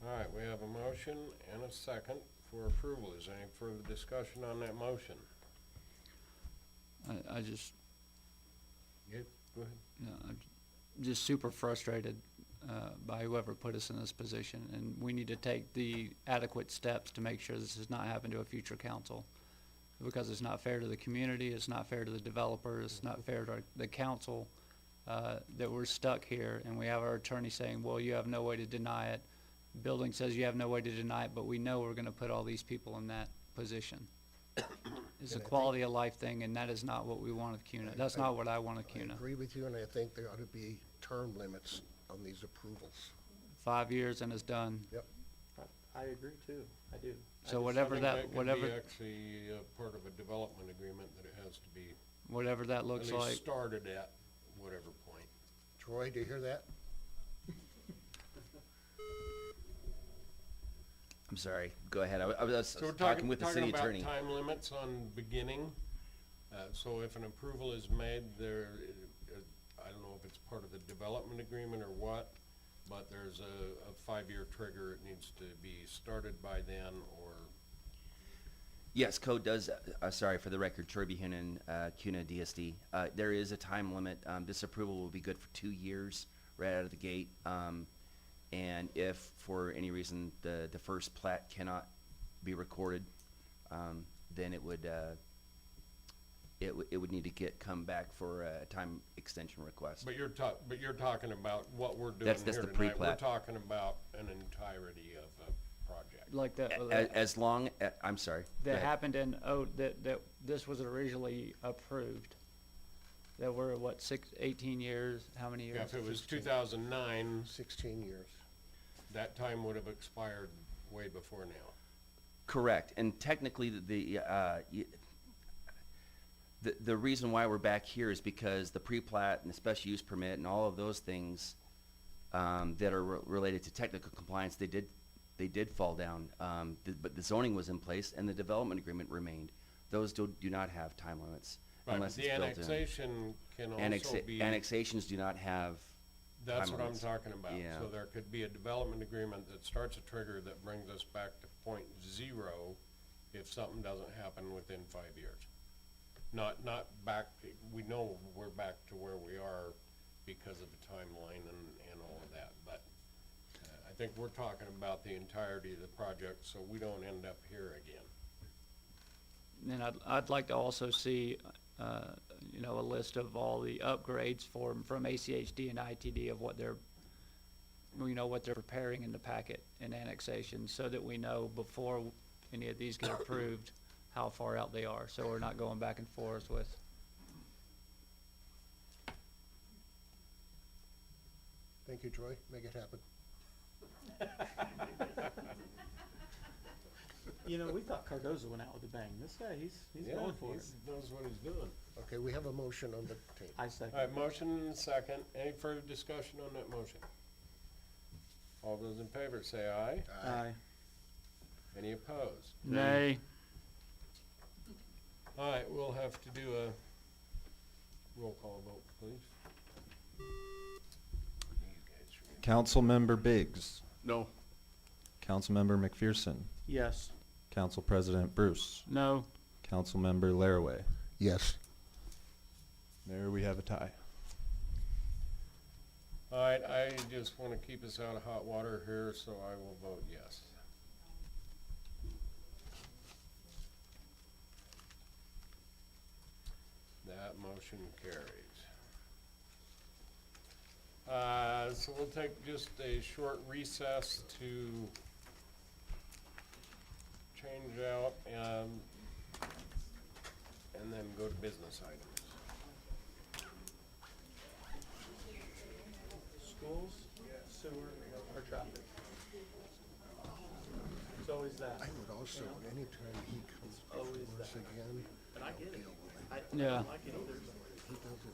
All right, we have a motion and a second for approval. Is there any further discussion on that motion? I just, Yeah, go ahead. you know, I'm just super frustrated by whoever put us in this position, and we need to take the adequate steps to make sure this does not happen to a future council. Because it's not fair to the community, it's not fair to the developers, it's not fair to the council, that we're stuck here, and we have our attorney saying, well, you have no way to deny it. Building says you have no way to deny it, but we know we're gonna put all these people in that position. It's a And I quality of life thing, and that is not what we want of CUNA. That's not what I want of I CUNA. agree with you, and I think there ought to be term limits on these approvals. 5 years and it's done. Yep. I agree too, I do. So I whatever think that, could whatever, be actually part of a development agreement, that it has to be whatever that at looks least like. started at whatever point. Troy, do you hear that? I'm sorry, go ahead. I was So we're talking with the city attorney. about time limits on beginning. So if an approval is made, I don't know if it's part of the development agreement or what, but there's a 5-year trigger. It needs to be started by then, or Yes, code does, sorry, for the record, Troy Buchanan, CUNA DSD. There is a time limit. This approval will be good for 2 years right out of the gate. And if for any reason the first plat cannot be recorded, then it would need to come back for a time extension request. But you're talking about what we're doing That's here the tonight. pre-plat. We're talking about an entirety of a project. Like that. As long, I'm sorry. Go That ahead. happened in, that this was originally approved. That were, what, 18 years, how many years? Yeah, if it was 2009, 16 years. that time would have expired way before now. Correct, and technically, the reason why we're back here is because the pre-plat and the special use permit and all of those things that are related to technical compliance, they did fall down. But the zoning was in place and the development agreement remained. Those do not have time limits Right, unless but it's the built in. annexation can also be. Annexations do not have That's time what I'm limits. talking about. Yeah. So there could be a development agreement that starts a trigger that brings us back to point zero if something doesn't happen within 5 years. Not back, we know we're back to where we are because of the timeline and all of that, but I think we're talking about the entirety of the project, so we don't end up here again. And I'd like to also see, you know, a list of all the upgrades from ACHD and ITD of what they're, you know, what they're preparing in the packet in annexation, so that we know before any of these get approved, how far out they are, so we're not going back and forth with. Thank you, Troy. Make it happen. You know, we thought Cardozo went out with a bang. This guy, he's Yeah, going for he it. knows what he's doing. Okay, we have a motion on the table. I second. All right, motion and second. Any further discussion on that motion? All those in favor say aye. Aye. Any opposed? Nay. All right, we'll have to do a roll call vote, please. Councilmember Biggs, No. Councilmember McPherson, Yes. Council President Bruce, No. Councilmember Laraway. Yes. Mayor, we have a tie. All right, I just want to keep us out of hot water here, so I will vote yes. That motion carries. So we'll take just a short recess to change out and then go to business items. Schools, sewer, or traffic. It's always that. I would also, anytime he comes Always before us that. again, And I get it. I Yeah. don't like it either. he does it